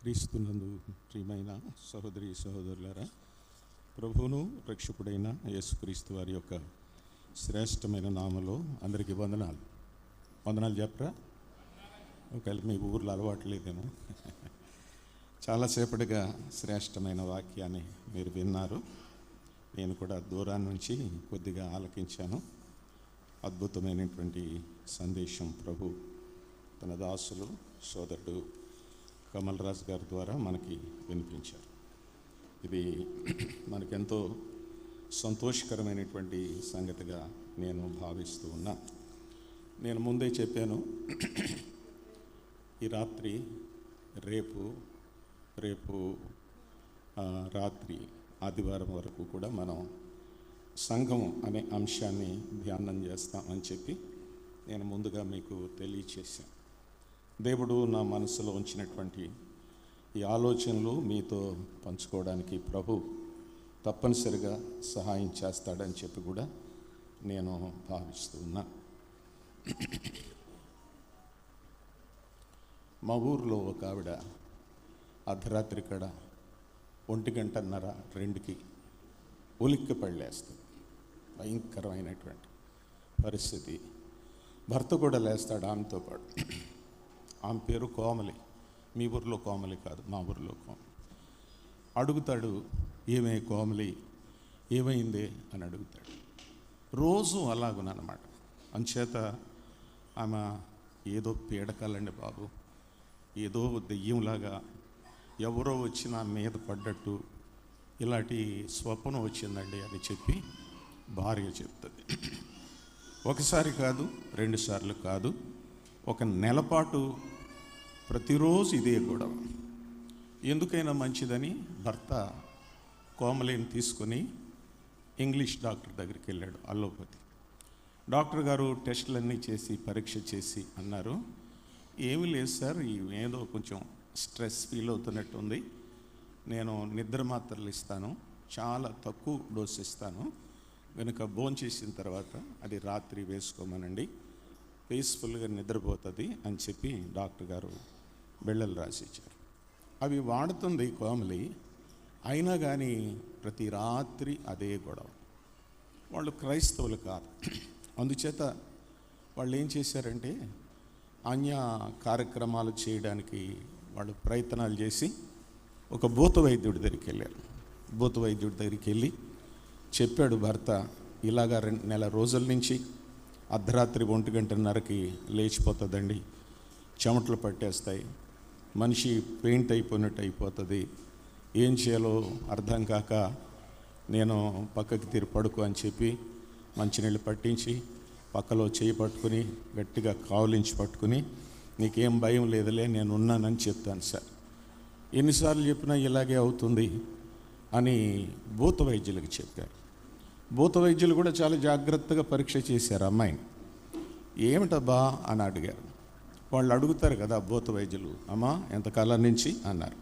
క్రీస్తునందు ప్రియమైన సహోదరి సహోదరులారా, ప్రభువును రక్షకుడైన యేసుక్రీస్తు వారి యొక్క శ్రేష్టమైన నామలో అందరికీ వందనాలు చెప్పరా? ఒకవేళ మీ ఊర్లో అలవాటు లేదేమో. చాలాసేపటిగా శ్రేష్టమైన వాక్యాన్ని మీరు విన్నారు. నేను కూడా దూరాన్ని నుంచి కొద్దిగా ఆలకించాను. అద్భుతమైనటువంటి సందేశం ప్రభు తన దాసులు సోదరుడు కమల్ రాజ్ గారి ద్వారా మనకి వినిపించారు. ఇది మనకెంతో సంతోషకరమైనటువంటి సంగతిగా నేను భావిస్తూ ఉన్నా. నేను ముందే చెప్పాను, ఈ రాత్రి రేపు రాత్రి ఆదివారం వరకు కూడా మనం సంఘం అనే అంశాన్ని ధ్యానం చేస్తామని చెప్పి నేను ముందుగా మీకు తెలియచేశాను. దేవుడు నా మనసులో ఉంచినటువంటి ఈ ఆలోచనలు మీతో పంచుకోవడానికి ప్రభు తప్పనిసరిగా సహాయం చేస్తాడని చెప్పి కూడా నేను భావిస్తూ ఉన్నా. మా ఊరిలో ఒక ఆవిడ అర్ధరాత్రి కడ 1:30-2కి ఉలిక్కి పళ్ళేస్తుంది. భయంకరమైనటువంటి పరిస్థితి. భర్త కూడా లేస్తాడు ఆమెతో పాటు. ఆమె పేరు కోమలి. మీ ఊరిలో కోమలి కాదు, మా ఊరిలో కోమలి. అడుగుతాడు, ఏమే కోమలి, ఏమైంది అని అడుగుతాడు. రోజు అలాగునమాట. అంచేత ఆమె ఏదో పీడకాలండి బాబు, ఏదో దెయ్యంలాగా ఎవరో వచ్చి నా మీద పడ్డట్టు ఇలాంటి స్వప్నం వచ్చిందండి అని చెప్పి భార్య చెప్తుంది. ఒకసారి కాదు, 2 సార్లు కాదు, 1 నెల పాటు ప్రతిరోజు ఇదే గొడవ. ఎందుకైనా మంచిదని భర్త కోమలిని తీసుకొని ఇంగ్లీష్ డాక్టర్ దగ్గరికి వెళ్ళాడు, అల్లోపతి. డాక్టర్ గారు టెస్టులన్నీ చేసి పరీక్ష చేసి అన్నారు, ఏమీ లేదు సార్, ఏదో కొంచెం స్ట్రెస్ ఫీల్ అవుతున్నట్టుంది. నేను నిద్ర మాత్రలు ఇస్తాను, చాలా తక్కువ డోస్ ఇస్తాను, కనుక భోంచేసిన తర్వాత అది రాత్రి వేసుకోమనండి, పీస్ఫుల్గా నిద్రపోతుంది అని చెప్పి డాక్టర్ గారు బిళ్ళలు రాసిచ్చారు. అవి వాడుతుంది కోమలి. అయినా కానీ ప్రతి రాత్రి అదే గొడవ. వాళ్ళు క్రైస్తవులు కాదు. అందుచేత వాళ్ళు ఏం చేశారంటే అన్య కార్యక్రమాలు చేయడానికి వాళ్ళు ప్రయత్నాలు చేసి ఒక భూత వైద్యుడి దగ్గరికి వెళ్ళారు. భూత వైద్యుడి దగ్గరికి వెళ్ళి చెప్పాడు భర్త, ఇలాగా 2 నెల రోజుల నుంచి అర్ధరాత్రి 1:30కి లేచిపోతుందండి, చెమటలు పట్టేస్తాయి, మనిషి పెయింట్ అయిపోయినట్టు అయిపోతుంది, ఏం చేయాలో అర్థం కాక నేను పక్కకి తీరి పడుకో అని చెప్పి మంచినీళ్ళు పట్టించి పక్కలో చేయి పట్టుకుని గట్టిగా కావులించి పట్టుకుని, నీకేం భయం లేదులే, నేను ఉన్నానని చెప్తాను సార్. ఎన్నిసార్లు చెప్పినా ఇలాగే అవుతుంది అని భూత వైద్యులకు చెప్పారు. భూత వైద్యులు కూడా చాలా జాగ్రత్తగా పరీక్ష చేశారు అమ్మాయిని. ఏమిటబ్బా అని అడిగారు. వాళ్ళు అడుగుతారు కదా భూత వైద్యులు, అమ్మా ఎంతకాలం నుంచి అన్నారు.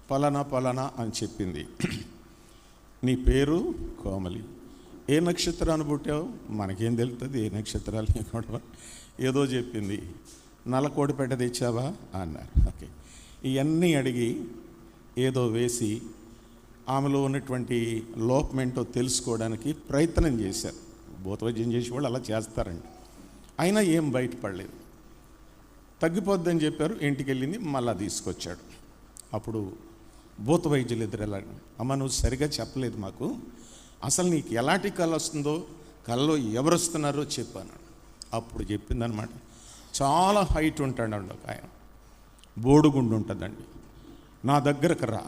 పలానా అని చెప్పింది. నీ పేరు కోమలి, ఏ నక్షత్రాన్ని పుట్టావు? మనకేం తెలుస్తుంది ఏ నక్షత్రాలు కూడా, ఏదో చెప్పింది. నల్లకోడిపేట తెచ్చావా అన్నారు. ఓకే, ఇవన్నీ అడిగి ఏదో వేసి ఆమెలో ఉన్నటువంటి లోపమేంటో తెలుసుకోవడానికి ప్రయత్నం చేశారు. భూతవైద్యం చేసే వాళ్ళు అలా చేస్తారండి. అయినా ఏం బయటపడలేదు. తగ్గిపోద్దని చెప్పారు. ఇంటికి వెళ్ళింది, మళ్ళా తీసుకొచ్చాడు. అప్పుడు భూత వైద్యులు ఎదురెలా, అమ్మ నువ్వు సరిగా చెప్పలేదు మాకు, అసలు నీకు ఎలాంటి కళ వస్తుందో, కళ్ళలో ఎవరు వస్తున్నారో చెప్పాను. అప్పుడు చెప్పిందనమాట, చాలా హైట్ ఉంటాడండి ఒక ఆయన, బోడుగుండు ఉంటుందండి, నా దగ్గరకు రా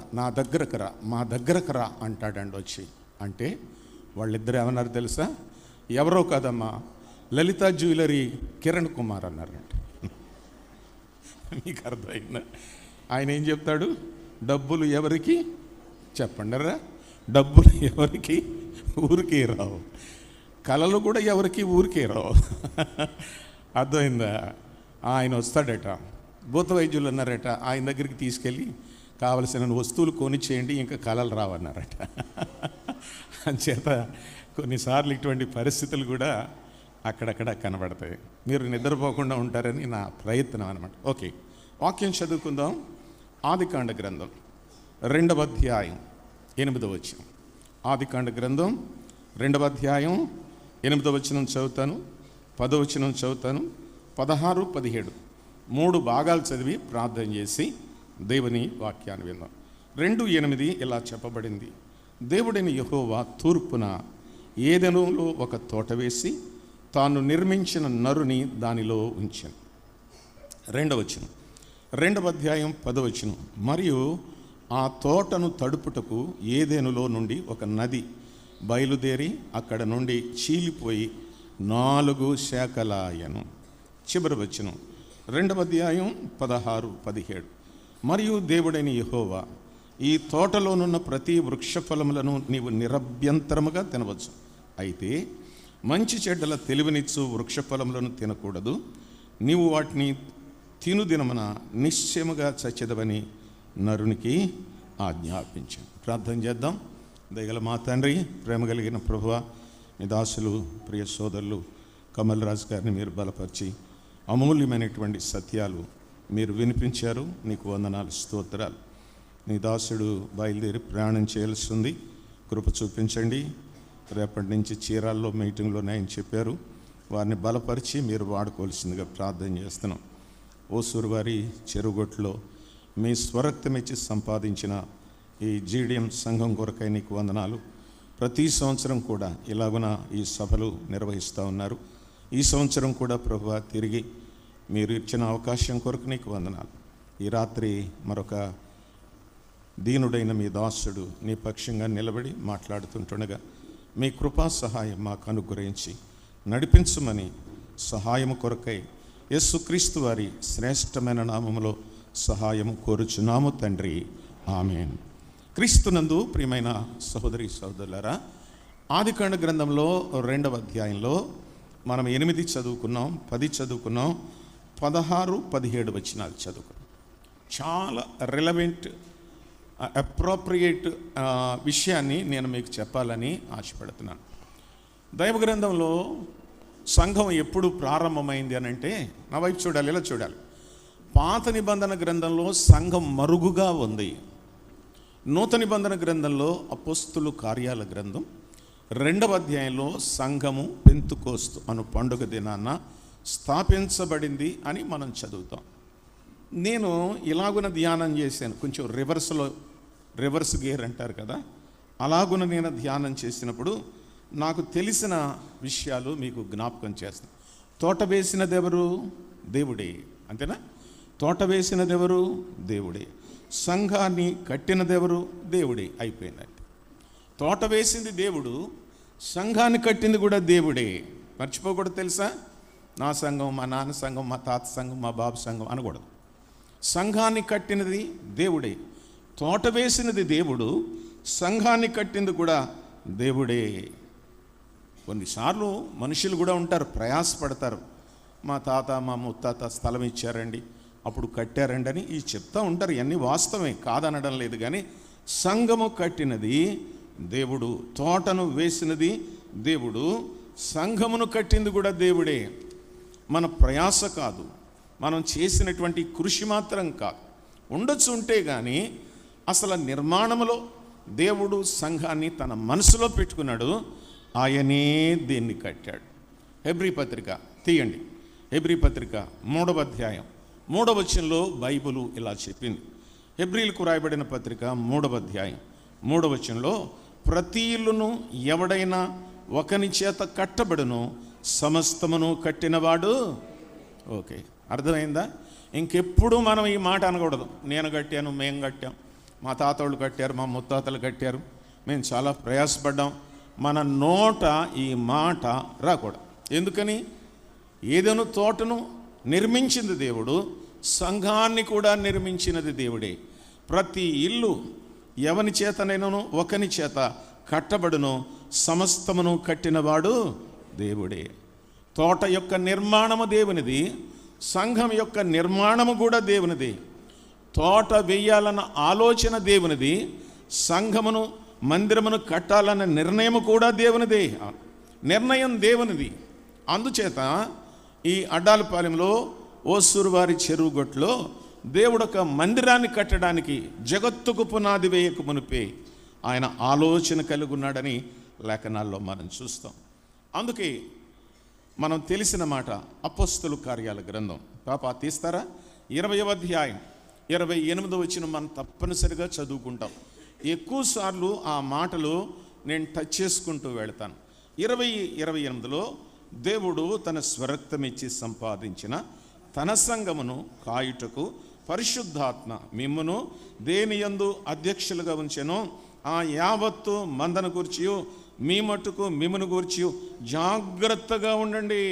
మా దగ్గరకు రా అంటాడండి వచ్చి. అంటే వాళ్ళిద్దరు ఏమన్నారు తెలుసా? ఎవరో కాదమ్మా, లలిత జ్యువెలరీ కిరణ్ కుమార్ అన్నారంట. మీకు అర్థమైందా? ఆయన ఏం చెప్తాడు? డబ్బులు ఎవరికి చెప్పండిరా, డబ్బులు ఎవరికి ఊరికే రావు, కళలు కూడా ఎవరికి ఊరికే రావు. అర్థమైందా? ఆయన వస్తాడట, భూత వైద్యులు అన్నారట, ఆయన దగ్గరికి తీసుకెళ్ళి కావలసిన వస్తువులు కొనిచ్చేయండి, ఇంకా కళలు రావన్నారట. అంచేత కొన్నిసార్లు ఇటువంటి పరిస్థితులు కూడా అక్కడక్కడ కనబడతాయి. మీరు నిద్రపోకుండా ఉంటారని నా ప్రయత్నం అనమాట. ఓకే, వాక్యం చదువుకుందాం. ఆదికాండ గ్రంథం 2వ అధ్యాయం 8వ వచనం. ఆదికాండ గ్రంథం 2వ అధ్యాయం 8వ వచనం చదువుతాను, 10వ వచనం చదువుతాను, 16, 17 3 భాగాలు చదివి ప్రార్థన చేసి దేవుని వాక్యాన్ని విందాం. 2:8 ఇలా చెప్పబడింది. దేవుడైన యెహోవా తూర్పున ఏదెనులో ఒక తోట వేసి తాను నిర్మించిన నరుని దానిలో ఉంచాను. 2వ వచనం, 2వ అధ్యాయం 10వ వచనం. మరియు ఆ తోటను తడుపుటకు ఏదెనులో నుండి ఒక నది బయలుదేరి అక్కడ నుండి చీలిపోయి 4 శాఖలాయను. చివరి వచనం 2వ అధ్యాయం 16, 17. మరియు దేవుడైన యెహోవా ఈ తోటలోనున్న ప్రతి వృక్ష ఫలములను నీవు నిరభ్యంతరముగా తినవచ్చు, అయితే మంచి చెడ్డల తెలివినిచ్చు వృక్ష ఫలములను తినకూడదు, నీవు వాటిని తిను దినమున నిశ్చయముగా చచ్చెదవని నరునికి ఆజ్ఞాపించాను. ప్రార్థన చేద్దాం. దయగల మా తండ్రి, ప్రేమ కలిగిన ప్రభువా, మీ దాసులు ప్రియ సోదరులు కమల్ రాజు గారిని మీరు బలపరిచి అమూల్యమైనటువంటి సత్యాలు మీరు వినిపించారు. నీకు వందనాలు, స్తోత్రాలు. నీ దాసుడు బయలుదేరి ప్రయాణం చేయాల్సి ఉంది, కృప చూపించండి. రేపటి నుంచి చీరాల్లో మీటింగ్లో ఆయన చెప్పారు, వారిని బలపరిచి మీరు వాడుకోవాల్సిందిగా ప్రార్థన చేస్తున్నాం. ఓసూరు వారి చెరుగొట్లో మీ స్వరక్తమిచ్చి సంపాదించిన ఈ జీడిఎం సంఘం కొరకై నీకు వందనాలు. ప్రతి సంవత్సరం కూడా ఇలాగున ఈ సభలు నిర్వహిస్తూ ఉన్నారు. ఈ సంవత్సరం కూడా ప్రభువా తిరిగి మీరు ఇచ్చిన అవకాశం కొరకు నీకు వందనాలు. ఈ రాత్రి మరొక దీనుడైన మీ దాసుడు నీ పక్షంగా నిలబడి మాట్లాడుతుంటుండగా మీ కృపా సహాయం మాకు అనుగ్రహించి నడిపించమని సహాయము కొరకై యేసుక్రీస్తు వారి శ్రేష్టమైన నామములో సహాయము కోరుచున్నాము తండ్రి, ఆమేన్. క్రీస్తునందు ప్రియమైన సహోదరి సహోదరులారా, ఆదికాండ గ్రంథంలో 2వ అధ్యాయంలో మనం 8 చదువుకున్నాం, 10 చదువుకున్నాం, 16, 17 వచనాలు చదువుకున్నాం. చాలా రిలవెంట్ అప్రోప్రియేట్ విషయాన్ని నేను మీకు చెప్పాలని ఆశపడుతున్నాను. దైవ గ్రంథంలో సంఘం ఎప్పుడు ప్రారంభమైంది అని అంటే, నా వైపు చూడాలి, ఇలా చూడాలి. పాత నిబంధన గ్రంథంలో సంఘం మరుగుగా ఉంది. నూతన నిబంధన గ్రంథంలో అపోస్తులు కార్యాల గ్రంథం 2వ అధ్యాయంలో సంఘము పెంతుకోస్తు అను పండుగ దినాన స్థాపించబడింది అని మనం చదువుతాం. నేను ఇలాగున ధ్యానం చేశాను, కొంచెం రివర్స్ గేర్ అంటారు కదా, అలాగున నేను ధ్యానం చేసినప్పుడు నాకు తెలిసిన విషయాలు మీకు జ్ఞాపకం చేస్తాను. తోట వేసినదెవరు? దేవుడే, అంతేనా? తోట వేసినదెవరు? దేవుడే. సంఘాన్ని కట్టినదెవరు? దేవుడే. అయిపోయిందండి. తోట వేసింది దేవుడు, సంఘాన్ని కట్టింది కూడా దేవుడే. మర్చిపోకూడదు, తెలుసా? నా సంఘం, మా నాన్న సంఘం, మా తాత సంఘం, మా బాబు సంఘం అనకూడదు. సంఘాన్ని కట్టినది దేవుడే, తోట వేసినది దేవుడు, సంఘాన్ని కట్టింది కూడా దేవుడే. కొన్నిసార్లు మనుషులు కూడా ఉంటారు, ప్రయాసపడతారు. మా తాత మా ముత్తాత స్థలం ఇచ్చారండి, అప్పుడు కట్టారండి అని ఈ చెప్తూ ఉంటారు. ఇవన్నీ వాస్తవమే, కాదనడం లేదు. కానీ సంఘము కట్టినది దేవుడు, తోటను వేసినది దేవుడు, సంఘమును కట్టింది కూడా దేవుడే. మన ప్రయాస కాదు, మనం చేసినటువంటి కృషి మాత్రం కాదు. ఉండొచ్చు, ఉంటే కానీ అసలు నిర్మాణంలో దేవుడు సంఘాన్ని తన మనసులో పెట్టుకున్నాడు. ఆయనే దీన్ని కట్టాడు. హెబ్రీ పత్రిక తీయండి. హెబ్రీ పత్రిక 3వ అధ్యాయం 3వ వచనంలో బైబిలు ఇలా చెప్పింది. హెబ్రీలకు రాయబడిన పత్రిక 3వ అధ్యాయం 3వ వచనంలో, ప్రతి ఇల్లును ఎవడైనా ఒకని చేత కట్టబడును, సమస్తమును కట్టినవాడు. ఓకే, అర్థమైందా? ఇంకెప్పుడు మనం ఈ మాట అనకూడదు, నేను కట్టాను, మేము కట్టాం, మా తాతోళ్ళు కట్టారు, మా ముత్తాతలు కట్టారు, మేము చాలా ప్రయాసపడ్డాం. మన నోట ఈ మాట రాకూడదు. ఎందుకని? ఏదైనా తోటను నిర్మించింది దేవుడు, సంఘాన్ని కూడా నిర్మించినది దేవుడే. ప్రతి ఇల్లు ఎవని చేతనైనను ఒకని చేత కట్టబడును, సమస్తమును కట్టినవాడు దేవుడే. తోట యొక్క నిర్మాణము దేవునిది, సంఘం యొక్క నిర్మాణము కూడా దేవునిది. తోట వేయాలన్న ఆలోచన దేవునిది, సంఘమును మందిరమును కట్టాలన్న నిర్ణయం కూడా దేవునిదే. నిర్ణయం దేవునిది. అందుచేత ఈ అడ్డాలపాలెంలో ఓసూరు వారి చెరువుగొట్లో దేవుడు ఒక మందిరాన్ని కట్టడానికి జగత్తుకు పునాది వేయక మునిపే ఆయన ఆలోచన కలిగి ఉన్నాడని లేఖనాల్లో మనం చూస్తాం. అందుకే మనం తెలిసిన మాట అపోస్తలు కార్యాల గ్రంథం పాప తీస్తారా 20వ అధ్యాయం 28వ వచనం మనం తప్పనిసరిగా చదువుకుంటాం. ఎక్కువసార్లు ఆ మాటలు నేను టచ్ చేసుకుంటూ వెళతాను. 28లో దేవుడు తన స్వరక్తం ఇచ్చి సంపాదించిన తన సంఘమును కాయుటకు పరిశుద్ధాత్మ మిమ్మును దేనియందు అధ్యక్షులుగా ఉంచెను. ఆ యావత్తు మందను గూర్చియు మీ మట్టుకు మిమ్మును గూర్చియు జాగ్రత్తగా ఉండండి.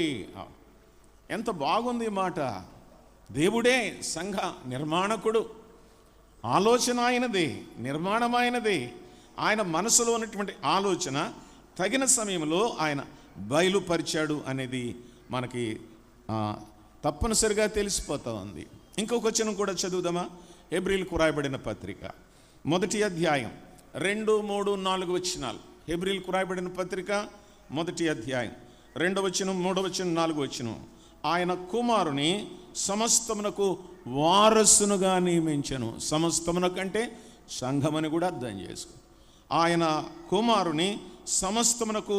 ఎంత బాగుంది ఈ మాట. దేవుడే సంఘ నిర్మాణకుడు, ఆలోచన ఆయనదే, నిర్మాణం ఆయనదే. ఆయన మనసులో ఉన్నటువంటి ఆలోచన తగిన సమయంలో ఆయన బయలుపరిచాడు అనేది మనకి తప్పనిసరిగా తెలిసిపోతూ ఉంది. ఇంకొక వచనం కూడా చదువుదామా? హెబ్రీలకు రాయబడిన పత్రిక 1వ అధ్యాయం 2, 3, 4 వచనాలు. హెబ్రీలకు రాయబడిన పత్రిక 1వ అధ్యాయం 2వ వచనం, 3వ వచనం, 4వ వచనం. ఆయన కుమారుని సమస్తమునకు వారసునుగా నియమించెను. సమస్తమునకంటే సంఘమని కూడా అర్థం చేసుకో. ఆయన కుమారుని సమస్తమునకు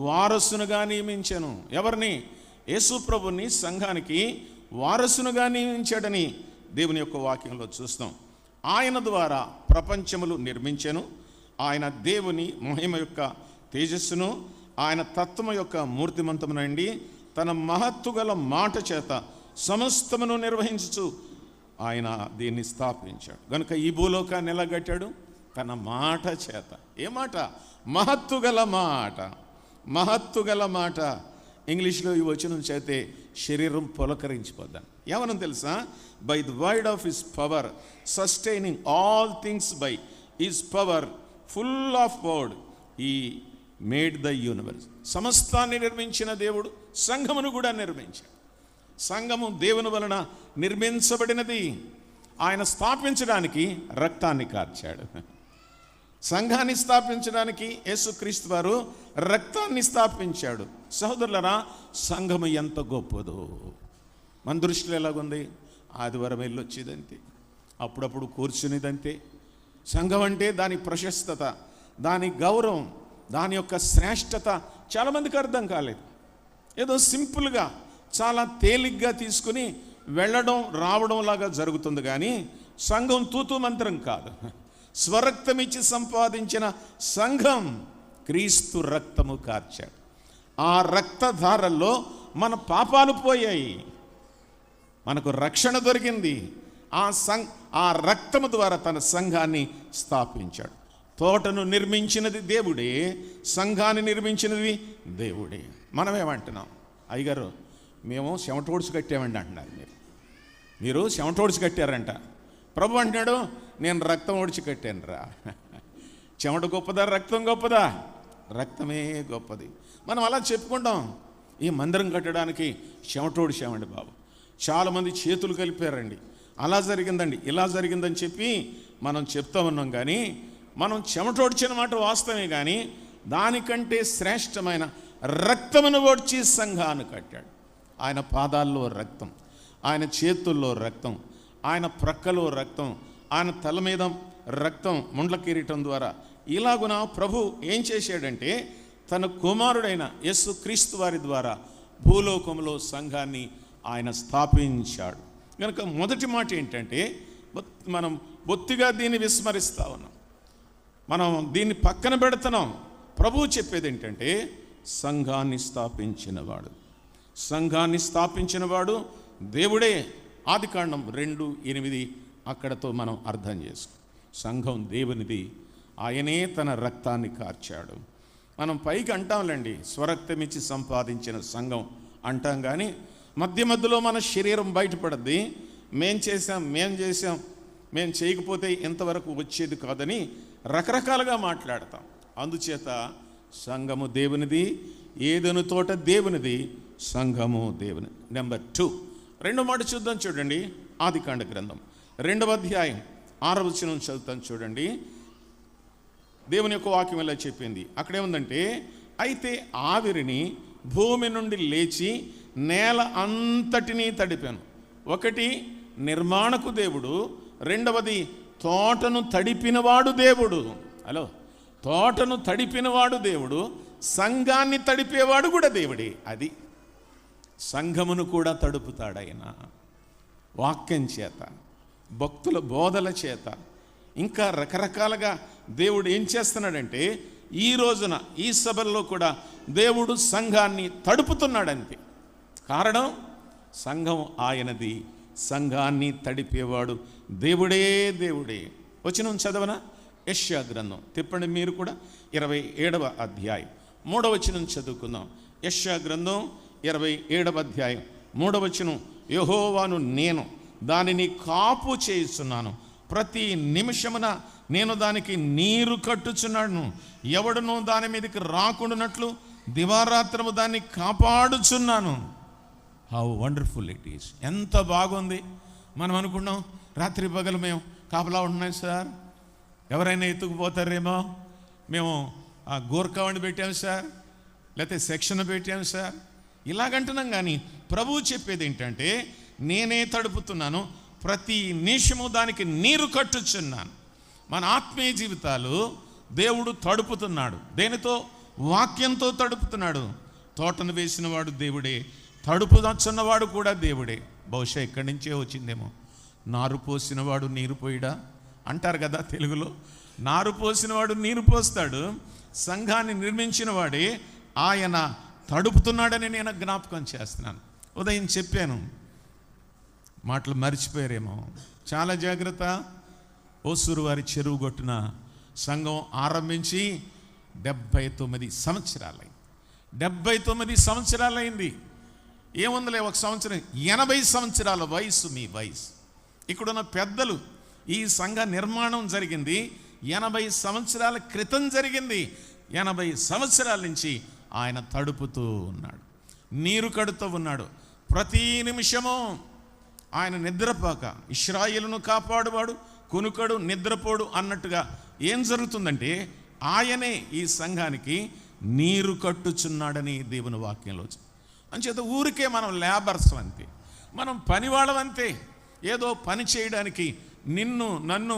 వారసునుగా నియమించెను. ఎవరిని? యేసు ప్రభుని సంఘానికి వారసునుగా నియమించాడని దేవుని యొక్క వాక్యంలో చూస్తాం. ఆయన ద్వారా ప్రపంచములు నిర్మించెను. ఆయన దేవుని మహిమ యొక్క తేజస్సును, ఆయన తత్వము యొక్క మూర్తిమంతమునండి తన మహత్తు గల మాట చేత సమస్తమును నిర్వహించుచు ఆయన దీన్ని స్థాపించాడు. కనుక ఈ భూలోకాన్ని ఎలా కట్టాడు? తన మాట చేత. ఏ మాట? మహత్తు గల మాట. మహత్తు గల మాట. ఇంగ్లీష్లో ఈ వచనం చేతే శరీరం పులకరించిపోద్దాం. ఏమన్నా తెలుసా? By the word of his power sustaining all things by his power full of word ఈ మేడ్ ద యూనివర్స్. సమస్తాన్ని నిర్మించిన దేవుడు సంఘమును కూడా నిర్మించాడు. సంఘము దేవుని వలన నిర్మించబడినది. ఆయన స్థాపించడానికి రక్తాన్ని కార్చాడు. సంఘాన్ని స్థాపించడానికి యేసుక్రీస్తు వారు రక్తాన్ని స్థాపించాడు. సహోదరులరా, సంఘము ఎంత గొప్పదో మన దృష్టిలో ఎలాగుంది? ఆదివారం వెళ్ళొచ్చేదంతే, అప్పుడప్పుడు కూర్చునేదంతే. సంఘం అంటే దాని ప్రశస్తత, దాని గౌరవం, దాని యొక్క శ్రేష్టత చాలామందికి అర్థం కాలేదు. ఏదో సింపుల్గా చాలా తేలిగ్గా తీసుకుని వెళ్ళడం రావడం లాగా జరుగుతుంది. కానీ సంఘం తూతూ మంత్రం కాదు. స్వరక్తం ఇచ్చి సంపాదించిన సంఘం క్రీస్తు రక్తము కార్చాడు. ఆ రక్తధారల్లో మన పాపాలు పోయాయి, మనకు రక్షణ దొరికింది. ఆ రక్తము ద్వారా తన సంఘాన్ని స్థాపించాడు. తోటను నిర్మించినది దేవుడే, సంఘాన్ని నిర్మించినది దేవుడే. మనమేమంటున్నాం? అయ్యగారు మేము చెమటోడ్స్ కట్టామండి అంటున్నారు. మీరు చెమటోడ్స్ కట్టారంట. ప్రభు అంటున్నాడు, నేను రక్తం ఓడిచి కట్టాను రా. చెమట గొప్పదా రక్తం గొప్పదా? రక్తమే గొప్పది. మనం అలా చెప్పుకుంటాం. ఈ మందిరం కట్టడానికి చెమటోడిచామండి బాబు, చాలామంది చేతులు కలిపారండి, అలా జరిగిందండి, ఇలా జరిగిందని చెప్పి మనం చెప్తా ఉన్నాం. కానీ మనం చెమటోడ్చిన మాట వాస్తవమే, కానీ దానికంటే శ్రేష్టమైన రక్తమును ఓడ్చి సంఘాన్ని కట్టాడు. ఆయన పాదాల్లో రక్తం, ఆయన చేతుల్లో రక్తం, ఆయన ప్రక్కలో రక్తం, ఆయన తల మీద రక్తం, ముండ్ల కిరీటం ద్వారా. ఇలాగున ప్రభు ఏం చేశాడంటే తన కుమారుడైన యేసుక్రీస్తు వారి ద్వారా భూలోకంలో సంఘాన్ని ఆయన స్థాపించాడు. కనుక మొదటి మాట ఏంటంటే, మనం బొత్తిగా దీన్ని విస్మరిస్తూ ఉన్నాం, మనం దీన్ని పక్కన పెడుతున్నాం. ప్రభువు చెప్పేది ఏంటంటే, సంఘాన్ని స్థాపించినవాడు, సంఘాన్ని స్థాపించినవాడు దేవుడే. ఆదికాండం 2:8 అక్కడతో మనం అర్థం చేసుకో. సంఘం దేవునిది, ఆయనే తన రక్తాన్ని కార్చాడు. మనం పైకి అంటాంలేండి, స్వరక్తమిచ్చి సంపాదించిన సంఘం అంటాం, కానీ మధ్య మధ్యలో మన శరీరం బయటపడద్ది. మేం చేసాం, మేం చేయకపోతే ఇంతవరకు వచ్చేది కాదని రకరకాలుగా మాట్లాడతాం. అందుచేత సంఘము దేవునిది, ఏదెను తోట దేవునిది, సంఘము దేవుని. నెంబర్ 2, రెండో మాట చూద్దాం. చూడండి, ఆదికాండ గ్రంథం 2వ అధ్యాయం 6వ వచనం చదువుతాను. చూడండి, దేవుని యొక్క వాక్యం ఎలా చెప్పింది. అక్కడేముందంటే, అయితే ఆవిరిని భూమి నుండి లేచి నేల అంతటినీ తడిపాను. ఒకటి నిర్మాణకు దేవుడు, రెండవది తోటను తడిపినవాడు దేవుడు. హలో, తోటను తడిపినవాడు దేవుడు, సంఘాన్ని తడిపేవాడు కూడా దేవుడే. అది సంఘమును కూడా తడుపుతాడు ఆయన, వాక్యం చేత, భక్తుల బోధల చేత. ఇంకా రకరకాలుగా దేవుడు ఏం చేస్తున్నాడంటే, ఈ రోజున ఈ సభల్లో కూడా దేవుడు సంఘాన్ని తడుపుతున్నాడంతే. కారణం, సంఘం ఆయనది, సంఘాన్ని తడిపేవాడు దేవుడే. దేవుడే. వచనం చదవన, యెషయా గ్రంథం తిప్పండి మీరు కూడా, 27వ అధ్యాయం 3వ వచనం చదువుకుందాం. యెషయా గ్రంథం 27వ అధ్యాయం 3వ వచనం, యెహోవాను నేను దానిని కాపు చేస్తున్నాను, ప్రతి నిమిషమున నేను దానికి నీరు కట్టుచున్నాను, ఎవడును దాని మీదకి రాకుండానట్లు దివారాత్రము దాన్ని కాపాడుచున్నాను. How wonderful it is. ఎంత బాగుంది. మనం అనుకున్నాం రాత్రి పగలు మేము కాపలా ఉంటున్నాం సార్, ఎవరైనా ఎత్తుకుపోతారేమో, మేము ఆ గోర్ఖావాణి పెట్టాము సార్, లేకపోతే సెక్షన్ పెట్టాము సార్, ఇలాగంటున్నాం. కానీ ప్రభువు చెప్పేది ఏంటంటే, నేనే తడుపుతున్నాను, ప్రతి నిమిషము దానికి నీరు కట్టుచున్నాను. మన ఆత్మీయ జీవితాలు దేవుడు తడుపుతున్నాడు. దేనితో? వాక్యంతో తడుపుతున్నాడు. తోటను వేసినవాడు దేవుడే, తడుపుచున్నవాడు కూడా దేవుడే. బహుశా ఇక్కడి నుంచే వచ్చిందేమో. నారు పోసినవాడు నీరు పోయిడా అంటారు కదా తెలుగులో. నారు పోసినవాడు నీరు పోస్తాడు, సంఘాన్ని నిర్మించిన వాడే ఆయన తడుపుతున్నాడని నేను జ్ఞాపకం చేస్తున్నాను. ఉదయం చెప్పాను, మాటలు మర్చిపోయారేమో. చాలా జాగ్రత్త. ఓసూరు వారి చెరువు గొట్టున సంఘం ఆరంభించి 79 సంవత్సరాలైంది. 79 సంవత్సరాలైంది. ఏముందిలే, ఒక సంవత్సరం 80 సంవత్సరాల వయసు మీ వయసు. ఇక్కడున్న పెద్దలు, ఈ సంఘ నిర్మాణం జరిగింది 80 సంవత్సరాల క్రితం జరిగింది. 80 సంవత్సరాల నుంచి ఆయన తడుపుతూ ఉన్నాడు, నీరు కడుతూ ఉన్నాడు. ప్రతి నిమిషము ఆయన నిద్రపోక, ఇశ్రాయేలును కాపాడువాడు, కునుకడు నిద్రపోడు అన్నట్టుగా ఏం జరుగుతుందంటే, ఆయనే ఈ సంఘానికి నీరు కట్టుచున్నాడని దేవుని వాక్యంలో. అంచేత ఊరికే మనం లేబర్స్ అంతే, మనం పనివాళ్ళం అంతే. ఏదో పని చేయడానికి నిన్ను నన్ను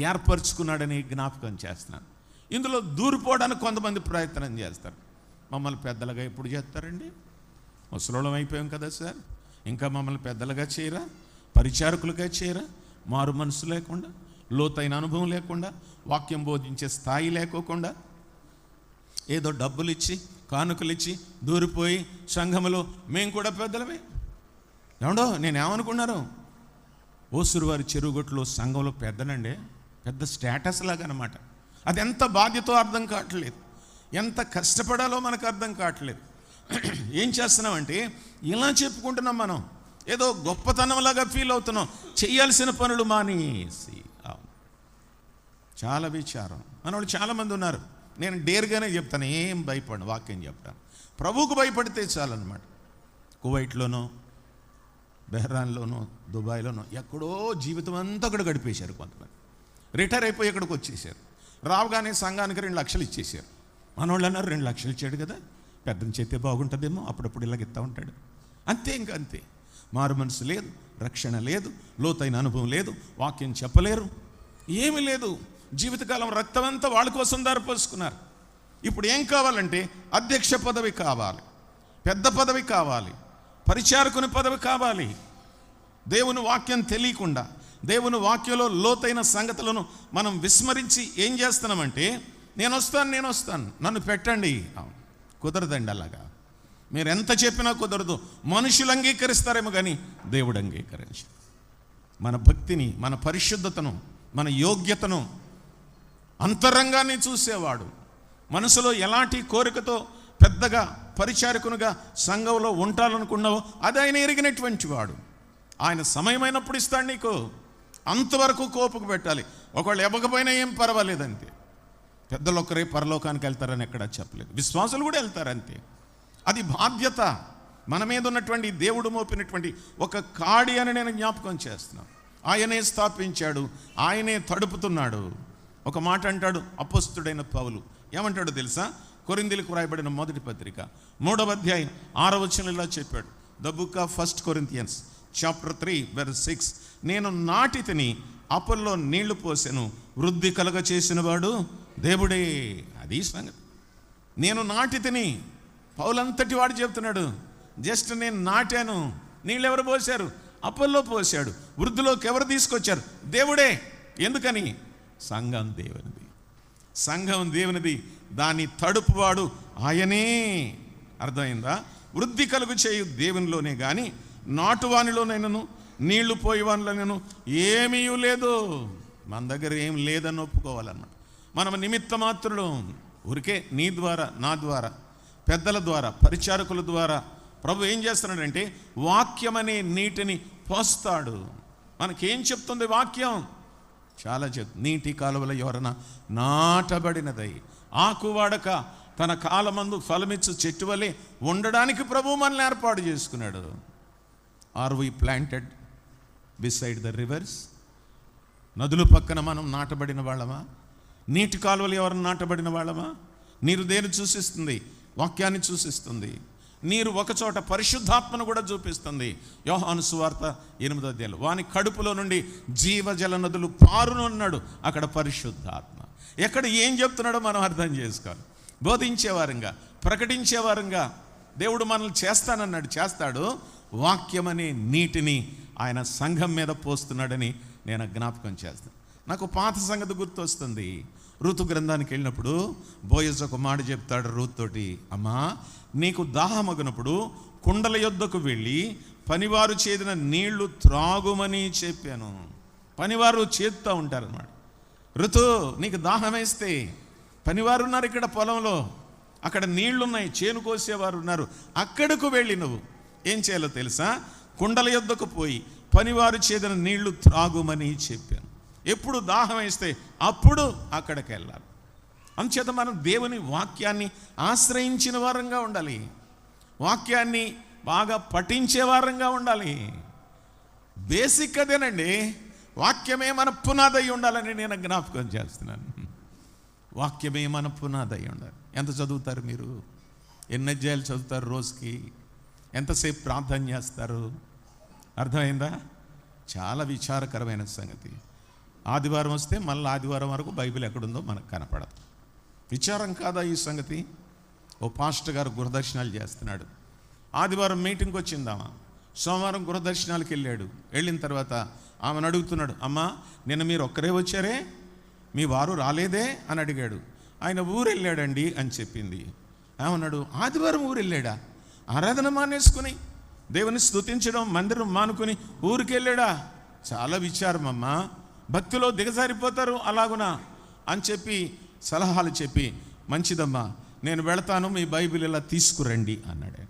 ఏర్పరచుకున్నాడని జ్ఞాపకం చేస్తున్నాను. ఇందులో దూరిపోవడానికి కొంతమంది ప్రయత్నం చేస్తారు. మమ్మల్ని పెద్దలుగా ఎప్పుడు చేస్తారండి? ముసలోళం అయిపోయాం కదా సార్, ఇంకా మమ్మల్ని పెద్దలుగా చేయరా, పరిచారకులుగా చేయరా? మారు మనసు లేకుండా, లోతైన అనుభవం లేకుండా, వాక్యం బోధించే స్థాయి లేకోకుండా, ఏదో డబ్బులు ఇచ్చి కానుకలు ఇచ్చి దూరిపోయి సంఘములో మేము కూడా పెద్దలమే. ఏమండో నేనేమనుకున్నారు, ఓసూరు వారి చెరువుగొట్టులో సంఘంలో పెద్దనండి, పెద్ద స్టేటస్ లాగా అనమాట. అది ఎంత బాధ్యతో అర్థం కావట్లేదు, ఎంత కష్టపడాలో మనకు అర్థం కావట్లేదు. ఏం చేస్తున్నామంటే ఇలా చెప్పుకుంటున్నాం, మనం ఏదో గొప్పతనంలాగా ఫీల్ అవుతున్నాం, చేయాల్సిన పనులు మానేసి. చాలా విచారం. మనవాళ్ళు చాలామంది ఉన్నారు. నేను డేర్గానే చెప్తాను, ఏం భయపడను, వాక్యం చెప్తాను. ప్రభువుకు భయపడితే చాలన్నమాట. కువైట్లోనో, బెహ్రాన్లోనో, దుబాయ్లోనో ఎక్కడో జీవితం అంతా అక్కడ గడిపేశారు. కొంతమంది రిటైర్ అయిపోయి ఇక్కడికి వచ్చేసారు. రావుగానే సంఘానికి 2 లక్షలు ఇచ్చేసారు. మనోళ్ళు అన్నారు 2 లక్షలు ఇచ్చాడు కదా, పెద్దని చేస్తే బాగుంటుందేమో, అప్పుడప్పుడు ఇలాగ ఇస్తూ ఉంటాడు. అంతే, ఇంకా అంతే. మారు మనసు లేదు, రక్షణ లేదు, లోతైన అనుభవం లేదు, వాక్యం చెప్పలేరు, ఏమీ లేదు. జీవితకాలం రక్తం అంతా వాళ్ళ కోసం దారిపోసుకున్నారు. ఇప్పుడు ఏం కావాలంటే అధ్యక్ష పదవి కావాలి, పెద్ద పదవి కావాలి, పరిచారకుని పదవి కావాలి. దేవుని వాక్యం తెలియకుండా, దేవుని వాక్యంలో లోతైన సంగతులను మనం విస్మరించి ఏం చేస్తున్నామంటే, నేను వస్తాను, నన్ను పెట్టండి. కుదరదండి అలాగా. మీరు ఎంత చెప్పినా కుదరదు. మనుషులు అంగీకరిస్తారేమో కానీ దేవుడు అంగీకరించి, మన భక్తిని, మన పరిశుద్ధతను, మన యోగ్యతను, అంతరంగాన్ని చూసేవాడు. మనసులో ఎలాంటి కోరికతో పెద్దగా పరిచారకునిగా సంఘంలో ఉంటాలనుకున్నావో అది ఆయన ఎరిగినటువంటి వాడు. ఆయన సమయమైనప్పుడు ఇస్తాడు నీకు. అంతవరకు కోపుకు పెట్టాలి. ఒకవేళ ఇవ్వకపోయినా ఏం పర్వాలేదంతే. పెద్దలు ఒక్కరే పరలోకానికి వెళ్తారని ఎక్కడా చెప్పలేదు, విశ్వాసులు కూడా వెళ్తారంతే. అది బాధ్యత. మన మీద ఉన్నటువంటి దేవుడు మోపినటువంటి ఒక కాడి అని నేను జ్ఞాపకం చేస్తున్నాను. ఆయనే స్థాపించాడు, ఆయనే తడుపుతున్నాడు. ఒక మాట అంటాడు అపోస్తుడైన పౌలు, ఏమంటాడో తెలుసా? కొరింథీయులకు రాయబడిన మొదటి పత్రిక 3వ అధ్యాయం 6వ వచనంలో ఇలా చెప్పాడు. The book of 1 Corinthians chapter 3 verse 6, నేను నాటితిని, అపొల్లో నీళ్లు పోసెను, వృద్ధి కలుగ చేసిన వాడు దేవుడే. అది సంగతి. నేను నాటితిని, పౌలంతటి వాడు చెప్తున్నాడు. జస్ట్ నేను నాటాను, నీళ్ళు ఎవరు పోశారు? అపొల్లో పోశాడు. వృద్ధిలోకి ఎవరు తీసుకొచ్చారు? దేవుడే. ఎందుకని? సంఘం దేవునిది, సంఘం దేవునిది, దాని తడుపువాడు ఆయనే. అర్థమైందా? వృద్ధి కలుగు చేయు దేవునిలోనే కానీ నాటువానిలోనైనను నీళ్లు పోయేవానిలోనైనా ఏమీ లేదు. మన దగ్గర ఏం లేదని ఒప్పుకోవాలన్నమాట. మనం నిమిత్త మాత్రులు. ఊరికే నీ ద్వారా, నా ద్వారా, పెద్దల ద్వారా, పరిచారకుల ద్వారా ప్రభు ఏం చేస్తున్నాడంటే వాక్యం అనే నీటిని పోస్తాడు. మనకేం చెప్తుంది వాక్యం? చాలా నీటి కాలువల ఎవరన్నా నాటబడినదై ఆకు వాడక తన కాలమందు ఫలమిచ్చు చెట్టు వలె ఉండడానికి ప్రభు మనల్ని ఏర్పాటు చేసుకున్నాడు. Are we planted beside the rivers? నదుల పక్కన మనం నాటబడిన వాళ్ళమా? నీటి కాలువలు ఎవరన్నా నాటబడిన వాళ్ళమా? నీరు దేని సూచిస్తుంది? వాక్యాన్ని సూచిస్తుంది. నీరు ఒకచోట పరిశుద్ధాత్మను కూడా చూపిస్తుంది. యోహాను సువార్త 8వ అధ్యాయం, వాని కడుపులో నుండి జీవజల నదులు పారును అన్నాడు. అక్కడ పరిశుద్ధాత్మ. ఎక్కడ ఏం చెప్తున్నాడో మనం అర్థం చేసుకోవాలి. బోధించేవారంగా, ప్రకటించేవారంగా దేవుడు మనల్ని చేస్తానన్నాడు, చేస్తాడు. వాక్యం అనే నీటిని ఆయన సంఘం మీద పోస్తున్నాడని నేను జ్ఞాపకం చేస్తాను. నాకు పాత సంగతి గుర్తొస్తుంది. ఋతు గ్రంథానికి వెళ్ళినప్పుడు బోయజ్ ఒక మాట చెప్తాడు రూత్ తోటి, అమ్మా నీకు దాహమగినప్పుడు కుండల యొద్దకు వెళ్ళి పనివారు చేదిన నీళ్లు త్రాగుమని చెప్పాను. పనివారు చేస్తూ ఉంటారన్నమాట. ఋతు నీకు దాహం వేస్తే, పనివారు ఉన్నారు ఇక్కడ పొలంలో, అక్కడ నీళ్లున్నాయి, చేను కోసేవారు ఉన్నారు, అక్కడకు వెళ్ళి నువ్వు ఏం చేయాలో తెలుసా? కుండల యొద్దకు పోయి పనివారు చేదిన నీళ్లు త్రాగుమని చెప్పాను. ఎప్పుడు దాహం వేస్తే అప్పుడు అక్కడికి వెళ్ళాలి. అందుచేత మనం దేవుని వాక్యాన్ని ఆశ్రయించిన వారంగా ఉండాలి. వాక్యాన్ని బాగా పఠించే వారంగా ఉండాలి. బేసిక్ అదేనండి. వాక్యమే మన పునాది అయి ఉండాలని నేను జ్ఞాపకం చేస్తున్నాను. వాక్యమే మన పునాది అయి ఉండాలి. ఎంత చదువుతారు మీరు? ఎన్ని అధ్యాయాలు చదువుతారు రోజుకి? ఎంతసేపు ప్రార్థన చేస్తారు? అర్థమైందా? చాలా విచారకరమైన సంగతి. ఆదివారం వస్తే మళ్ళీ ఆదివారం వరకు బైబిల్ ఎక్కడుందో మనకు కనపడదు. విచారం కాదా ఈ సంగతి? ఓ పాస్టర్ గారు గృహదర్శనాలు చేస్తున్నాడు. ఆదివారం మీటింగ్కి వచ్చిందామా, సోమవారం గృహదర్శనాలకు వెళ్ళాడు. వెళ్ళిన తర్వాత ఆమెను అడుగుతున్నాడు, అమ్మా నిన్న మీరు ఒక్కరే వచ్చారే, మీ వారు రాలేదే అని అడిగాడు. ఆయన ఊరు వెళ్ళాడండి అని చెప్పింది. ఏమన్నాడు? ఆదివారం ఊరు వెళ్ళాడా? ఆరాధన మానేసుకుని దేవుని స్తుతించడం, మందిరం మానుకుని ఊరికి వెళ్ళాడా? చాలా విచారం అమ్మా, భక్తిలో దిగజారిపోతారు అలాగునా అని చెప్పి సలహాలు చెప్పి, మంచిదమ్మా నేను వెళతాను, మీ బైబిల్ ఇలా తీసుకురండి అన్నాడు.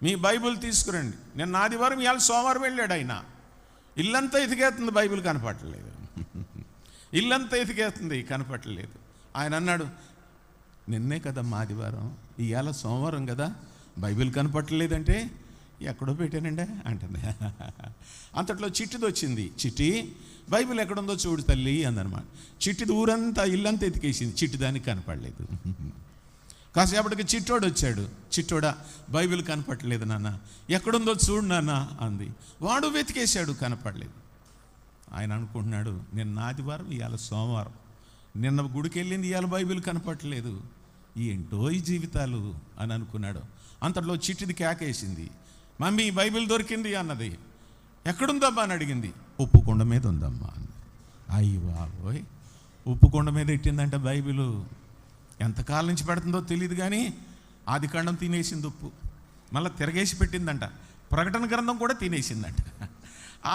మీ బైబిల్ తీసుకురండి. నిన్న ఆదివారం ఇవాళ సోమవారం వెళ్ళాడు ఆయన. ఇల్లంతా ఎతికేస్తుంది, బైబిల్ కనపట్టలేదు. ఇల్లంతా ఎతికేస్తుంది, కనపట్టలేదు. ఆయన అన్నాడు, నిన్నే కదమ్మా ఆదివారం, ఇవాళ సోమవారం కదా, బైబిల్ కనపట్టలేదంటే ఎక్కడో పెట్టానండి అంటుంది. అంతట్లో చిట్టిది వచ్చింది. చిట్టి బైబిల్ ఎక్కడుందో చూడు తల్లి అందనమాట. చిట్టిది ఊరంతా ఇల్లంతా ఎతికేసింది, చిట్టి దానికి కనపడలేదు. కాసేపటికి చిట్టోడు వచ్చాడు. చిట్టోడా బైబిల్ కనపడలేదు నాన్న, ఎక్కడుందో చూడు నాన్న అంది. వాడు వెతికేశాడు, కనపడలేదు. ఆయన అనుకుంటున్నాడు, నిన్న ఆదివారం ఇవాళ సోమవారం, నిన్న గుడికి వెళ్ళింది, ఇవాళ బైబిల్ కనపడలేదు, ఏంటో ఈ జీవితాలు అని అనుకున్నాడు. అంతట్లో చిట్టిది కేకేసింది, మమ్మీ బైబిల్ దొరికింది అన్నది. ఎక్కడుందమ్మా అని అడిగింది. ఉప్పు కుండ మీద ఉందమ్మా అంది. అయ్యి బాబోయ్, ఉప్పు కుండ మీద ఎట్టిందంటే బైబిల్ ఎంతకాలం నుంచి పెడుతుందో తెలియదు కానీ ఆదికాండం తినేసింది ఉప్పు. మళ్ళీ తిరగేసి పెట్టిందంట. ప్రకటన గ్రంథం కూడా తినేసిందంట.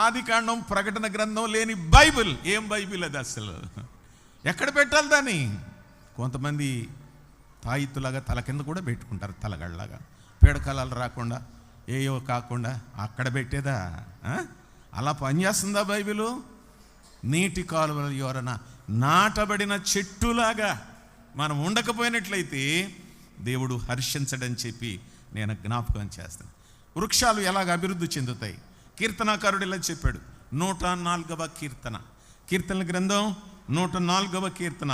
ఆదికాండం, ప్రకటన గ్రంథం లేని బైబిల్. ఏం బైబిల్ అది అసలు? ఎక్కడ పెట్టాలి దాన్ని? కొంతమంది తాయిత్తులాగా తల కింద కూడా పెట్టుకుంటారు, తలగళ్ళలాగా, పీడకలాలు రాకుండా ఏయో కాకుండా అక్కడ పెట్టేదా? అలా పనిచేస్తుందా బైబిలు? నీటి కాలువల ఎవరన నాటబడిన చెట్టులాగా మనం ఉండకపోయినట్లయితే దేవుడు హర్షించడని చెప్పి నేను జ్ఞాపకం చేస్తాను. వృక్షాలు ఎలాగ అభివృద్ధి చెందుతాయి? కీర్తనాకారుడు ఇలా చెప్పాడు. 104వ కీర్తన, కీర్తనల గ్రంథం 104వ కీర్తన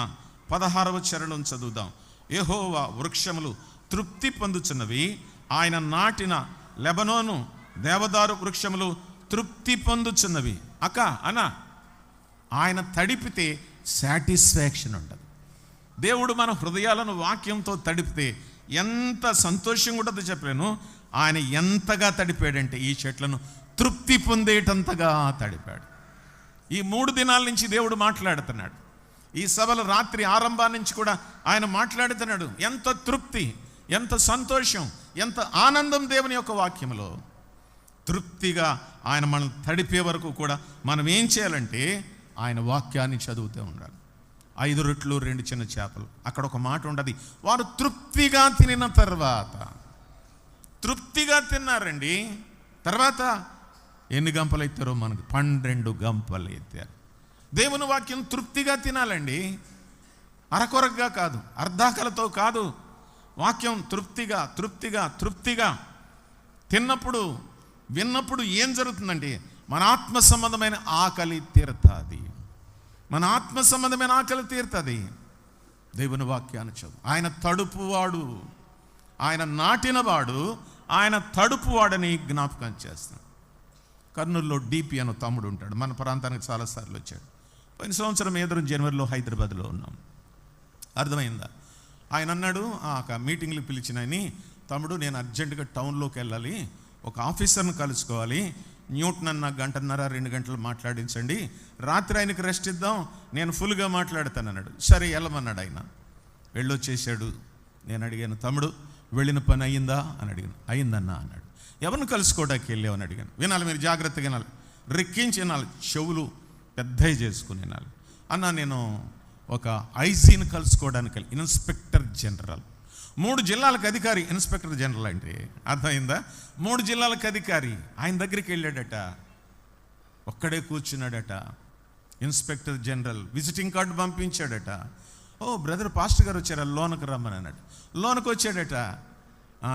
16వ చరణం చదువుదాం. యెహోవా వృక్షములు తృప్తి పొందుచున్నవి, ఆయన నాటిన లెబనోను దేవదారు వృక్షములు తృప్తి పొందుచున్నవి. అక్క అన్న, ఆయన తడిపితే సాటిస్ఫాక్షన్ ఉండదు. దేవుడు మన హృదయాలను వాక్యంతో తడిపితే ఎంత సంతోషంగా ఉంటుందో చెప్పలేను. ఆయన ఎంతగా తడిపాడంటే ఈ చెట్లను తృప్తి పొందేటంతగా తడిపాడు. ఈ 3 దినాల నుంచి దేవుడు మాట్లాడుతున్నాడు. ఈ సభల రాత్రి ఆరంభం నుంచి కూడా ఆయన మాట్లాడుతున్నాడు. ఎంత తృప్తి, ఎంత సంతోషం, ఎంత ఆనందం దేవుని యొక్క వాక్యంలో. తృప్తిగా ఆయన మనం తడిపే వరకు కూడా మనం ఏం చేయాలంటే ఆయన వాక్యాన్ని చదువుతూ ఉండాలి. 5 రొట్టెలు 2 చిన్న చేపలు, అక్కడ ఒక మాట ఉండదు, వారు తృప్తిగా తినిన తర్వాత. తృప్తిగా తిన్నారండి. తర్వాత ఎన్ని గంపలు ఎత్తారో మనకు 12 గంపలు ఎత్తారు. దేవుని వాక్యం తృప్తిగా తినాలండి, అరకొరగా కాదు, అర్ధాకలతో కాదు. వాక్యం తృప్తిగా తృప్తిగా తృప్తిగా తిన్నప్పుడు, విన్నప్పుడు ఏం జరుగుతుందంటే మన ఆత్మ సంబంధమైన ఆకలి తీరుతుంది. మన ఆత్మ సంబంధమైన ఆకలి తీరుతుంది. దేవుని వాక్యాన్ని చదువు. ఆయన తడుపువాడు, ఆయన నాటినవాడు, ఆయన తడుపువాడని జ్ఞాపకం చేస్తాడు. కర్నూలులో డిపి అని తమ్ముడు ఉంటాడు. మన ప్రాంతానికి చాలాసార్లు వచ్చాడు. పోయిన సంవత్సరం ఏదో జనవరిలో హైదరాబాద్లో ఉన్నాం. అర్థమైందా? ఆయన అన్నాడు, మీటింగ్లు పిలిచినని, తమ్ముడు నేను అర్జెంటుగా టౌన్లోకి వెళ్ళాలి, ఒక ఆఫీసర్ని కలుసుకోవాలి, న్యూటన్ అన్న 1.5-2 గంటలు మాట్లాడించండి, రాత్రి ఆయనకి రెస్ట్ ఇద్దాం, నేను ఫుల్గా మాట్లాడతాను అన్నాడు. సరే వెళ్ళమన్నాడు. ఆయన వెళ్ళొచ్చేసాడు. నేను అడిగాను, తమ్ముడు వెళ్ళిన పని అయ్యిందా అని అడిగాను. అయ్యిందన్నా అన్నాడు. ఎవరిని కలుసుకోవడానికి వెళ్ళావు అని అడిగాను. వినాలి, మీరు జాగ్రత్తగా వినాలి, రెక్కించి వినాలి, చెవులు పెద్దవి చేసుకుని వినాలి. అన్న నేను ఒక ఐజీని కలుసుకోవడానికి వెళ్ళి, ఇన్స్పెక్టర్ జనరల్, 3 జిల్లాలకు అధికారి ఇన్స్పెక్టర్ జనరల్ అంటే అర్థమైందా? 3 జిల్లాలకు అధికారి ఆయన దగ్గరికి వెళ్ళాడట. ఒక్కడే కూర్చున్నాడట. ఇన్స్పెక్టర్ జనరల్ విజిటింగ్ కార్డు పంపించాడట. ఓ బ్రదర్, పాస్టర్ గారు వచ్చారా, లోనకు రమ్మని అన్నాడు. లోనకు వచ్చాడట.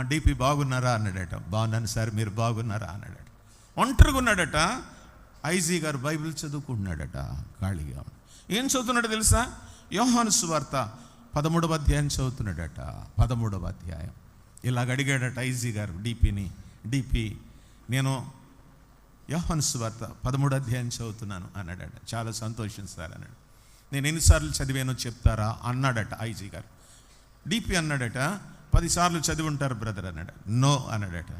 డిపి బాగున్నారా అన్నాడట. బాగున్నాను సార్, మీరు బాగున్నారా అన్నాడట. ఒంటరిగా ఉన్నాడట. ఐజీ గారు బైబిల్ చదువుకుంటున్నాడట ఖాళీగా. ఏం చదువుతున్నాడో తెలుసా? యోహాను సువార్త 13వ అధ్యాయం చదువుతున్నాడట. 13వ అధ్యాయం. ఇలాగ అడిగాడట ఐజీ గారు డిపిని, డిపి నేను యోహాను సువార్త 13వ అధ్యాయం చదువుతున్నాను అన్నాడట. చాలా సంతోషం సార్ అన్నాడు. నేను ఎన్నిసార్లు చదివానో చెప్తారా అన్నాడట ఐజీ గారు. డిపి అన్నాడట, 10 సార్లు చదివి ఉంటారు బ్రదర్ అన్నాడు. నో అన్నాడట.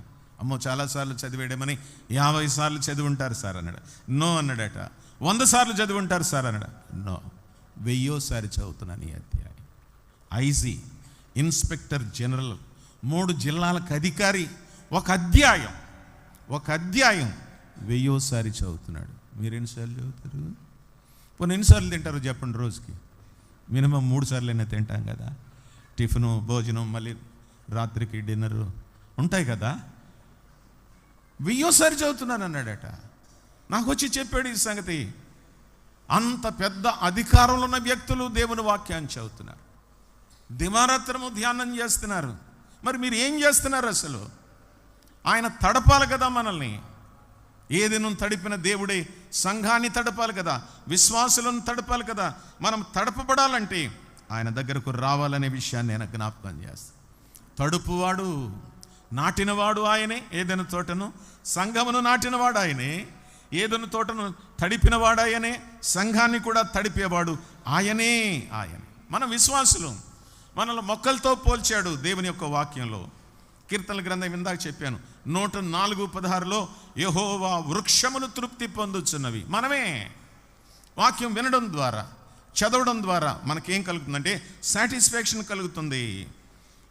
అమ్మో చాలాసార్లు చదివేయడమని 50 సార్లు చదివి ఉంటారు సార్ అన్నాడు. నో అన్నాడట. 100 సార్లు చదివి ఉంటారు సార్ అన్నాడు. నో, 1000సారి చదువుతున్నాను ఈ అధ్యాయం. ఐజీ, ఇన్స్పెక్టర్ జనరల్, 3 జిల్లాలకు అధికారి, ఒక అధ్యాయం 1000సారి చదువుతున్నాడు. మీరు ఎన్నిసార్లు చదువుతారు? పోనీ ఎన్నిసార్లు తింటారు చెప్పండి రోజుకి? మినిమం 3 సార్లైనా తింటాం కదా. టిఫిను, భోజనం, మళ్ళీ రాత్రికి డిన్నరు ఉంటాయి కదా. 1000సారి చదువుతున్నాను అన్నాడట. నాకు వచ్చి చెప్పాడు ఈ సంగతి. అంత పెద్ద అధికారంలో ఉన్న వ్యక్తులు దేవుని వాక్యాన్ని చదువుతున్నారు, దివారాత్రము ధ్యానం చేస్తున్నారు. మరి మీరు ఏం చేస్తున్నారు అసలు? ఆయన తడపాలి కదా మనల్ని. ఏదిను తడిపిన దేవుడే సంఘాన్ని తడపాలి కదా, విశ్వాసులను తడపాలి కదా. మనం తడపబడాలంటే ఆయన దగ్గరకు రావాలనే విషయాన్ని నేను జ్ఞాపకం చేస్తాను. తడుపువాడు, నాటినవాడు ఆయనే. ఏదైనా తోటను, సంఘమును నాటినవాడు ఆయనే. ఏదైనా తోటను తడిపినవాడు ఆయనే, సంఘాన్ని కూడా తడిపేవాడు ఆయనే. మన విశ్వాసులు, మనల్ని మొక్కలతో పోల్చాడు దేవుని యొక్క వాక్యంలో. కీర్తనల గ్రంథం ఇందాక చెప్పాను, 104:16లో యెహోవా వృక్షములు తృప్తి పొందుచున్నవి. మనమే. వాక్యం వినడం ద్వారా, చదవడం ద్వారా మనకేం కలుగుతుందంటే సాటిస్ఫాక్షన్ కలుగుతుంది.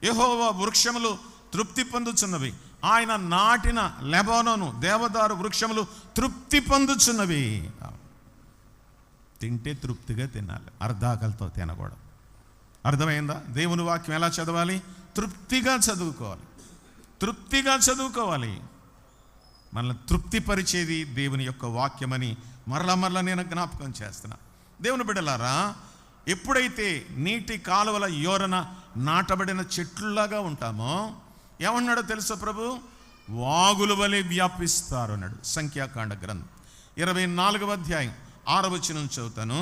యెహోవా వృక్షములు తృప్తి పొందుచున్నవి, ఆయన నాటిన లెబానోను దేవదారు వృక్షములు తృప్తి పొందుచున్నవి. తింటే తృప్తిగా తినాలి, అర్ధాకలతో తినకూడదు. అర్థమైందా? దేవుని వాక్యం ఎలా చదవాలి? తృప్తిగా చదువుకోవాలి, తృప్తిగా చదువుకోవాలి. మనల్ని తృప్తిపరిచేది దేవుని యొక్క వాక్యమని మరలా నేను జ్ఞాపకం చేస్తున్నా. దేవుని బిడ్డలారా, ఎప్పుడైతే నీటి కాలువల యోరన నాటబడిన చెట్లులాగా ఉంటామో, ఏమన్నాడో తెలుసా ప్రభు? వాగుల వలె వ్యాపిస్తారు అన్నాడు. సంఖ్యాకాండ గ్రంథం 24వ అధ్యాయం 6వ వచనం చదువుతాను.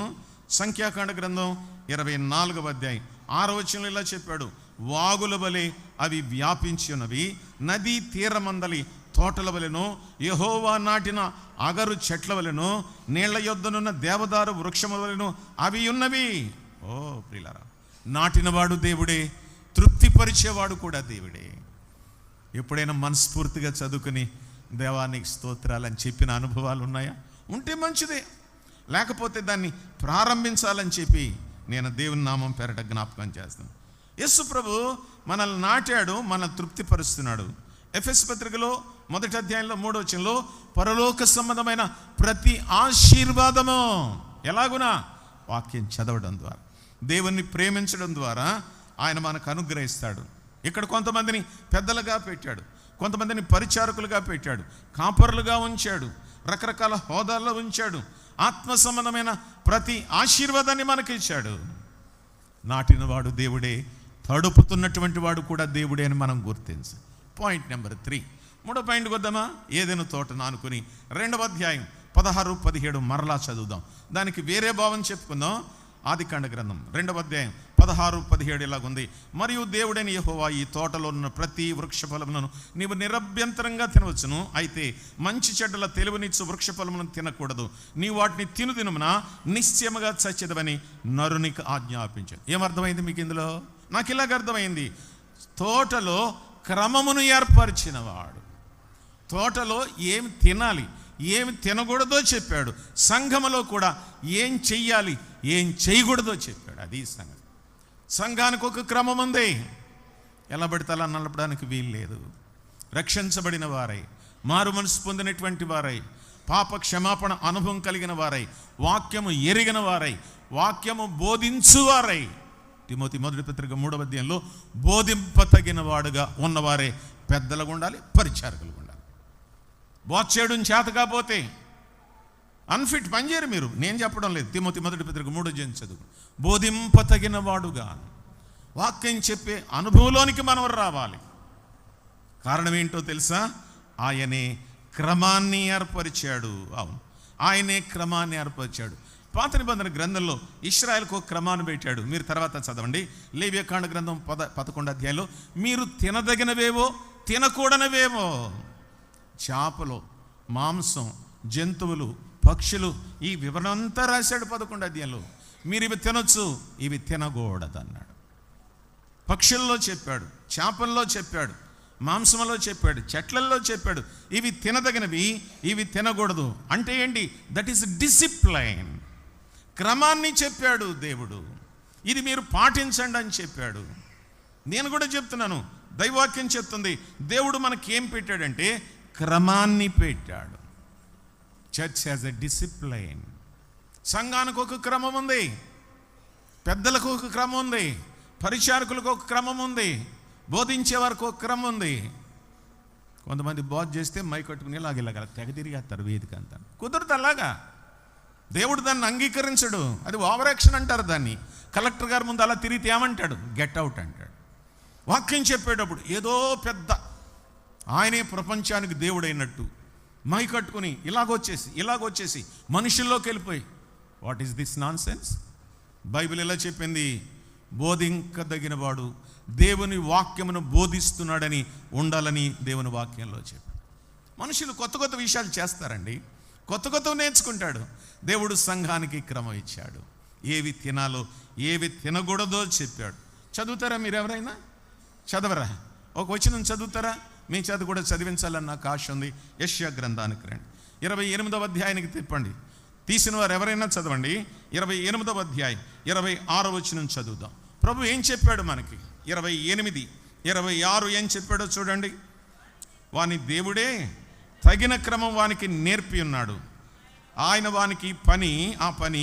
సంఖ్యాకాండ గ్రంథం 24వ అధ్యాయం 6వ వచనంలో ఇలా చెప్పాడు, వాగుల వలె అవి వ్యాపించి ఉన్నవి, నదీ తీరమందలి తోటల వలెను, యెహోవా నాటిన అగరు చెట్ల వలెను, నీళ్ల యొద్దనున్న దేవదారు వృక్షముల వలెను అవి ఉన్నవి. ఓ ప్రియులారా, నాటినవాడు దేవుడే, తృప్తిపరిచేవాడు కూడా దేవుడే. ఎప్పుడైనా మనస్ఫూర్తిగా చదువుకుని దేవానికి స్తోత్రాలని చెప్పిన అనుభవాలు ఉన్నాయా? ఉంటే మంచిదే, లేకపోతే దాన్ని ప్రారంభించాలని చెప్పి నేను దేవుని నామం పేరట జ్ఞాపకం చేస్తాను. యేసు ప్రభు మనల్ని నాటాడు, మనల్ని తృప్తిపరుస్తున్నాడు. ఎఫెసు పత్రికలో 1వ అధ్యాయంలో 3వ వచనంలో పరలోక సంబంధమైన ప్రతి ఆశీర్వాదము ఎలాగునా వాక్యం చదవడం ద్వారా, దేవుణ్ణి ప్రేమించడం ద్వారా ఆయన మనకు అనుగ్రహిస్తాడు. ఇక్కడ కొంతమందిని పెద్దలుగా పెట్టాడు, కొంతమందిని పరిచారకులుగా పెట్టాడు, కాపరులుగా ఉంచాడు, రకరకాల హోదాల్లో ఉంచాడు. ఆత్మ సంబంధమైన ప్రతి ఆశీర్వాదాన్ని మనకి ఇచ్చాడు. నాటినవాడు దేవుడే, తడుపుతున్నటువంటి వాడు కూడా దేవుడే అని మనం గుర్తించాలి. పాయింట్ నెంబర్ 3, 3వ పాయింట్కి వద్దామా? ఏదైనా తోటను అనుకుని 2వ అధ్యాయం 16, 17 మరలా చదువుదాం. దానికి వేరే భావం చెప్పుకుందాం. ఆదికాండ గ్రంథం 2వ అధ్యాయం 16, 17 ఇలాగుంది. మరియు దేవుడైన యెహోవా ఈ తోటలో ఉన్న ప్రతి వృక్ష ఫలములను నీవు నిరభ్యంతరంగా తినవచ్చును, అయితే మంచి చెడ్డల తెలివినిచ్చు వృక్ష ఫలములను తినకూడదు. నీవు వాటిని తినుదినమున నిశ్చయముగా చచ్చెదవని నరునికి ఆజ్ఞాపించాను. ఏమర్థమైంది మీకు ఇందులో? నాకు ఇలాగ అర్థమైంది. తోటలో క్రమమును ఏర్పరిచినవాడు, తోటలో ఏమి తినాలి, ఏమి తినకూడదో చెప్పాడు. సంఘములో కూడా ఏం చెయ్యాలి, ఏం చేయకూడదో చెప్పాడు. అది సంగతి. సంఘానికి ఒక క్రమం ఉంది. ఎలా పడితే అలా నడపడానికి వీలు లేదు. రక్షించబడిన వారై, మారు మనసు పొందినటువంటి వారై, పాప క్షమాపణ అనుభవం కలిగిన వారై, వాక్యము ఎరిగిన వారై, వాక్యము బోధించువారై, తిమోతి 1వ పత్రిక 3వ అధ్యాయంలో బోధింపతగిన వాడుగా ఉన్నవారే పెద్దలుగా ఉండాలి, పరిచారకులుగా ఉండాలి. బోధ చేయడం చేత కాకపోతే అన్ఫిట్ పనిచేయరు మీరు. నేను చెప్పడం లేదు, తిమోతి 1వ పత్రిక 3వ అధ్యాయం చదువు. బోధింపతగిన వాడుగా, వాక్యం చెప్పే అనుభవంలోనికి మనం రావాలి. కారణం ఏంటో తెలుసా? ఆయనే క్రమాన్ని ఏర్పరిచాడు. అవును, ఆయనే క్రమాన్ని ఏర్పరిచాడు. పాత నిబంధన గ్రంథంలో ఇశ్రాయేలుకు ఒక క్రమాన్ని పెట్టాడు. మీరు తర్వాత చదవండి. లేవియకాండ గ్రంథం 11వ అధ్యాయంలో మీరు తినదగినవేవో తినకూడనివేమో, చేపలు, మాంసం, జంతువులు, పక్షులు, ఈ వివరణ అంతా రాశాడు 11వ అధ్యాయంలో. మీరు ఇవి తినొచ్చు, ఇవి తినకూడదు అన్నాడు. పక్షుల్లో చెప్పాడు, చేపల్లో చెప్పాడు, మాంసంలో చెప్పాడు, చెట్లల్లో చెప్పాడు. ఇవి తినదగినవి, ఇవి తినకూడదు. అంటే ఏంటి? That is discipline. క్రమాన్ని చెప్పాడు దేవుడు. ఇది మీరు పాటించండి అని చెప్పాడు. నేను కూడా చెప్తున్నాను, దైవాక్యం చెప్తుంది. దేవుడు మనకి ఏం పెట్టాడంటే క్రమాన్ని పెట్టాడు. Church has a discipline. సంఘానికి ఒక క్రమం ఉంది, పెద్దలకు ఒక క్రమం ఉంది, పరిచారకులకు ఒక క్రమం ఉంది, బోధించే వారికి ఒక క్రమం ఉంది. కొంతమంది బోధ చేస్తే మై కట్టుకుని ఇలాగ తెగ తిరిగేస్తారు వేదిక అంతా. కుదరదు అలాగా. దేవుడు దాన్ని అంగీకరించడు. అది ఓవర్ యాక్షన్ అంటారు దాన్ని. కలెక్టర్ గారి ముందు అలా తిరిగితే ఏమంటాడు? గెట్ అవుట్ అంటాడు. వాక్యం చెప్పేటప్పుడు ఏదో పెద్ద ఆయనే ప్రపంచానికి దేవుడైనట్టు మై కట్టుకుని ఇలాగొచ్చేసి మనుషుల్లోకి వెళ్ళిపోయి, what is this non sense? Bible ఎలా చెప్పింది? బోధింకదగిన వాడు దేవుని వాక్యమును బోధిస్తున్నాడని ఉండాలని దేవుని వాక్యంలో చెప్పి. మనుషులు కొత్త కొత్త విషయాలు చేస్తారండి, కొత్త నేర్చుకుంటాడు. దేవుడు సంఘానికి క్రమం ఇచ్చాడు. ఏవి తినాలో ఏవి తినకూడదో చెప్పాడు. చదువుతారా మీరు? ఎవరైనా చదవరా? ఒక వచనం చదువుతారా? మీ చేత కూడా చదివించాలని నాకు ఆశ ఉంది. యెషయా గ్రంథానికి రండి, 28వ అధ్యాయానికి తిప్పండి. తీసిన వారు ఎవరైనా చదవండి. 28వ అధ్యాయం 26వ వచనం చదువుదాం. ప్రభు ఏం చెప్పాడు మనకి? 28, 26 ఏం చెప్పాడో చూడండి. వాని దేవుడే తగిన క్రమం వానికి నేర్పి ఉన్నాడు, ఆయన వానికి ఆ పని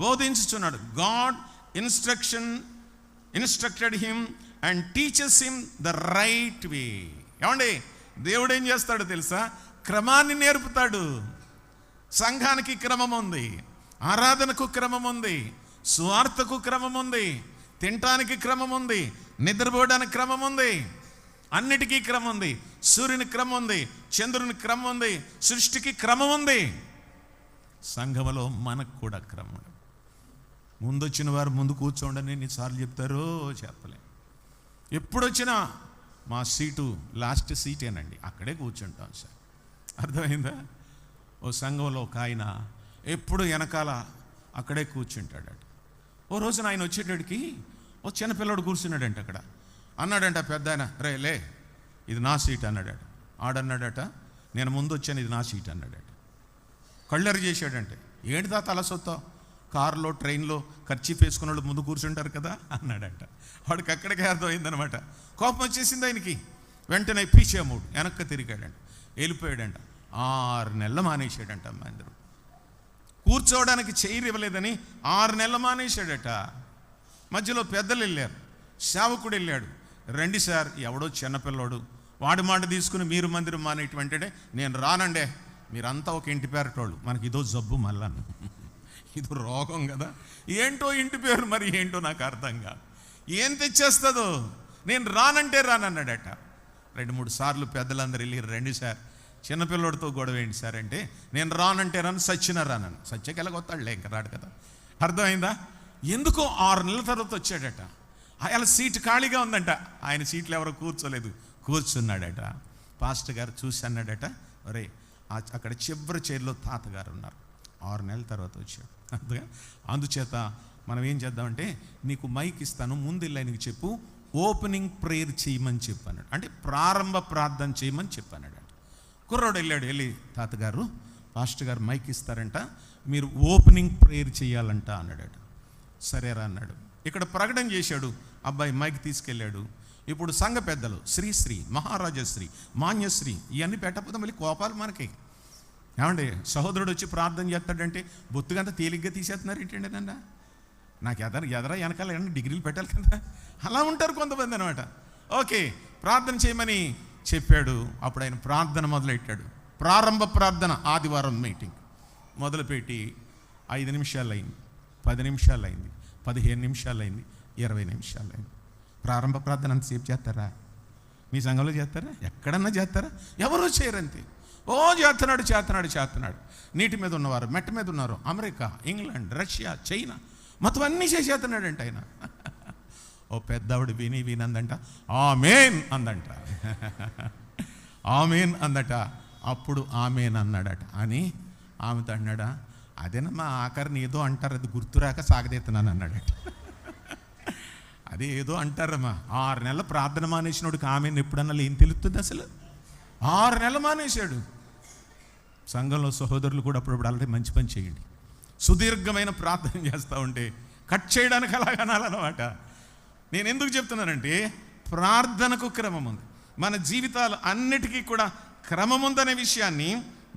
బోధించుచున్నాడు. God instructed him and teachers him the right way. ఏమండి, దేవుడు ఏం చేస్తాడో తెలుసా? క్రమాన్ని నేర్పుతాడు. సంఘానికి క్రమం ఉంది, ఆరాధనకు క్రమం ఉంది, సువార్తకు క్రమం ఉంది, తినటానికి క్రమం ఉంది, నిద్రపోవడానికి క్రమం ఉంది, అన్నిటికీ క్రమం ఉంది. సూర్యుని క్రమం ఉంది, చంద్రుని క్రమం ఉంది, సృష్టికి క్రమం ఉంది. సంఘములో మనకు కూడా క్రమం. ముందొచ్చిన వారు ముందు కూర్చోండి ఎన్నిసార్లు చెప్తారో చెప్పలే. ఎప్పుడొచ్చినా మా సీటు లాస్ట్ సీటేనండి, అక్కడే కూర్చుంటాం సార్. అర్థమైందా? ఓ సంఘంలో ఒక ఆయన ఎప్పుడు వెనకాల అక్కడే కూర్చుంటాడట. ఓ రోజున ఆయన వచ్చేటడికి ఓ చిన్నపిల్లడు కూర్చున్నాడంట అక్కడ. అన్నాడంట పెద్ద ఆయన, రే లే, ఇది నా సీట్ అన్నాడట. ఆడన్నాడట, నేను ముందు వచ్చాను, ఇది నా సీట్ అన్నాడట. కళ్ళెరు చేశాడంటే, ఏంటి తా తల సొత్తావు, కారులో ట్రైన్లో ఖర్చీఫ్ వేసుకున్న వాళ్ళు ముందు కూర్చుంటారు కదా అన్నాడంట. వాడికి అక్కడికే అర్థమైందనమాట. కోపం వచ్చేసింది ఆయనకి. వెంటనే పీచే మూడు వెనక్కి తిరిగాడంట, వెళ్ళిపోయాడంట. 6 నెలలు మానేశాడంట. అందరూ కూర్చోవడానికి చైర్ ఇవ్వలేదని 6 నెలలు మానేశాడట. మధ్యలో పెద్దలు వెళ్ళారు, సేవకుడు వెళ్ళాడు. రండి సార్, ఎవడో చిన్నపిల్లోడు వాడి మాట తీసుకుని మీరు మందిరం మానేటువంటి, నేను రానండే, మీరంతా ఒక ఇంటి పేరటోళ్ళు, మనకి ఇదో జబ్బు మళ్ళా, ఇది రోగం కదా, ఏంటో ఇంటి పేరు మరి ఏంటో నాకు అర్థం కాదు, ఏం తెచ్చేస్తుందో, నేను రానంటే రానన్నాడట. 2-3 సార్లు పెద్దలందరూ వెళ్ళి, రండి సార్, చిన్నపిల్లడితో గొడవ ఏంటి సార్ అంటే, నేను రానంటే రాను, సచ్చినా రానను. సత్యకెళ్ళగొత్తాడులే, ఇంకా రాడు కదా. అర్థమైందా? ఎందుకో 6 నెలల తర్వాత వచ్చాడట. ఆయన సీటు ఖాళీగా ఉందంట, ఆయన సీట్లు ఎవరో కూర్చోలేదు, కూర్చున్నాడట. పాస్టర్ గారు చూసి అన్నాడట, ఒరే అక్కడ చివరి చైర్లో తాతగారు ఉన్నారు, 6 నెలల తర్వాత వచ్చాడు. అందుచేత మనం ఏం చేద్దామంటే, నీకు మైక్ ఇస్తాను, ముందు నీకు చెప్పు, ఓపెనింగ్ ప్రేయర్ చేయమని చెప్పాడు. అంటే ప్రారంభ ప్రార్థన చేయమని చెప్పాడు. కుర్రోడు వెళ్ళాడు, వెళ్ళి తాతగారు పాస్టర్ గారు మైక్ ఇస్తారంట, మీరు ఓపెనింగ్ ప్రేయర్ చేయాలంట అన్నాడట. సరేరా అన్నాడు. ఇక్కడ ప్రకటన చేశాడు, అబ్బాయి మైక్ తీసుకెళ్ళాడు. ఇప్పుడు సంఘ పెద్దలు శ్రీశ్రీ, మహారాజశ్రీ, మాన్యశ్రీ ఇవన్నీ పెట్టకపోతే మళ్ళీ కోపాలు మనకి. ఏమండి, సహోదరుడు వచ్చి ప్రార్థన చేస్తాడంటే బొత్తుగంతా తేలిగ్గా తీసేస్తున్నారు ఏంటండి నన్న, నాకు ఎదరా వెనకాల డిగ్రీలు పెట్టాలి కదా, అలా ఉంటారు కొంతమంది అనమాట. ఓకే, ప్రార్థన చేయమని చెప్పాడు. అప్పుడు ఆయన ప్రార్థన మొదలెట్టాడు. ప్రారంభ ప్రార్థన, ఆదివారం మీటింగ్ మొదలుపెట్టి 5 నిమిషాలు అయింది, 10 నిమిషాలు అయింది, 15 నిమిషాలు అయింది, 20 నిమిషాలు అయింది. ప్రారంభ ప్రార్థన అంతసేపు చేస్తారా? మీ సంఘంలో చేస్తారా? ఎక్కడన్నా చేస్తారా? ఎవరో చేయరంతే. ఓ చేస్తున్నాడు. నీటి మీద ఉన్నవారు, మెట్ట మీద ఉన్నారు, అమెరికా, ఇంగ్లాండ్, రష్యా, చైనా, మొత్తం అన్నీ చేసేస్తున్నాడంట ఆయన. ఓ పెద్దవిడ వినందంట, ఆమేన్ అందంట. ఆమేన్ అందట. అప్పుడు ఆమేన్ అన్నాడట. అని ఆమెతో అన్నాడా, అదేనమ్మా ఆఖరిని ఏదో అంటారు, అది గుర్తురాక సాగదీస్తున్నాను అన్నాడట. అదే ఏదో అంటారమ్మా. 6 నెలల ప్రార్థన మానేసినోడికి ఆమెను ఎప్పుడన్నా ఏం తెలుస్తుంది అసలు? 6 నెలలు మానేశాడు. సంఘంలో సహోదరులు కూడా అప్పుడప్పుడు అలాంటి మంచి పని చేయండి. సుదీర్ఘమైన ప్రార్థన చేస్తూ ఉంటే కట్ చేయడానికి అలాగనాలన్నమాట. నేను ఎందుకు చెప్తున్నానంటే, ప్రార్థనకు క్రమం ఉంది. మన జీవితాలు అన్నిటికీ కూడా క్రమం ఉందనే విషయాన్ని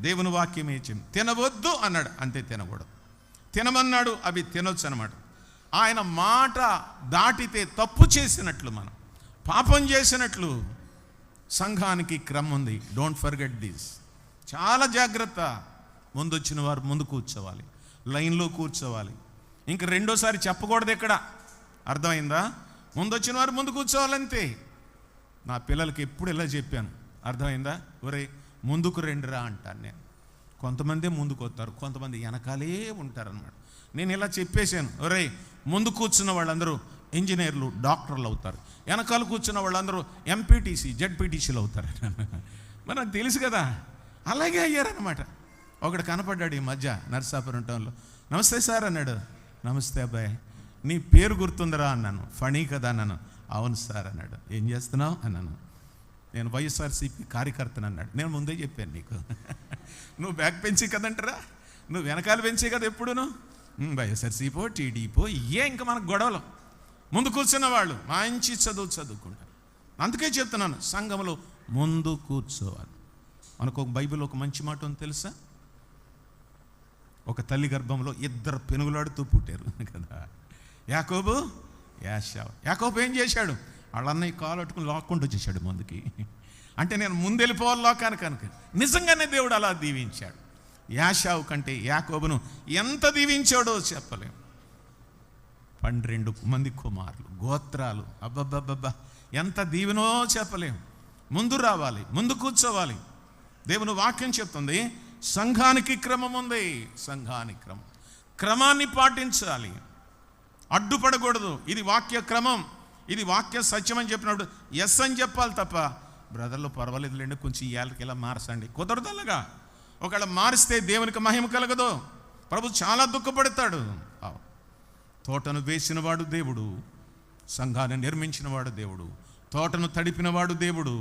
దేవుని వాక్యమే చెప్పింది. తినవద్దు అన్నాడు, అంతే తినకూడదు. తినమన్నాడు, అవి తినొచ్చు అన్నమాట. ఆయన మాట దాటితే తప్పు చేసినట్లు, మనం పాపం చేసినట్లు. సంఘానికి క్రమం ఉంది. Don't forget this. చాలా జాగ్రత్త. ముందు వచ్చిన వారు ముందు కూర్చోవాలి, లైన్లో కూర్చోవాలి. ఇంక రెండోసారి చెప్పకూడదు ఎక్కడ. అర్థమైందా? ముందు వచ్చిన వారు ముందు కూర్చోవాలంతే. నా పిల్లలకి ఎప్పుడు ఇలా చెప్పాను, అర్థమైందా? ఒరే ముందుకు రండిరా అంటాను నేను. కొంతమంది ముందుకు వస్తారు, కొంతమంది వెనకాలే ఉంటారన్నమాట. నేను ఇలా చెప్పేశాను, ఒరే ముందు కూర్చున్న వాళ్ళందరూ ఇంజనీర్లు, డాక్టర్లు అవుతారు, వెనకాల కూర్చున్న వాళ్ళందరూ ఎంపీటీసీ, జెడ్పీటీసీలు అవుతారు. మనకు తెలుసు కదా. అలాగే అయ్యారనమాట. ఒకడు కనపడ్డాడు ఈ మధ్య నర్సాపురం టౌన్లో. నమస్తే సార్ అన్నాడు. నమస్తే అబ్బాయి, నీ పేరు గుర్తుందరా అన్నాను. ఫణీ కదా అన్నాను. అవును సార్ అన్నాడు. ఏం చేస్తున్నావు అన్నాను. నేను వైఎస్ఆర్సీపీ కార్యకర్తను అన్నాడు. నేను ముందే చెప్పాను నీకు, నువ్వు బ్యాక్ పెంచి కదంటారా, నువ్వు వెనకాల పెంచే కదా ఎప్పుడును. వైఎస్ఆర్సీపో టీడీపో ఇయే ఇంకా మనకు గొడవలు. ముందు కూర్చున్న వాళ్ళు మంచి చదువుకుంటారు. అందుకే చెప్తున్నాను, సంఘంలో ముందు కూర్చోవాలి. మనకు ఒక బైబిల్ ఒక మంచి మాట ఉంది తెలుసా? ఒక తల్లి గర్భంలో 2 పెనుగులాడుతూ పుట్టారు కదా, యాకోబు, యాషావు. యాకోబు ఏం చేశాడు? వాళ్ళన్నయ్య కాలు పట్టుకుని లాక్కుంటూ వచ్చేసాడు ముందుకి. అంటే నేను ముందెళ్ళిపోవాలి లోకానికి కనుక. నిజంగానే దేవుడు అలా దీవించాడు. యాషావు కంటే యాకోబును ఎంత దీవించాడో చెప్పలేం. 12 మంది కుమారులు, గోత్రాలు, అబ్బబ్బబ్బబ్బా ఎంత దీవెనో చెప్పలేం. ముందు రావాలి, ముందు కూర్చోవాలి. దేవుని వాక్యం చెప్తుంది, సంఘానికి క్రమం ఉంది. సంఘానికి క్రమాన్ని పాటించాలి, అడ్డుపడకూడదు. ఇది వాక్య క్రమం. ఇది వాక్య సత్యం అని చెప్పినప్పుడు ఎస్ అని చెప్పాలి తప్ప, బ్రదర్లు పర్వాలేదులేండి కొంచెం ఇయాలకి ఇలా మార్చండి, కుదరదల్లగా. ఒకవేళ మారిస్తే దేవునికి మహిమ కలగదు, ప్రభు చాలా దుఃఖపడతాడు. తోటను వేసినవాడు దేవుడు, సంఘాన్ని నిర్మించినవాడు దేవుడు, తోటను తడిపినవాడు దేవుడు,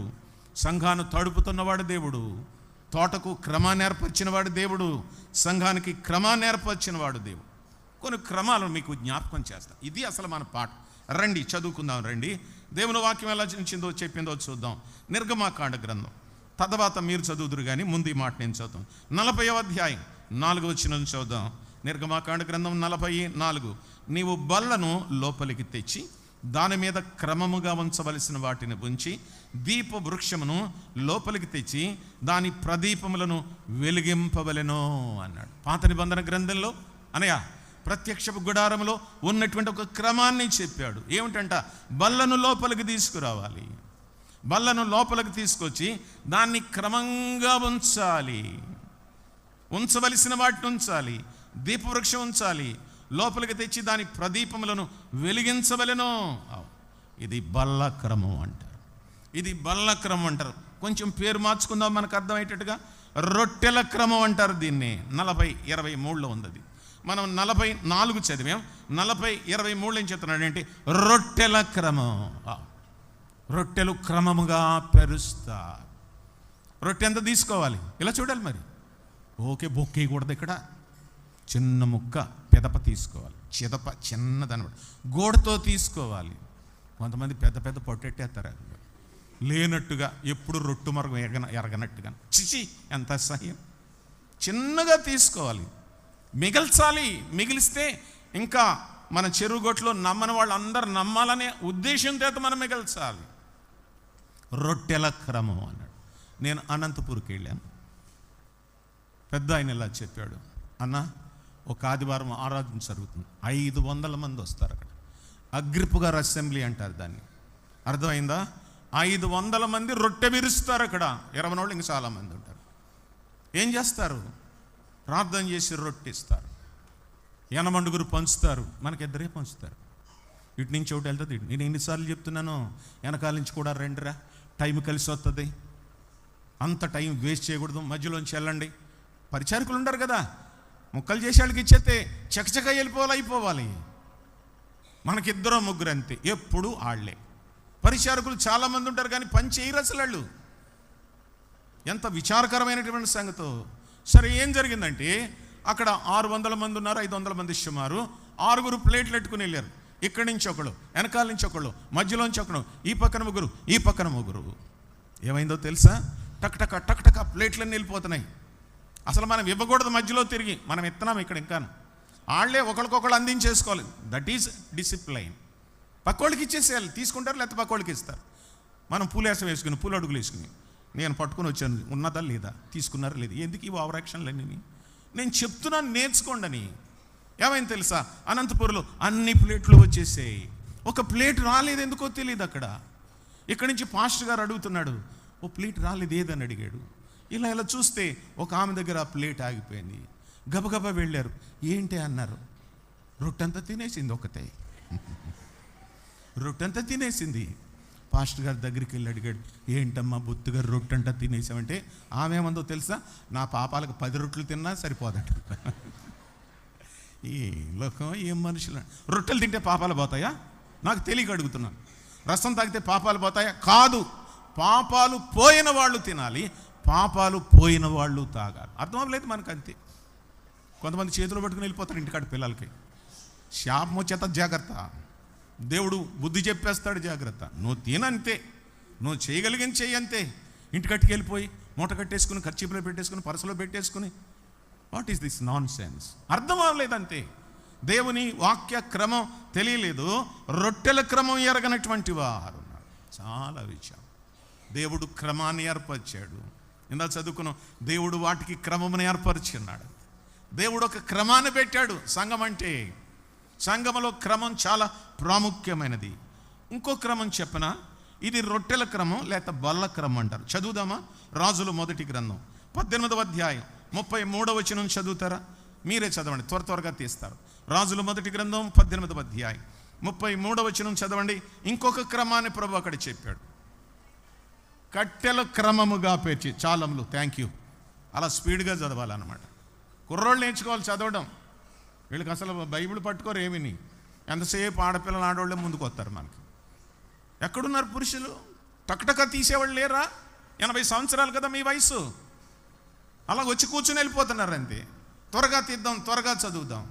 సంఘాన్ని తడుపుతున్నవాడు దేవుడు, తోటకు క్రమాన్ని ఏర్పరిచినవాడు దేవుడు, సంఘానికి క్రమాన్ని ఏర్పరిచినవాడు దేవుడు. కొన్ని క్రమాలను మీకు జ్ఞాపకం చేస్తాం. ఇది అసలు మన పాఠం. రండి చదువుకుందాం, రండి. దేవుని వాక్యం ఎలా చెప్పిందో చూద్దాం. నిర్గమాకాండ గ్రంథం తర్వాత మీరు చదువుదురు కానీ ముందు ఈ మాట నేను చదువుతాం. 40వ అధ్యాయం 4వ వచనం చదువుదాం. నిర్గమాకాండ గ్రంథం 44. నీవు బల్లను లోపలికి తెచ్చి దాని మీద క్రమముగా ఉంచవలసిన వాటిని ఉంచి దీప వృక్షమును లోపలికి తెచ్చి దాని ప్రదీపములను వెలిగింపవలెను అన్నాడు. పాత నిబంధన గ్రంథంలో అనగా ప్రత్యక్షపు గుడారంలో ఉన్నటువంటి ఒక క్రమాన్ని చెప్పాడు. ఏమిటంట? బల్లను లోపలికి తీసుకురావాలి, బల్లను లోపలికి తీసుకొచ్చి దాన్ని క్రమంగా ఉంచాలి, ఉంచవలసిన వాటిని ఉంచాలి, దీపవృక్షం ఉంచాలి, లోపలికి తెచ్చి దాని ప్రదీపములను వెలిగించవలెను. ఇది బల్ల క్రమం అంటారు, ఇది బల్ల క్రమం అంటారు. కొంచెం పేరు మార్చుకుందాం మనకు అర్థమయ్యేటట్టుగా, రొట్టెల క్రమం అంటారు దీన్ని. 40:23లో ఉంది అది. మనం 44 చదివాం, 40:23 ఏం చెప్తున్నాడు అంటే రొట్టెల క్రమం. రొట్టెలు క్రమముగా పెరుస్తారు. రొట్టె ఎంత తీసుకోవాలి? ఇలా చూడాలి మరి. ఓకే, బొక్కేయకూడదు, ఇక్కడ చిన్న ముక్క పెదప తీసుకోవాలి, చిదప చిన్నదనమాట, గోడతో తీసుకోవాలి. కొంతమంది పెద్ద పెద్ద పొట్టెట్టేస్తారు లేనట్టుగా, ఎప్పుడు రొట్టు మరగ ఎరగనట్టుగా. చిచి, ఎంత అసహ్యం. చిన్నగా తీసుకోవాలి, మిగల్చాలి. మిగిలిస్తే ఇంకా మన చెరువుగొట్లో నమ్మని వాళ్ళు అందరు నమ్మాలనే ఉద్దేశంతో మనం మిగల్చాలి. రొట్టెల క్రమం అన్నాడు. నేను అనంతపూర్కి వెళ్ళాను. పెద్ద ఆయన ఇలా చెప్పాడు, అన్న ఒక ఆదివారం ఆరాధన జరుగుతుంది, 500 మంది వస్తారు అక్కడ. అగ్రిపు గారు అసెంబ్లీ అంటారు దాన్ని, అర్థమైందా? 500 మంది రొట్టె విరుస్తారు అక్కడ. 20 వాళ్ళు ఇంకా చాలామంది ఉంటారు. ఏం చేస్తారు? ప్రార్థన చేసి రొట్టెస్తారు, ఎనమండుగురు పంచుతారు. మనకి ఇద్దరే పంచుతారు. ఇటు నుంచి ఒకటి వెళ్తుంది. నేను ఎన్నిసార్లు చెప్తున్నాను, వెనకాల నుంచి కూడా రండిరా, టైం కలిసి వస్తుంది, అంత టైం వేస్ట్ చేయకూడదు, మధ్యలోంచి వెళ్ళండి. పరిచారకులు ఉండరు కదా, ముక్కలు చేసే వాళ్ళకి ఇచ్చేస్తే చకచక అయిపోవాలి. మనకిద్దరో ముగ్గురు అంతే, ఎప్పుడు ఆళ్లే. పరిచారకులు చాలామంది ఉంటారు కానీ పని చేయరు అసలు వాళ్ళు. ఎంత విచారకరమైనటువంటి సంగతో. సరే, ఏం జరిగిందంటే అక్కడ 600 మంది ఉన్నారు, 500 మంది సుమారు. 6 ప్లేట్లు ఎట్టుకుని వెళ్ళారు. ఇక్కడి నుంచి ఒకళ్ళు, వెనకాల నుంచి ఒకళ్ళు, మధ్యలోంచి ఒకళ్ళు, ఈ పక్కన ముగ్గురు, ఈ పక్కన ముగ్గురు. ఏమైందో తెలుసా? టక్ టక్ ప్లేట్లన్నీ వెళ్ళిపోతున్నాయి. అసలు మనం ఇవ్వకూడదు, మధ్యలో తిరిగి మనం ఇస్తున్నాం ఇక్కడ. ఇంకా వాళ్ళే ఒకరికొకళ్ళు అందించేసుకోవాలి. That is discipline. పక్కోళ్ళకి ఇచ్చేసేయాలి, తీసుకుంటారు లేకపోతే పక్కోళ్ళకి ఇస్తారు. మనం పూలేసం వేసుకుని, పూలు అడుగులు వేసుకుని నేను పట్టుకుని వచ్చాను, ఉన్నదా లేదా, తీసుకున్నారా లేదు, ఎందుకు ఈ ఓవర్ యాక్షన్లన్నీ? నేను చెప్తున్నాను నేర్చుకోండి అని. ఏమైంది తెలుసా? అనంతపురంలో అన్ని ప్లేట్లు వచ్చేసాయి, ఒక ప్లేట్ రాలేదు, ఎందుకో తెలియదు అక్కడ. ఇక్కడి నుంచి పాస్టర్ గారు అడుగుతున్నాడు, ఓ ప్లేట్ రాలేదు ఏదని అడిగాడు. ఇలా చూస్తే ఒక ఆమె దగ్గర ఆ ప్లేట్ ఆగిపోయింది. గబగబా వెళ్ళారు. ఏంటి అన్నారు, రొట్టంతా తినేసింది, ఒకతే రొట్టంతా తినేసింది. పాస్టర్ గారి దగ్గరికి వెళ్ళి అడిగాడు, ఏంటమ్మా బొత్తుగారు రొట్టంతా తినేసామంటే ఆమె ఏమందో తెలుసా, నా పాపాలకు 10 రొట్టెలు తిన్నా సరిపోదట. ఈ లోకం ఏం మనుషులు. రొట్టెలు తింటే పాపాలు పోతాయా? నాకు తెలియక అడుగుతున్నాను. రసం తాగితే పాపాలు పోతాయా? కాదు, పాపాలు పోయిన వాళ్ళు తినాలి, పాపాలు పోయిన వాళ్ళు తాగాలి. అర్థం లేదు మనకు, అంతే. కొంతమంది చేతులు పట్టుకుని వెళ్ళిపోతారు ఇంటికాడ పిల్లలకి. శాపం వచ్చేత జాగ్రత్త, దేవుడు బుద్ధి చెప్పేస్తాడు జాగ్రత్త. నువ్వు తినంతే, నువ్వు చేయగలిగిన చెయ్యి అంతే. ఇంటికట్టుకు వెళ్ళిపోయి మూట కట్టేసుకుని, ఖర్చీపులో పెట్టేసుకుని, పర్సులో పెట్టేసుకుని, what is this non sense? అర్థం అవ్వలేదంతే. దేవుని వాక్య క్రమం తెలియలేదు, రొట్టెల క్రమం ఎరగనటువంటి వారు ఉన్నారు. చాలా విషయం. దేవుడు క్రమాన్ని ఏర్పరిచాడు. ఇందా చదువుకున్నాం, దేవుడు వాటికి క్రమమును ఏర్పరిచున్నాడు. దేవుడు ఒక క్రమాన్ని పెట్టాడు. సంఘం అంటే, సంఘములో క్రమం చాలా ప్రాముఖ్యమైనది. ఇంకో క్రమం చెప్పనా, ఇది రొట్టెల క్రమం లేక బల్ల క్రమం అంటారు. చదువుదామా? రాజుల మొదటి గ్రంథం 18వ అధ్యాయం 33వ వచనం చదువుతారా? మీరే చదవండి, త్వరగా తీస్తారు. రాజుల మొదటి గ్రంథం 18వ అధ్యాయం 33వ వచనం చదవండి. ఇంకొక క్రమాన్ని ప్రభు అక్కడ చెప్పాడు. కట్టెల క్రమముగా పేర్చి, చాలములు, థ్యాంక్ యూ, అలా స్పీడ్గా చదవాలన్నమాట. కుర్రోళ్ళు నేర్చుకోవాలి చదవడం. వీళ్ళకి అసలు బైబిల్ పట్టుకోరు ఏమిని. ఎంతసేపు ఆడపిల్లలు ఆడవాళ్ళే ముందుకు వస్తారు మనకి. ఎక్కడున్నారు పురుషులు? టక్టక తీసేవాళ్ళు లేరా? 80 సంవత్సరాలు కదా మీ వయసు, అలా వచ్చి కూర్చుని వెళ్ళిపోతున్నారు అంతే. త్వరగా తీద్దాం, త్వరగా చదువుదాం.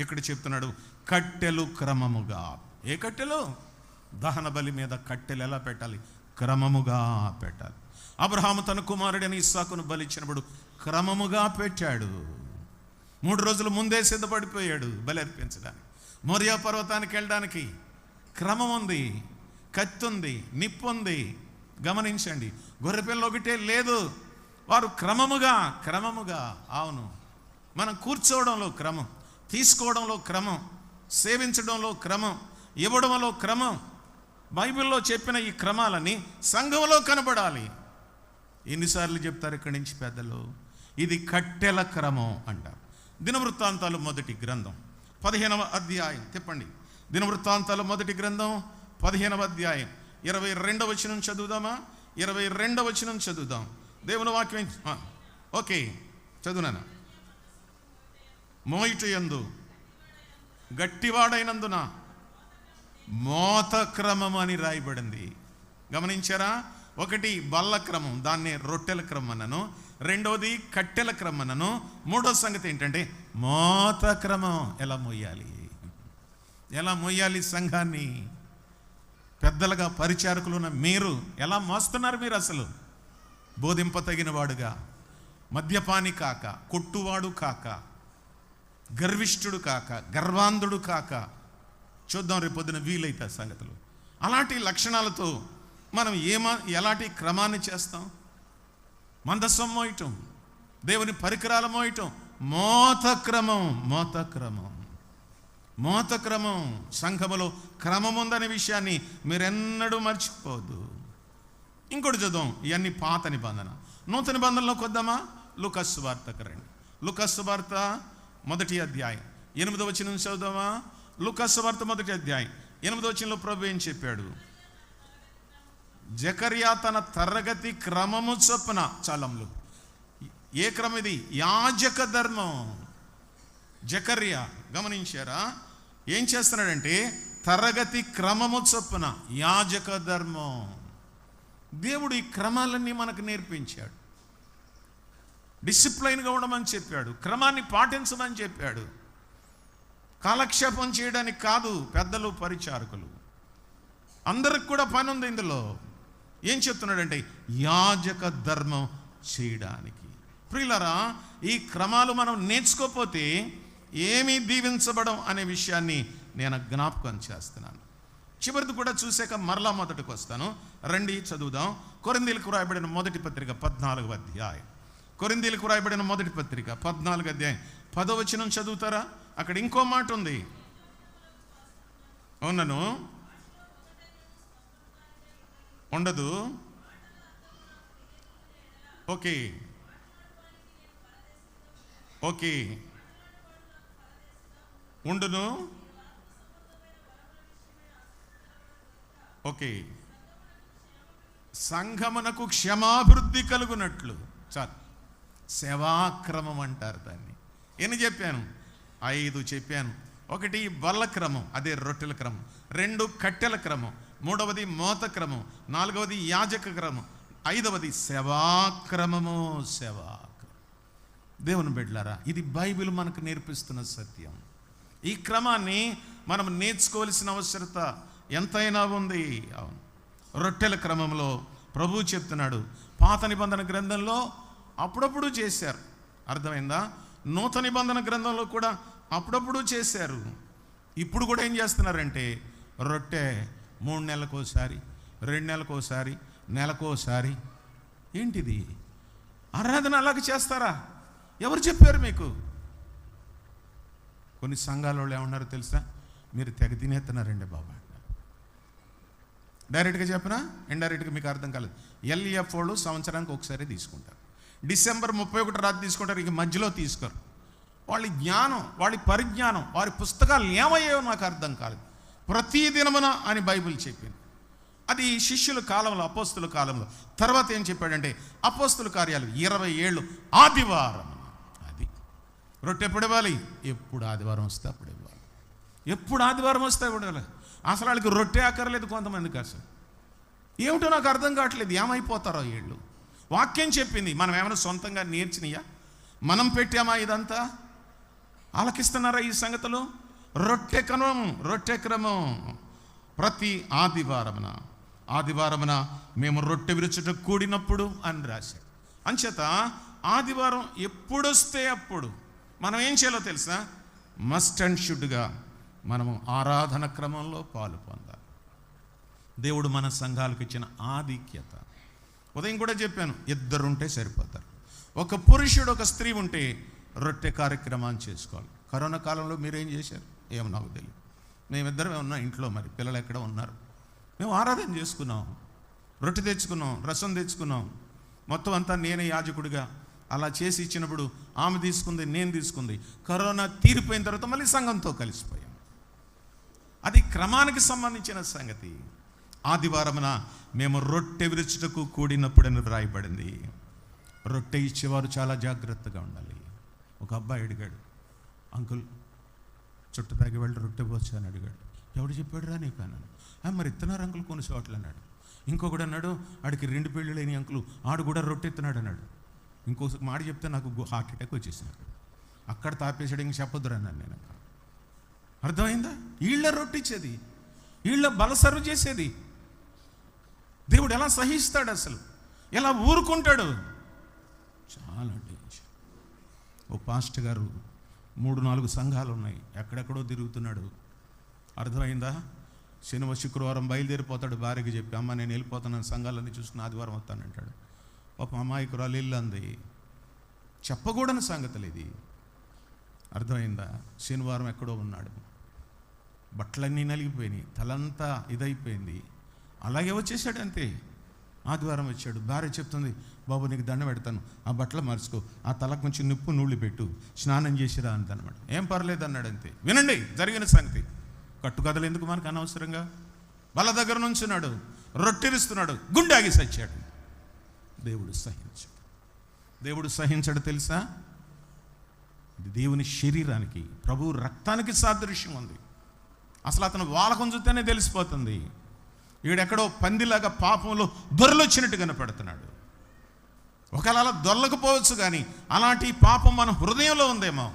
ఇక్కడ చెప్తున్నాడు కట్టెలు క్రమముగా. ఏ కట్టెలు? దహన బలి మీద కట్టెలు ఎలా పెట్టాలి? క్రమముగా పెట్టాలి. అబ్రహాము తన కుమారుడైన ఇస్సాకును బలిచ్చినప్పుడు క్రమముగా పెట్టాడు. 3 రోజులు ముందే సిద్ధపడిపోయాడు బలి అర్పించడానికి. మోరియా పర్వతానికి వెళ్ళడానికి క్రమం ఉంది, కత్తి ఉంది, నిప్పు ఉంది. గమనించండి, గొర్రెపిల్ల ఒకటే లేదు. వారు క్రమముగా. అవును, మనం కూర్చోవడంలో క్రమం, తీసుకోవడంలో క్రమం, సేవించడంలో క్రమం, ఇవ్వడంలో క్రమం. బైబిల్లో చెప్పిన ఈ క్రమాలని సంఘంలో కనబడాలి. ఎన్నిసార్లు చెప్తారు ఇక్కడి నుంచి పెద్దలు? ఇది కట్టెల క్రమం అంటారు. దినవృత్తాంతాలు మొదటి గ్రంథం 15వ అధ్యాయం తిప్పండి. దినవృత్తాంతాలు మొదటి గ్రంథం 15వ అధ్యాయం 22వ వచనం చదువుదామా? 22వ వచనం చదువుదాం. దేవుని వాక్యం. ఓకే, చదువునా. మోయిట యందు గట్టివాడైనందున మోత క్రమం అని రాయబడింది. గమనించారా? ఒకటి బల్ల క్రమం, దాన్నే రొట్టెల క్రమం అన్నను. రెండవది కట్టెల క్రమం అన్నను. మూడో సంగతి ఏంటంటే మోత క్రమం. ఎలా మొయ్యాలి సంఘాన్ని? పెద్దలుగా పరిచారకులున్న మీరు ఎలా మోస్తున్నారు? మీరు అసలు బోధింపతగిన వాడుగా, మద్యపాని కాక, కొట్టువాడు కాక, గర్విష్ఠుడు కాక, గర్వాంధుడు కాక. చూద్దాం రేపు పొద్దున వీలైతే సంగతులు. అలాంటి లక్షణాలతో మనం ఎలాంటి క్రమాన్ని చేస్తాం? మందసం మోయటం, దేవుని పరికరాలు మోయటం, మోత క్రమం. సంఘములో క్రమం ఉందనే విషయాన్ని మీరెన్నడూ మర్చిపోవద్దు. ఇంకోటి చదువు. ఇవన్నీ పాత నిబంధన. నూతన నిబంధనలోకి వద్దామా? లూకాసు వార్తకు రండి. లూకాసు వార్త మొదటి అధ్యాయం 8వ వచనం చదువుదామా? లూకాసు వార్త మొదటి అధ్యాయం 8వ వచనంలో ప్రభు ఏం చెప్పాడు? జకర్యా తన తరగతి క్రమము చొప్పున, చాలములు, ఏ క్రమం ఇది? యాజక ధర్మం. జకర్యా గమనించారా? ఏం చేస్తున్నాడంటే తరగతి క్రమము చొప్పున యాజక ధర్మం. దేవుడు ఈ క్రమాలన్నీ మనకు నేర్పించాడు. డిసిప్లైన్గా ఉండమని చెప్పాడు, క్రమాన్ని పాటించమని చెప్పాడు. కాలక్షేపం చేయడానికి కాదు. పెద్దలు, పరిచారకులు అందరికి కూడా పని ఉంది ఇందులో. ఏం చెప్తున్నాడంటే యాజక ధర్మం చేయడానికి. ప్రియులారా, ఈ క్రమాలు మనం నేర్చుకోకపోతే ఏమీ దీవించబడం అనే విషయాన్ని నేను జ్ఞాపకం చేస్తున్నాను. చివరిది కూడా చూసాక మరలా మొదటికి వస్తాను. రండి చదువుదాం. కొరింథీయులకు రాయబడిన మొదటి పత్రిక 14వ అధ్యాయం. కొరింథీయులకు రాయబడిన మొదటి పత్రిక 14వ అధ్యాయం 10వ వచనం చదువుతారా? అక్కడ ఇంకో మాట ఉంది. అవునను ఉండదు. ఓకే, ఉండును. ఓకే, సంఘమునకు క్షమాభివృద్ధి కలుగునట్లు. చాలు, సేవాక్రమం అంటారు దాన్ని. ఎన్ని చెప్పాను? 5 చెప్పాను. 1 బల్ల క్రమం, అదే రొట్టెల క్రమం. 2 కట్టెల క్రమం. 3వది మోత క్రమం. 4వది యాజక క్రమం. 5వది సేవాక్రమము. దేవుని బిడ్డలారా, ఇది బైబిల్ మనకు నేర్పిస్తున్న సత్యం. ఈ క్రమాన్ని మనం నేర్చుకోవాల్సిన అవసరత ఎంతైనా ఉంది. అవును, రొట్టెల క్రమంలో ప్రభువు చెప్తున్నాడు. పాత నిబంధన గ్రంథంలో అప్పుడప్పుడు చేశారు, అర్థమైందా? నూతన నిబంధన గ్రంథంలో కూడా అప్పుడప్పుడు చేశారు. ఇప్పుడు కూడా ఏం చేస్తున్నారంటే రొట్టె 3 నెలలకోసారి, 2 నెలలకోసారి, నెలకోసారి. ఏంటిది? ఆరాధన అలాగ చేస్తారా? ఎవరు చెప్పారు మీకు? కొన్ని సంఘాల వాళ్ళు ఏమన్నారో తెలుసా? మీరు తెగ తినేస్తున్నారండి బాబా. డైరెక్ట్గా చెప్పినా ఇండైరెక్ట్గా మీకు అర్థం కాలేదు. ఎల్ఈఎఫ్ వాళ్ళు సంవత్సరానికి ఒకసారి తీసుకుంటారు. డిసెంబర్ 31 రాత్రి తీసుకుంటారు, ఇక మధ్యలో తీసుకోరు. వాళ్ళ జ్ఞానం, వాళ్ళ పరిజ్ఞానం, వారి పుస్తకాలు ఏమయ్యాయో నాకు అర్థం కాలేదు. ప్రతి దినమున అని బైబిల్ చెప్పింది. అది శిష్యుల కాలంలో, అపోస్తుల కాలంలో. తర్వాత ఏం చెప్పాడంటే అపోస్తుల కార్యాలు 27 ఆదివారం. అది రొట్టె ఎప్పుడు ఇవ్వాలి? ఎప్పుడు ఆదివారం వస్తే అప్పుడు ఇవ్వాలి. ఎప్పుడు ఆదివారం వస్తే అప్పుడు ఇవ్వాలి. అసలు వాళ్ళకి రొట్టె అక్కర్లేదు కొంతమందికి. అసలు ఏమిటో నాకు అర్థం కావట్లేదు, ఏమైపోతారో వీళ్ళు. వాక్యం చెప్పింది, మనం ఏమైనా సొంతంగా నేర్చినయా? మనం పెట్టామా ఇదంతా? ఆలకిస్తున్నారా ఈ సంగతులు? రొట్టె క్రమం ప్రతి ఆదివారమున మేము రొట్టె విరుచుట కూడినప్పుడు అని రాశాడు. అంచేత ఆదివారం ఎప్పుడొస్తే అప్పుడు మనం ఏం చేయాలో తెలుసా? మస్ట్ అండ్ షుడ్గా మనము ఆరాధన క్రమంలో పాలు పొందాలి. దేవుడు మన సంఘాలకు ఇచ్చిన ఆధిక్యత. ఉదయం కూడా చెప్పాను, 2 ఉంటే సరిపోతారు. ఒక పురుషుడు ఒక స్త్రీ ఉంటే రొట్టె కార్యక్రమాన్ని చేసుకోవాలి. కరోనా కాలంలో మీరేం చేశారు ఏమో నాకు తెలియదు. మేమిద్దరమే ఉన్నాం ఇంట్లో, మరి పిల్లలు ఎక్కడ ఉన్నారు? మేము ఆరాధన చేసుకున్నాం, రొట్టె తెచ్చుకున్నాం, రసం తెచ్చుకున్నాం. మొత్తం అంతా నేనే యాజకుడిగా అలా చేసి ఇచ్చినప్పుడు ఆమె తీసుకుంది, నేను తీసుకుంది. కరోనా తీరిపోయిన తర్వాత మళ్ళీ సంఘంతో కలిసిపోయాం. అది క్రమానికి సంబంధించిన సంగతి. ఆదివారమున మేము రొట్టె విరుచుటకు కూడినప్పుడని రాయబడింది. రొట్టె ఇచ్చేవారు చాలా జాగ్రత్తగా ఉండాలి. ఒక అబ్బాయి అడిగాడు, అంకుల్ చుట్టు తాగి వెళ్ళి రొట్టె పోచా అని అడిగాడు. ఎవడు చెప్పాడు రా నీకు అన్నాడు. మరి ఇస్తున్నారు అంకుల్ కొన్ని చోట్ల అన్నాడు. ఇంకొకడు అన్నాడు, ఆడికి 2 పెళ్ళి లేని అంకులు, ఆడు కూడా రొట్టె ఎత్తున్నాడు అన్నాడు. ఇంకొక మాట చెప్తే నాకు హార్ట్ అటాక్ వచ్చేసినాడు. అక్కడ తాపేసాడు, ఇంక చెప్పొద్దురా అన్నాను నేను. అర్థమైందా? వీళ్ళ రొట్టిచ్చేది, వీళ్ళ బలసర్వ్ చేసేది. దేవుడు ఎలా సహిస్తాడు? అసలు ఎలా ఊరుకుంటాడు? చాలా డేంజర్. ఓ పాస్టర్ గారు 3-4 సంఘాలు ఉన్నాయి, ఎక్కడెక్కడో తిరుగుతున్నాడు. అర్థమైందా? శనివారం శుక్రవారం బయలుదేరిపోతాడు. భార్యకి చెప్పి, అమ్మ నేను వెళ్ళిపోతున్నాను, సంఘాలన్నీ చూసుకుని ఆదివారం వస్తానంటాడు. ఒక అమ్మాయికురాలు ఇల్లు అంది. చెప్పకూడని సంగతులు ఇది. అర్థమైందా? శనివారం ఎక్కడో ఉన్నాడు, బట్టలన్నీ నలిగిపోయినాయి, తలంతా ఇదైపోయింది. అలాగే వచ్చేసాడు అంతే. ఆదివారం వచ్చాడు. భార్య చెప్తుంది, బాబు నీకు దండ పెడతాను, ఆ బట్టలు మార్చుకో, ఆ తలకు కొంచెం నిప్పు నూళ్ళు పెట్టు, స్నానం చేసిరా అంతనమాట. ఏం పర్లేదు అన్నాడు అంతే. వినండి జరిగిన సంగతి. కట్టుకథలు ఎందుకు మనకు అనవసరంగా? వాళ్ళ దగ్గర నుంచున్నాడు, రొట్టెరిస్తున్నాడు, గుండె ఆగి సచ్చాడు. దేవుడు సహించడు తెలుసా? ఇది దేవుని శరీరానికి, ప్రభు రక్తానికి సాదృశ్యం ఉంది. అసలు అతను వాలకం చూస్తేనే తెలిసిపోతుంది. ఈడెక్కడో పందిలాగా పాపంలో దొరలొచ్చినట్టు కనపడుతున్నాడు. ఒకవేళ అలా దొరలకపోవచ్చు, కానీ అలాంటి పాపం మన హృదయంలో ఉందేమో.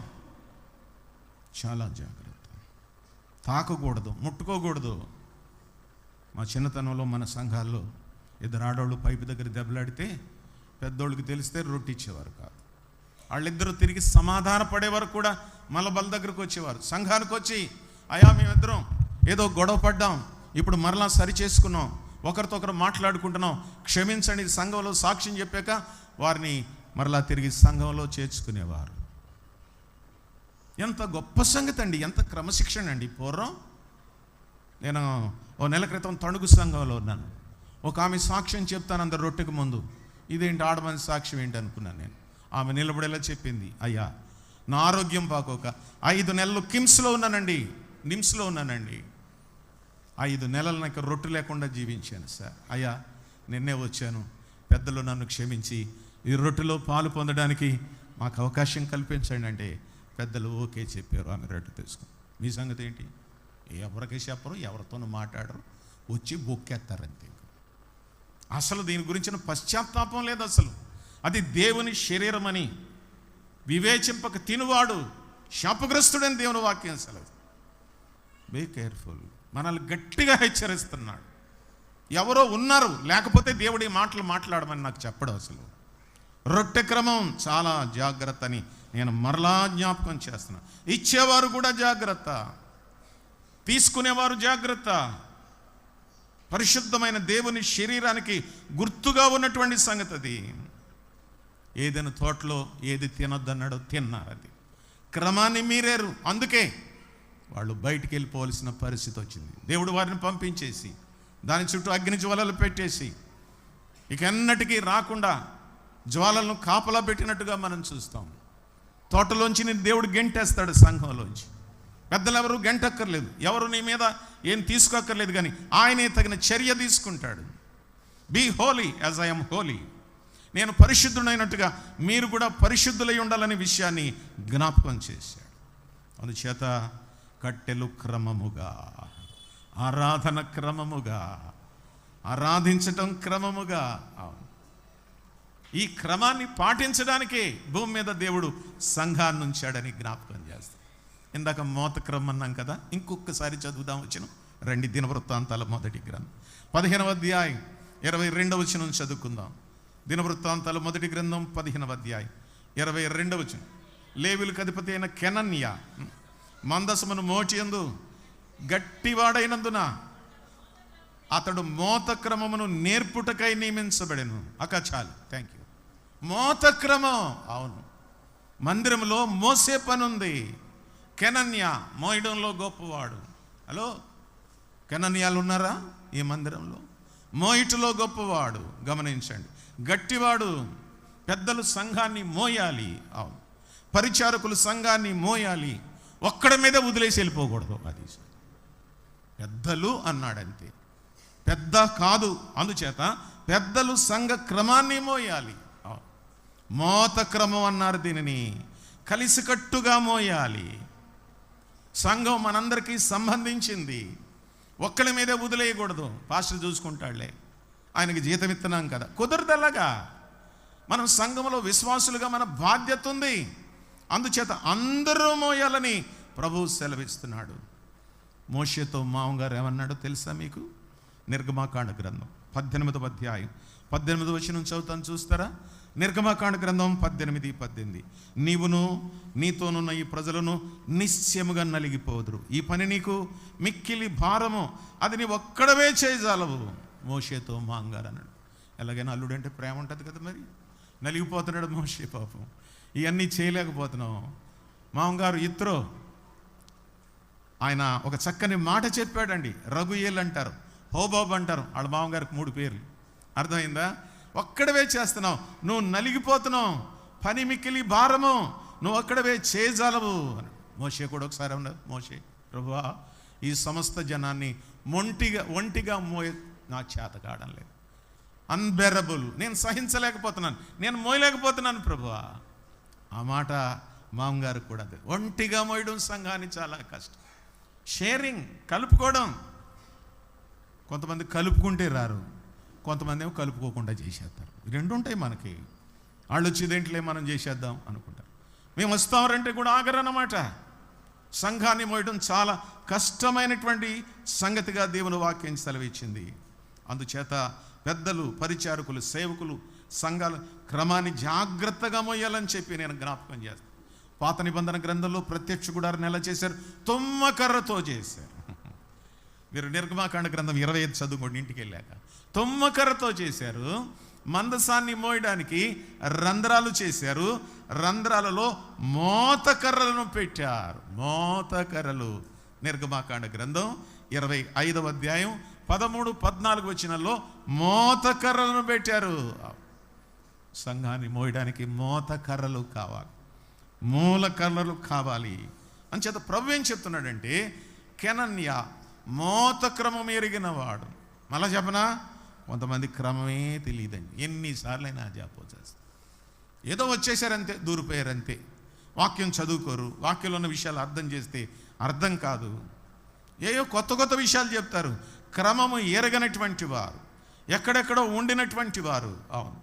చాలా జాగ్రత్త. తాకకూడదు, ముట్టుకోకూడదు. మా చిన్నతనంలో మన సంఘాల్లో 2 ఆడవాళ్ళు పైపు దగ్గర దెబ్బలాడితే పెద్దోళ్ళకి తెలిస్తే రొట్టె ఇచ్చేవారు కాదు. వాళ్ళిద్దరూ తిరిగి సమాధాన పడే వరకు కూడా మళ్ళీ బల దగ్గరకు వచ్చేవారు. సంఘానికి వచ్చి, అయ్యా మేమిద్దరం ఏదో గొడవ పడ్డాం, ఇప్పుడు మరలా సరి చేసుకున్నాం, ఒకరితో ఒకరు మాట్లాడుకుంటున్నాం, క్షమించండి. సంఘంలో సాక్ష్యం చెప్పాక వారిని మరలా తిరిగి సంఘంలో చేర్చుకునేవారు. ఎంత గొప్ప సంగతి అండి, ఎంత క్రమశిక్షణ అండి. పూర్వం నేను 1 నెల క్రితం తణుకు సంఘంలో ఉన్నాను. ఒక ఆమె సాక్ష్యం చెప్తాను అందరు రొట్టెకు ముందు. ఇదేంటి ఆడమని సాక్ష్యం ఏంటి అనుకున్నాను నేను. ఆమె నిలబడేలా చెప్పింది, అయ్యా నా ఆరోగ్యం బాగోక 5 నెలలు నిమ్స్లో ఉన్నానండి. 5 నెలలు నాకు రొట్టె లేకుండా జీవించాను సార్. అయ్యా నిన్నే వచ్చాను, పెద్దలు నన్ను క్షమించి ఈ రొట్టెలో పాలు పొందడానికి మాకు అవకాశం కల్పించండి అంటే పెద్దలు ఓకే చెప్పారు. ఆమె రొట్టె తీసుకుని. మీ సంగతి ఏంటి? ఎవరికి చెప్పరు, ఎవరితోనూ మాట్లాడరు, వచ్చి బొక్కేస్తారంతే. అసలు దీని గురించిన పశ్చాత్తాపం లేదు అసలు. అది దేవుని శరీరం అని వివేచింపక తినువాడు శాపగ్రస్తుడని దేవుని వాక్యం సెలవు. Be careful. మనల్ని గట్టిగా హెచ్చరిస్తున్నాడు. ఎవరో ఉన్నారు, లేకపోతే దేవుడి మాటలు మాట్లాడమని నాకు చెప్పడం. అసలు రొట్టె క్రమం చాలా జాగ్రత్త అని నేను మరలా జ్ఞాపకం చేస్తున్నా. ఇచ్చేవారు కూడా జాగ్రత్త, తీసుకునేవారు జాగ్రత్త. పరిశుద్ధమైన దేవుని శరీరానికి గుర్తుగా ఉన్నటువంటి సంగతి అది. ఏదైనా తోటలో ఏది తినొద్దన్నాడో తిన్నారు. అది క్రమాన్ని మీరారు, అందుకే వాళ్ళు బయటికి వెళ్ళిపోవలసిన పరిస్థితి వచ్చింది. దేవుడు వారిని పంపించేసి దాని చుట్టూ అగ్ని జ్వాలలు పెట్టేసి ఇక ఎన్నటికీ రాకుండా జ్వాలలను కాపలా పెట్టినట్టుగా మనం చూస్తాం. తోటలోంచి దేవుడు గెంటేస్తాడు సంఘంలోంచి. పెద్దలు ఎవరు గంటక్కర్లేదు, ఎవరు నీ మీద ఏం తీసుకోక్కర్లేదు, కానీ ఆయనే తగిన చర్య తీసుకుంటాడు. Be holy as I am holy. నేను పరిశుద్ధుడైనట్టుగా మీరు కూడా పరిశుద్ధులై ఉండాలనే విషయాన్ని జ్ఞాపకం చేశాడు. అందుచేత కట్టెలు క్రమముగా, ఆరాధన క్రమముగా, ఆరాధించటం క్రమముగా. ఈ క్రమాన్ని పాటించడానికే భూమి మీద దేవుడు సంఘాన్ని ఉంచాడని జ్ఞాపకం చేస్తాం. ఇందాక మోత క్రమం అన్నాం కదా, ఇంకొకసారి చదువుదాం వచ్చిన రండి. దినవృత్తాంతాల మొదటి గ్రంథం 15వ అధ్యాయం 22వ వచనం చదువుకుందాం. దినవృత్తాంతాల మొదటి గ్రంథం 15వ అధ్యాయం 22వ వచనం. లేవీయులకు అధిపతి అయిన కెనన్య మందసమును మోచియందు గట్టివాడైనందున అతడు మోత క్రమమును నేర్పుటకై నియమించబడెను. చాలు, థ్యాంక్ యూ. మోత క్రమం, అవును, మందిరంలో మోసే పనుంది. కెనన్య మోయడంలో గొప్పవాడు. హలో, కెనన్యాలు ఉన్నారా ఈ మందిరంలో? మోయిటలో గొప్పవాడు. గమనించండి, గట్టివాడు. పెద్దలు సంఘాన్ని మోయాలి. అవును, పరిచారకులు సంఘాన్ని మోయాలి. ఒక్కడి మీద వదిలేసి వెళ్ళిపోకూడదు. అది పెద్దలు అన్నాడంతే, పెద్ద కాదు. అందుచేత పెద్దలు సంఘ క్రమాన్ని మోయాలి. మోత క్రమం అన్నారు దీనిని. కలిసికట్టుగా మోయాలి. సంఘం మనందరికీ సంబంధించింది. ఒక్కడి మీదే వదిలేయకూడదు. పాస్టర్ చూసుకుంటాడులే, ఆయనకి జీతం ఇస్తున్నాం కదా, కుదరదల్లగా. మనం సంఘంలో విశ్వాసులుగా మన బాధ్యత ఉంది. అందుచేత అందరూ మోయాలని ప్రభువు సెలవిస్తున్నాడు. మోషేతో మామగారు ఏమన్నాడో తెలుసా మీకు? నిర్గమాకాండ గ్రంథం 18వ అధ్యాయం 18వ వచనం చదువుతాను, చూస్తారా? నిర్గమాకాండ గ్రంథం 18:18. నీవును నీతోనున్న ఈ ప్రజలను నిశ్చయముగా నలిగిపోదురు. ఈ పని నీకు మిక్కిలి భారము, అది నీ ఒక్కడవే చేయజాలవు. మోషేతో మామగారు అన్నాడు. ఎలాగైనా అల్లుడంటే ప్రేమ ఉంటుంది కదా, మరి నలిగిపోతున్నాడు మోషే పాపం. ఇవన్నీ చేయలేకపోతున్నాం. మామగారు ఇత్రో ఆయన ఒక చక్కని మాట చెప్పాడండి. రఘుయేల్ అంటారు, హోబాబ్ అంటారు. వాళ్ళ మామగారికి 3 పేర్లు. అర్థమైందా? ఒక్కడవే చేస్తున్నావు, నువ్వు నలిగిపోతున్నావు, పని మిక్కిలి భారము, నువ్వు ఒక్కడవే చేయజాలవు. మోషే కూడా ఒకసారి అన్నాడు, మోషే ప్రభువా, ఈ సమస్త జనాన్ని ఒంటిగా మోయ నా చేత కావడం లేదు, అన్బెరబుల్, నేను సహించలేకపోతున్నాను, నేను మోయలేకపోతున్నాను ప్రభువా. ఆ మాట మామగారు కూడా అదే. ఒంటిగా మోయడం సంఘాన్ని చాలా కష్టం. షేరింగ్, కలుపుకోవడం. కొంతమంది కలుపుకుంటే రారు, కొంతమంది ఏమో కలుపుకోకుండా చేసేస్తారు. 2 ఉంటాయి మనకి. వాళ్ళు వచ్చేదేంట్లే మనం చేసేద్దాం అనుకుంటారు. మేము వస్తామంటే కూడా ఆగరన్నమాట. సంఘాన్ని మోయడం చాలా కష్టమైనటువంటి సంగతిగా దేవుని వాక్యం సెలవిచ్చింది. అందుచేత పెద్దలు, పరిచారకులు, సేవకులు సంఘాల క్రమాన్ని జాగ్రత్తగా మోయాలని చెప్పి నేను జ్ఞాపకం చేస్తాను. పాత నిబంధన గ్రంథంలో ప్రత్యక్ష గుడారాన్ని ఎలా చేశారు? తుమ్మకర్రతో చేశారు. మీరు నిర్గమాకాండ గ్రంథం 25 చదువుకోండి ఇంటికి వెళ్ళాక. తుమ్మకర్రతో చేశారు. మందసాన్ని మోయడానికి రంధ్రాలు చేశారు. రంధ్రాలలో మోతకర్రలను పెట్టారు. మోతకర్రలు. నిర్గమాకాండ గ్రంథం 25వ అధ్యాయం 13-14 వచనాల్లో మోతకర్రలను పెట్టారు. సంఘాన్ని మోయడానికి మోతకర్రలు కావాలి, మూలకర్రలు కావాలి. అంచేత ప్రభు ఏం చెప్తున్నాడంటే, కెనన్య మోత క్రమం ఎరిగిన వాడు. మళ్ళా చెప్పనా, కొంతమంది క్రమమే తెలియదండి. ఎన్నిసార్లు అయినా చెప్పవచ్చు, ఏదో వచ్చేసారంతే, దూరిపోయారంతే. వాక్యం చదువుకోరు, వాక్యంలో ఉన్న విషయాలు అర్థం చేస్తే అర్థం కాదు. ఏయో కొత్త విషయాలు చెప్తారు. క్రమము ఎరగనటువంటి వారు, ఎక్కడెక్కడో ఉండినటువంటి వారు. అవును,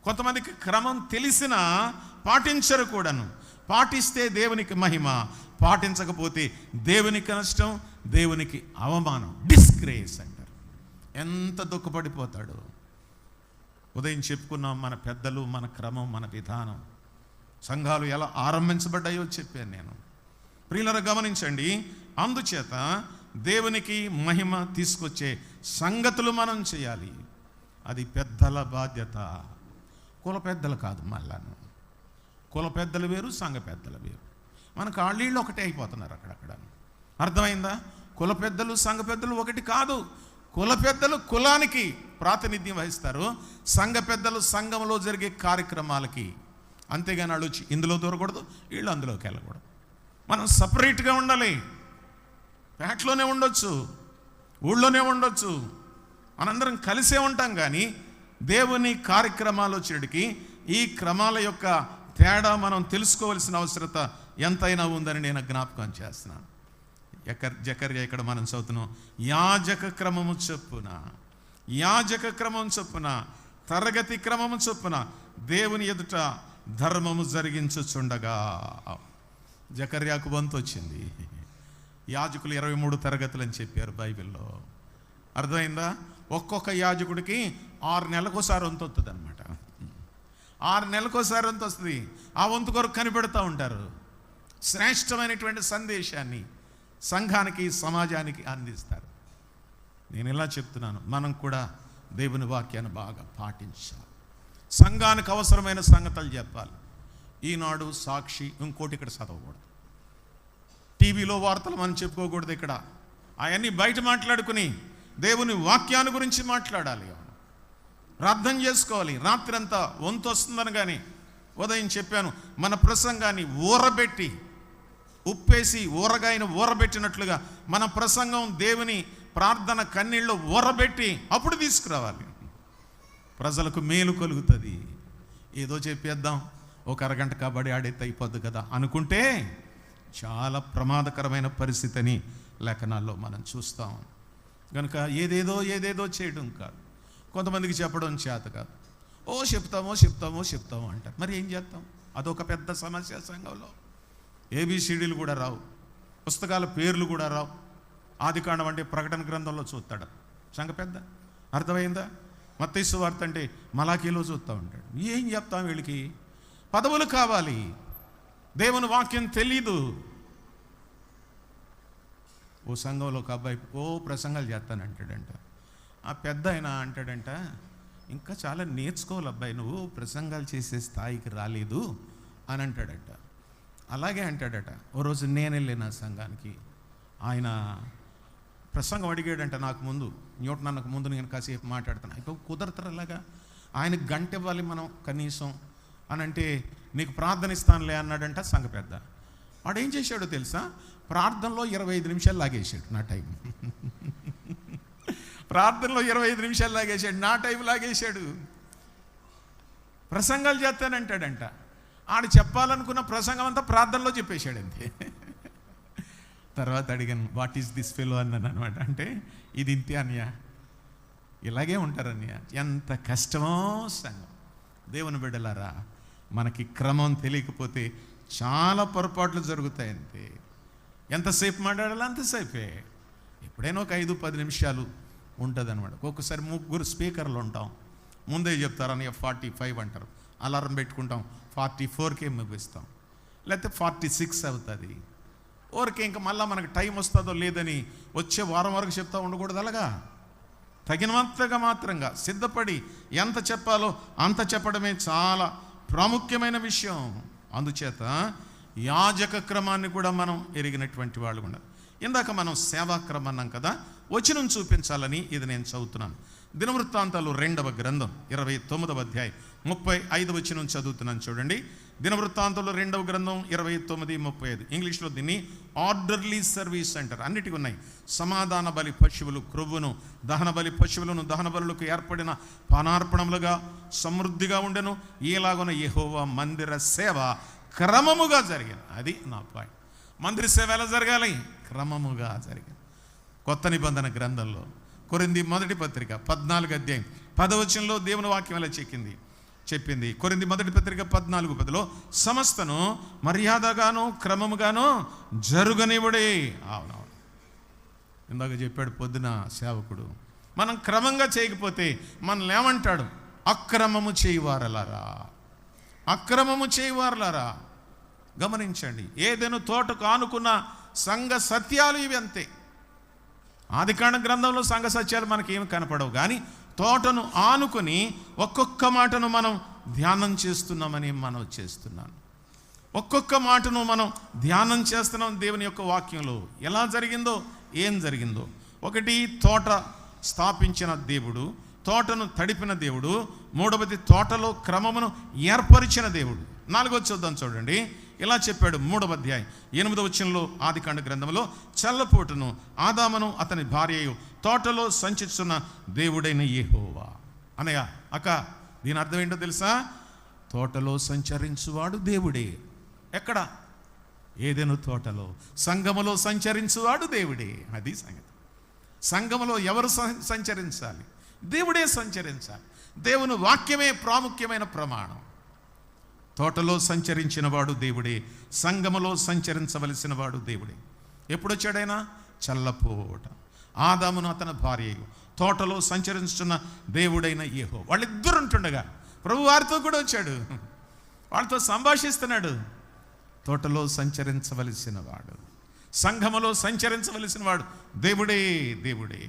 కొంతమందికి క్రమం తెలిసినా పాటించరు కూడాను. పాటిస్తే దేవునికి మహిమ, పాటించకపోతే దేవునికి నష్టం, దేవునికి అవమానం, డిస్గ్రేస్ అంటారు. ఎంత దుఃఖపడిపోతాడు. ఉదయం చెప్పుకున్నాం, మన పెద్దలు, మన క్రమం, మన విధానం, సంఘాలు ఎలా ఆరంభించబడ్డాయో చెప్పాను నేను. ప్రియులారా గమనించండి. అందుచేత దేవునికి మహిమ తీసుకొచ్చే సంగతులు మనం చేయాలి. అది పెద్దల బాధ్యత, కుల పెద్దలు కాదు. మళ్ళాను కుల పెద్దలు వేరు, సంఘ పెద్దలు వేరు. మనకు ఆళ్ళీళ్ళు ఒకటే అయిపోతున్నారు అక్కడక్కడ. అర్థమైందా? కుల పెద్దలు, సంఘ పెద్దలు ఒకటి కాదు. కుల పెద్దలు కులానికి ప్రాతినిధ్యం వహిస్తారు, సంఘ పెద్దలు సంఘంలో జరిగే కార్యక్రమాలకి. అంతేగాని వాళ్ళు వచ్చి ఇందులో దూరకూడదు, వీళ్ళు అందులోకి వెళ్ళకూడదు. మనం సపరేట్గా ఉండాలి. పేటలోనే ఉండొచ్చు, ఊళ్ళోనే ఉండొచ్చు, మనందరం కలిసే ఉంటాం. కానీ దేవుని కార్యక్రమాలు వచ్చేటికి ఈ క్రమాల యొక్క తేడా మనం తెలుసుకోవాల్సిన అవసరత ఎంతైనా ఉందని నేను జ్ఞాపకం చేస్తున్నాను. జకర్యా ఇక్కడ మనం చదువుతున్నాం, యాజక క్రమము చొప్పున తరగతి క్రమము చొప్పున దేవుని ఎదుట ధర్మము జరిగించుచుండగా. జకర్యాకు వంతు వచ్చింది. యాజకులు 23 తరగతులు అని చెప్పారు బైబిల్లో. అర్థమైందా? ఒక్కొక్క యాజకుడికి 6 నెలలకోసారి వంతు వస్తుంది అనమాట. 6 నెలలకోసారి వంతు వస్తుంది. ఆ వంతు కొరకు కనిపెడతా ఉంటారు. శ్రేష్టమైనటువంటి సందేశాన్ని సంఘానికి, సమాజానికి అందిస్తారు. నేను ఇలా చెప్తున్నాను, మనం కూడా దేవుని వాక్యాన్ని బాగా పాటించాలి. సంఘానికి అవసరమైన సంగతులు చెప్పాలి. ఈనాడు, సాక్షి, ఇంకోటి ఇక్కడ చదవకూడదు. టీవీలో వార్తలు మనం చెప్పుకోకూడదు. ఇక్కడ అవన్నీ బయట మాట్లాడుకుని దేవుని వాక్యాన్ని గురించి మాట్లాడాలి. ప్రార్థన చేసుకోవాలి. రాత్రి అంతా వంతు వస్తుందని కానీ ఉదయం చెప్పాను, మన ప్రసంగాన్ని ఊరబెట్టి, ఉప్పేసి ఊరగాయను ఊరబెట్టినట్లుగా మన ప్రసంగం దేవుని ప్రార్థన కన్నీళ్ళు ఊరబెట్టి అప్పుడు తీసుకురావాలి. ప్రజలకు మేలు కలుగుతుంది. ఏదో చెప్పేద్దాం, ఒక అరగంట కబడ్డీ ఆడైతే అయిపోద్ది కదా అనుకుంటే చాలా ప్రమాదకరమైన పరిస్థితిని లేఖనాల్లో మనం చూస్తాం. కనుక ఏదేదో చేయడం కాదు. కొంతమందికి చెప్పడం చేత కాదు. చెప్తామో అంటారు. మరి ఏం చేస్తాం? అదొక పెద్ద సమస్య సంఘంలో. ABCDలు కూడా రావు, పుస్తకాల పేర్లు కూడా రావు. ఆదికాండం అంటే ప్రకటన గ్రంథంలో చూస్తాడు సంఘ పెద్ద. అర్థమైందా? మత్తయి సువార్త అంటే మలాకీలో చూస్తూ ఉంటాడు. ఏం చెప్తాం? వీళ్ళకి పదవులు కావాలి, దేవుని వాక్యం తెలీదు. ఓ సంఘంలో ఒక అబ్బాయి ప్రసంగాలు చేస్తానంటాడంట. ఆ పెద్ద ఆయన అంటాడంట, ఇంకా చాలా నేర్చుకోవాలి అబ్బాయి, నువ్వు ప్రసంగాలు చేసే స్థాయికి రాలేదు అని అంటాడట. అలాగే అంటాడట. ఓ రోజు నేను వెళ్ళిన సంఘానికి, ఆయన ప్రసంగం అడిగాడంట నాకు ముందు, న్యూటనకు ముందు నేను కాసేపు మాట్లాడుతాను. ఇప్పుడు కుదరతారు అలాగా, ఆయనకు గంట ఇవ్వాలి మనం కనీసం అని అంటే, నీకు ప్రార్థన ఇస్తానులే అన్నాడంట సంఘ పెద్ద. వాడు ఏం చేశాడో తెలుసా? ప్రార్థనలో 25 నిమిషాలు లాగేసాడు నా టైం. ప్రార్థనలో 25 నిమిషాలు లాగేశాడు, నా టైం లాగేశాడు. ప్రసంగాలు చేస్తానంటాడంట. ఆడు చెప్పాలనుకున్న ప్రసంగం అంతా ప్రార్థనలో చెప్పేశాడు అంతే. తర్వాత అడిగాను, వాట్ ఈస్ దిస్ ఫెలో అన్నాను అనమాట. అంటే ఇది ఇంతే అన్నయ్య, ఇలాగే ఉంటారన్నయ్య. ఎంత కష్టమో సంఘం. దేవుని బిడ్డలారా, మనకి క్రమం తెలియకపోతే చాలా పొరపాట్లు జరుగుతాయి అంతే. ఎంతసేపు మాట్లాడాలో అంతసేపే. ఎప్పుడైనా ఒక 5-10 నిమిషాలు ఉంటుంది అనమాట. ఒక్కొక్కసారి 3 స్పీకర్లు ఉంటాం. ముందే చెప్తారని 45 అంటారు. అలారం పెట్టుకుంటాం, 44కే ముగిస్తాం, లేకపోతే 46 అవుతుంది. ఊరికే ఇంకా మళ్ళీ మనకు టైం వస్తుందో లేదని వచ్చే వారం వరకు చెప్తా ఉండకూడదు. అలాగా తగినంతగా మాత్రంగా సిద్ధపడి ఎంత చెప్పాలో అంత చెప్పడమే చాలా ప్రాముఖ్యమైన విషయం. అందుచేత యాజక క్రమాన్ని కూడా మనం ఎరిగినటువంటి వాళ్ళు కూడా. ఇందాక మనం సేవాక్రమం అన్నాం కదా, వచనం చూపించాలని ఇది నేను చదువుతున్నాను. దినవృత్తాంతాలు 2వ గ్రంథం 29వ అధ్యాయం 35 వచనం చదువుతున్నాను చూడండి. దినవృత్తాంతాలు 2వ గ్రంథం 29-35. ఇంగ్లీష్లో దీన్ని ఆర్డర్లీ సర్వీస్ అంటారు. అన్నిటికీ ఉన్నాయి. సమాధాన బలి పశువులు క్రొవ్వును, దహన బలి పశువులను దహన బలులకు ఏర్పడిన పానార్పణములుగా సమృద్ధిగా ఉండెను. ఈలాగున యెహోవా మందిర సేవ క్రమముగా జరిగింది. అది నా పాయింట్. మందిర సేవ ఎలా జరగాలి? క్రమముగా జరిగింది. కొత్త నిబంధన గ్రంథంలో కొరింథీ మొదటి పత్రిక 14వ అధ్యాయం 10వ వచనంలో దేవుని వాక్యం ఎలా చెప్పింది. కొరింథీ మొదటి పత్రిక 14:10లో సమస్తను మర్యాదగాను క్రమముగాను జరుగనివ్వడే. అవునవును, ఇందాక చెప్పాడు పొద్దున సేవకుడు. మనం క్రమంగా చేయకపోతే మనల్ని ఏమంటాడు? అక్రమము చేయువారలారా. గమనించండి, ఏదైనా తోటకు ఆనుకున్న సంఘ సత్యాలు ఇవి అంతే. ఆదికాండ గ్రంథంలో సంఘ సత్యాలు మనకేమి కనపడవు, కానీ తోటను ఆనుకొని ఒక్కొక్క మాటను మనం ధ్యానం చేస్తున్నామని మనం చేస్తున్నాను. ఒక్కొక్క మాటను మనం ధ్యానం చేస్తున్నాం దేవుని యొక్క వాక్యంలో. ఎలా జరిగిందో, ఏం జరిగిందో. ఒకటి, తోట స్థాపించిన దేవుడు, తోటను తడిపిన దేవుడు. 3వది, తోటలో క్రమమును ఏర్పరిచిన దేవుడు. 4వది చూద్దాం చూడండి. ఇలా చెప్పాడు 3వ అధ్యాయం 8వ వచనంలో ఆదికాండ గ్రంథంలో, చల్లపోటును ఆదామును అతని భార్యయు తోటలో సంచరిస్తున్న దేవుడైన యెహోవా. అనయ్య అక్క, దీని అర్థం ఏంటో తెలుసా? తోటలో సంచరించువాడు దేవుడే. ఎక్కడ? ఏదెను తోటలో. సంఘములో సంచరించువాడు దేవుడే. అది సంగతి. సంఘములో ఎవరు సంచరించాలి? దేవుడే సంచరించాలి. దేవుని వాక్యమే ప్రాముఖ్యమైన ప్రమాణం. తోటలో సంచరించిన వాడు దేవుడే, సంఘములో సంచరించవలసిన వాడు దేవుడే. ఎప్పుడొచ్చాడైనా? చల్లపోట. ఆదామును అతని భార్యయు తోటలో సంచరిస్తున్న దేవుడైన యెహోవా. వాళ్ళిద్దరు ఉంటుండగా ప్రభు వారితో కూడా వచ్చాడు, వాళ్ళతో సంభాషిస్తున్నాడు. తోటలో సంచరించవలసిన వాడు, సంఘములో సంచరించవలసిన వాడు దేవుడే, దేవుడే.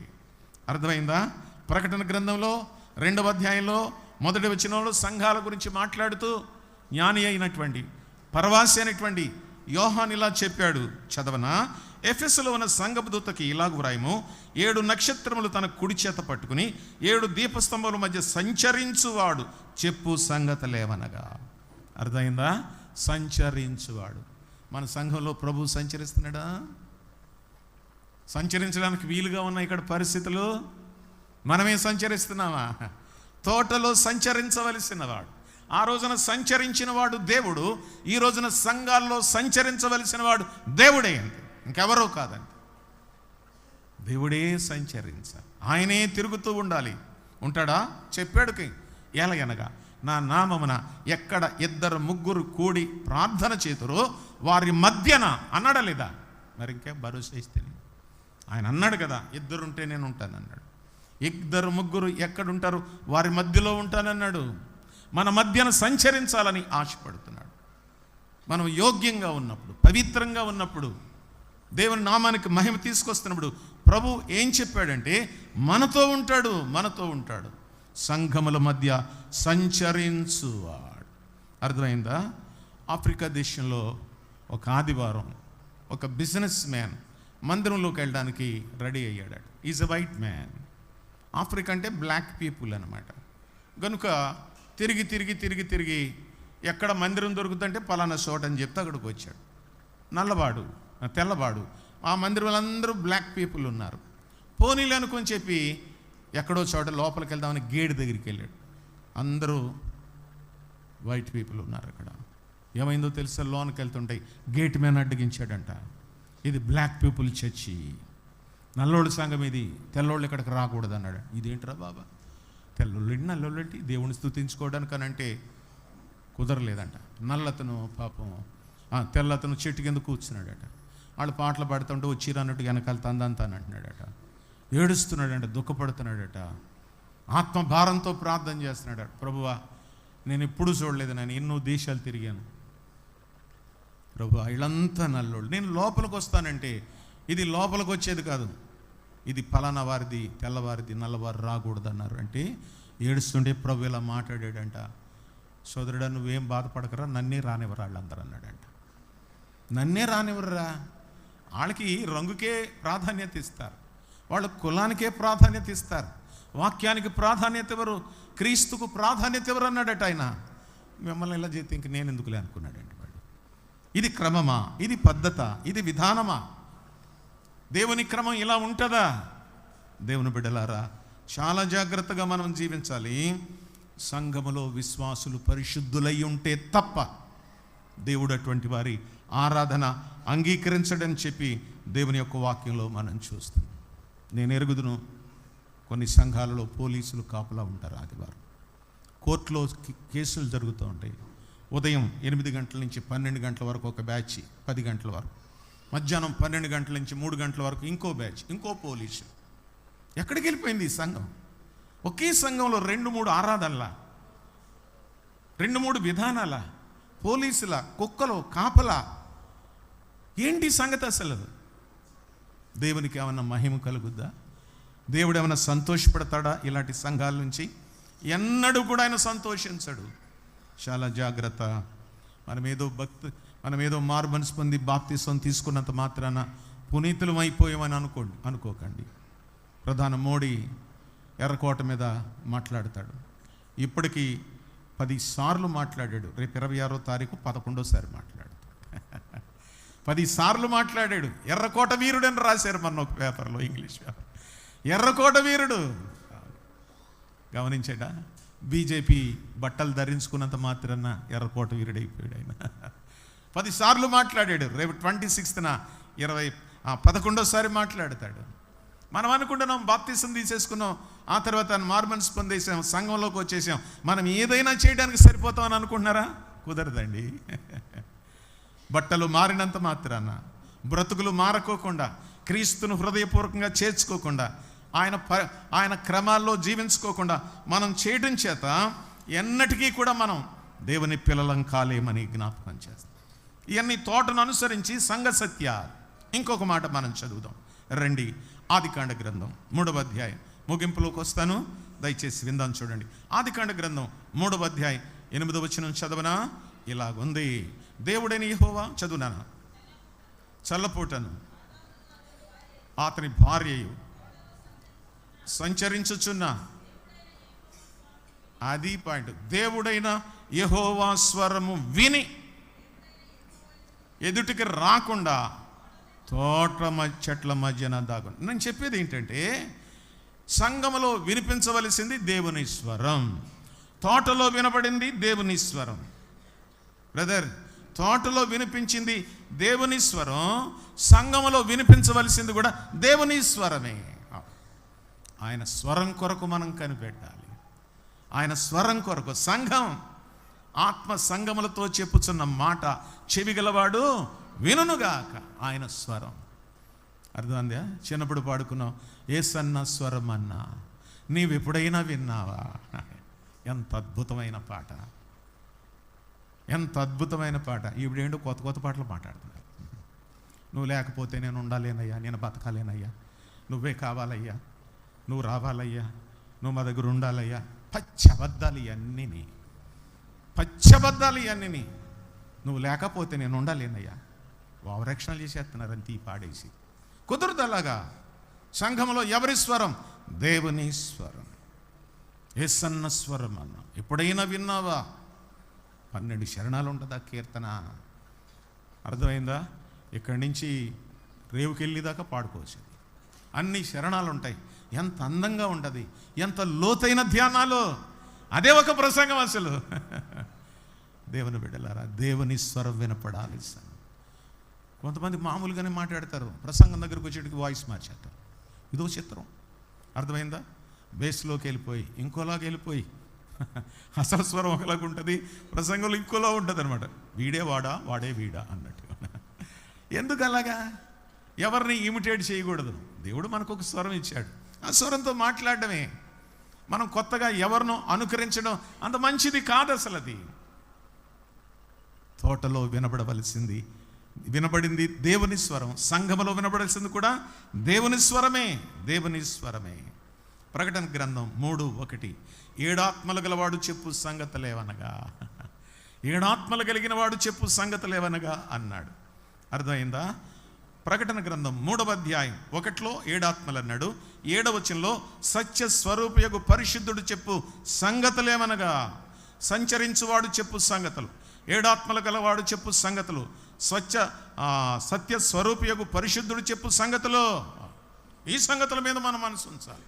అర్థమైందా? ప్రకటన గ్రంథంలో 2వ అధ్యాయంలో 1వ వచనంలో సంఘాల గురించి మాట్లాడుతూ జ్ఞాని అయినటువంటి పరవాసి అయినటువంటి యోహాను ఇలా చెప్పాడు, చదవనా? ఎఫెసులో ఉన్న సంఘపు దూతకి ఇలాగ వ్రాయము, 7 నక్షత్రములు తన కుడి చేత పట్టుకుని 7 దీపస్తంభముల మధ్య సంచరించువాడు చెప్పు సంగతులేవనగా. అర్థమైందా? సంచరించువాడు. మన సంఘంలో ప్రభు సంచరిస్తున్నాడా? సంచరించడానికి వీలుగా ఉన్న ఇక్కడ పరిస్థితులు మనమే సంచరిస్తున్నామా? తోటలో సంచరించవలసిన వాడు, ఆ రోజున సంచరించిన వాడు దేవుడు, ఈ రోజున సంఘాల్లో సంచరించవలసిన వాడు దేవుడే. అంతే, ఇంకెవరో కాదండి. దేవుడే సంచరించాలి, ఆయనే తిరుగుతూ ఉండాలి. ఉంటాడా? చెప్పాడుకి ఎలాగనగా, నా నామమున ఎక్కడ 2-3 కూడి ప్రార్థన చేతురో వారి మధ్యన అన్నాడా లేదా? మరి ఇంకే భరోసా ఇస్తే ఆయన అన్నాడు కదా, 2 ఉంటే నేను ఉంటానన్నాడు. 2-3 ఎక్కడుంటారు? వారి మధ్యలో ఉంటానన్నాడు. మన మధ్యన సంచరించాలని ఆశపడుతున్నాడు. మనం యోగ్యంగా ఉన్నప్పుడు, పవిత్రంగా ఉన్నప్పుడు, దేవుని నామానికి మహిమ తీసుకొస్తున్నప్పుడు ప్రభు ఏం చెప్పాడంటే మనతో ఉంటాడు, మనతో ఉంటాడు. సంఘముల మధ్య సంచరించువాడు. అర్థమైందా? ఆఫ్రికా దేశంలో ఒక ఆదివారం ఒక బిజినెస్ మ్యాన్ మందిరంలోకి వెళ్ళడానికి రెడీ అయ్యాడు. Is a white man. Africa అంటే బ్లాక్ పీపుల్ అనమాట. కనుక తిరిగి ఎక్కడ మందిరం దొరుకుతుంటే పలానా చోట అని చెప్తే అక్కడికి వచ్చాడు. తెల్లవాడు ఆ మందిరంలో అందరూ బ్లాక్ పీపుల్ ఉన్నారు. పోనీలు అనుకొని చెప్పి ఎక్కడో చోట లోపలికి వెళ్దామని గేట్ దగ్గరికి వెళ్ళాడు. అందరూ వైట్ పీపుల్ ఉన్నారు అక్కడ. ఏమైందో తెలుసా? లోనికి వెళ్తుంటాయి గేట్ మ్యాన్ అడ్డగించాడంట. ఇది బ్లాక్ పీపుల్ చర్చి, నల్లోళ్ళ సంఘం ఇది, తెల్లోళ్ళు ఇక్కడికి రాకూడదు అన్నాడు. ఇదేంట్రా బాబా, తెల్లోళ్ళేంటి నల్లోళ్ళేంటి దేవుని స్తుతించుకోవడానికి అని అంటే కుదరలేదంట. నల్లతను పాపం తెల్లతను చెట్టు కింద కూర్చున్నాడట. వాళ్ళు పాటలు పాడుతుంటే వచ్చిరా అన్నట్టు వెనకాల తందంతాను అంటున్నాడట. ఏడుస్తున్నాడంట, దుఃఖపడుతున్నాడట, ఆత్మ భారంతో ప్రార్థన చేస్తున్నాడు. ప్రభువా, నేను ఎప్పుడు చూడలేదు, నేను ఎన్నో దేశాలు తిరిగాను ప్రభువా, వీళ్ళంతా నల్లోళ్ళు, నేను లోపలికి వస్తానంటే ఇది లోపలికి వచ్చేది కాదు, ఇది పలానా వారిది, తెల్లవారిది, నల్లవారు రాకూడదు అన్నారు. అంటే ఏడుస్తుంటే ప్రభు ఇలా మాట్లాడాడంట, సోదరుడా నువ్వేం బాధపడకరా, నన్నే రానివ్వరా వాళ్ళందరూ అన్నాడంట. నన్నే రానివ్వరా, వాళ్ళకి రంగుకే ప్రాధాన్యత ఇస్తారు, వాళ్ళు కులానికే ప్రాధాన్యత ఇస్తారు, వాక్యానికి ప్రాధాన్యత ఎవరు, క్రీస్తుకు ప్రాధాన్యత ఎవరు అన్నాడట ఆయన. మిమ్మల్ని ఇలా చేస్తే ఇంక నేను ఎందుకులే అనుకున్నాడండి వాడు. ఇది క్రమమా? ఇది పద్ధత? ఇది విధానమా? దేవుని క్రమం ఇలా ఉంటుందా? దేవుని బిడ్డలారా, చాలా జాగ్రత్తగా మనం జీవించాలి. సంఘములో విశ్వాసులు పరిశుద్ధులై ఉంటే తప్ప దేవుడు అటువంటి వారి ఆరాధన అంగీకరించడని చెప్పి దేవుని యొక్క వాక్యంలో మనం చూస్తాం. నేను ఎరుగుదును, కొన్ని సంఘాలలో పోలీసులు కాపలా ఉంటారు. ఆదివారం కోర్టులో కేసులు జరుగుతూ ఉంటాయి. ఉదయం 8 గంటల నుంచి 12 గంటల వరకు ఒక బ్యాచ్, 10 గంటల వరకు, మధ్యాహ్నం 12 గంటల నుంచి 3 గంటల వరకు ఇంకో బ్యాచ్, ఇంకో పోలీసు. ఎక్కడికి వెళ్ళిపోయింది ఈ సంఘం? ఒకే సంఘంలో 2-3 ఆరాధనలా, 2-3 విధానాల, పోలీసుల, కుక్కలు, కాపలా. ఏంటి సంగతి అసలు? దేవునికి ఏమన్నా మహిమ కలుగుద్దా? దేవుడు ఏమైనా సంతోషపడతాడా ఇలాంటి సంఘాల నుంచి? ఎన్నడూ కూడా ఆయన సంతోషించడు. చాలా జాగ్రత్త. మనమేదో మారు మనసు పొంది బాప్తిసం తీసుకున్నంత మాత్రాన పునీతులం అయిపోయామని అనుకోకండి. ప్రధాని మోడీ ఎర్రకోట మీద మాట్లాడతాడు. ఇప్పటికీ 10 సార్లు మాట్లాడాడు. రేపు 26వ తారీఖు 11వ సారి మాట్లాడతాడు. 10 సార్లు మాట్లాడాడు. ఎర్రకోట వీరుడు అని రాశారు మొన్న ఒక పేపర్లో, ఇంగ్లీష్ పేపర్. ఎర్రకోట వీరుడు గమనించాడా? బీజేపీ బట్టలు ధరించుకున్నంత మాత్రాన ఎర్రకోట వీరుడైపోయాడు ఆయన. 10 సార్లు మాట్లాడాడు. రేపు 26న 11వ మాట్లాడతాడు. మనం అనుకుంటున్నాం బాప్తిసం తీసేసుకున్నాం, ఆ తర్వాత మార్మన్స్ పొందేసాం, సంఘంలోకి వచ్చేసాం, మనం ఏదైనా చేయడానికి సరిపోతామని అనుకుంటున్నారా? కుదరదండి. బట్టలు మారినంత మాత్రాన, బ్రతుకులు మారకోకుండా, క్రీస్తును హృదయపూర్వకంగా చేర్చుకోకుండా, ఆయన క్రమాల్లో జీవించుకోకుండా మనం చేయడం చేత ఎన్నటికీ కూడా మనం దేవుని పిల్లలం కాలేమని జ్ఞాపకం చేస్తాం. ఇవన్నీ తోటను అనుసరించి సంఘ సత్యాలు. ఇంకొక మాట మనం చదువుదాం రండి. ఆదికాండ గ్రంథం 3వ అధ్యాయం ముగింపులోకి వస్తాను, దయచేసి విందాం. చూడండి, ఆదికాండ గ్రంథం 3వ అధ్యాయం 8వ వచనం చదవనా? ఇలాగుంది. దేవుడైన యెహోవా, చదువునాను, చల్లపూటను అతని భార్యయు సంచరించుచున్న, అది పాయింట్, దేవుడైన యెహోవా స్వరము విని ఎదుటికి రాకుండా తోట చెట్ల మధ్యన దాగుని. నేను చెప్పేది ఏంటంటే, సంఘములో వినిపించవలసింది దేవుని స్వరం, తోటలో వినబడింది దేవుని స్వరం. బ్రదర్, తోటలో వినిపించింది దేవుని స్వరం, సంఘములో వినిపించవలసింది కూడా దేవుని స్వరమే. ఆయన స్వరం కొరకు మనం కనిపెట్టాలి. ఆయన స్వరం కొరకు సంఘం ఆత్మ సంఘములతో చెప్పుచున్న మాట చెవిగలవాడు వినుగాక. ఆయన స్వరం అర్థమైందా? చిన్నప్పుడు పాడుకున్నాం, యేసన్న స్వరం అన్నా నీవెప్పుడైనా విన్నావా? ఎంత అద్భుతమైన పాట, ఎంత అద్భుతమైన పాట. ఇప్పుడేంటో కొత్త కొత్త పాటలు మాట్లాడుతున్నారు. నువ్వు లేకపోతే నేను ఉండాలేనయ్యా, నేను బతకాలేనయ్యా, నువ్వే కావాలయ్యా, నువ్వు రావాలయ్యా, నువ్వు మా దగ్గర ఉండాలయ్యా. పచ్చబద్దాలు ఇవన్నీ, పచ్చబద్దాలు ఇవన్నీ. నువ్వు లేకపోతే నేను ఉండాలేనయ్యా. ఓవరాక్షణలు చేసేస్తున్నారు అంతే, పాడేసి. కుదరదు అలాగా. సంఘంలో ఎవరి స్వరం? దేవుని స్వరం, యేసన్న స్వరం అన్న. ఎప్పుడైనా విన్నావా? 12 శరణాలు ఉంటుంది ఆ కీర్తన. అర్థమైందా? ఇక్కడి నుంచి రేవుకెళ్ళేదాకా పాడుకోవచ్చు. అన్ని శరణాలు ఉంటాయి. ఎంత అందంగా ఉంటుంది, ఎంత లోతైన ధ్యానాలు. అదే ఒక ప్రసంగం అసలు. దేవుని బిడ్డలారా, దేవుని స్వరం వినపడాలి. కొంతమంది మామూలుగానే మాట్లాడతారు, ప్రసంగం దగ్గరకు వచ్చేటికి వాయిస్ మార్చేస్తారు. ఇదో చిత్రం. అర్థమైందా? బేస్లోకి వెళ్ళిపోయి ఇంకోలాగా వెళ్ళిపోయి, అసలు స్వరం ఒకలాగా ఉంటుంది, ప్రసంగంలో ఇంకోలా ఉంటుంది అనమాట. వీడే వాడా, వాడే వీడా అన్నట్టు. ఎందుకు అలాగా? ఎవరిని ఇమిటేట్ చేయకూడదు. దేవుడు మనకు ఒక స్వరం ఇచ్చాడు, ఆ స్వరంతో మాట్లాడడమే. మనం కొత్తగా ఎవరినో అనుకరించడం అంత మంచిది కాదు అసలు. అది తోటలో వినబడింది దేవుని స్వరం, సంఘములో వినబడాల్సింది కూడా దేవుని స్వరమే, దేవుని స్వరమే. ప్రకటన గ్రంథం 3:1, 7 ఆత్మలు గలవాడు చెప్పు సంగతులేవనగా, 7 ఆత్మలు కలిగిన వాడు చెప్పు సంగతులేవనగా అన్నాడు. అర్థమైందా? ప్రకటన గ్రంథం 3వ అధ్యాయం 1లో 7 ఆత్మలు అన్నాడు. 7వ వచనంలో సత్య స్వరూపయగు పరిశుద్ధుడు చెప్పు సంగతులేమనగా, సంచరించువాడు చెప్పు సంగతులు, 7 ఆత్మలు గలవాడు చెప్పు సంగతులు, సత్య స్వరూపయగు పరిశుద్ధుడు చెప్పు సంగతులు. ఈ సంగతుల మీద మనం మనసు ఉంచాలి,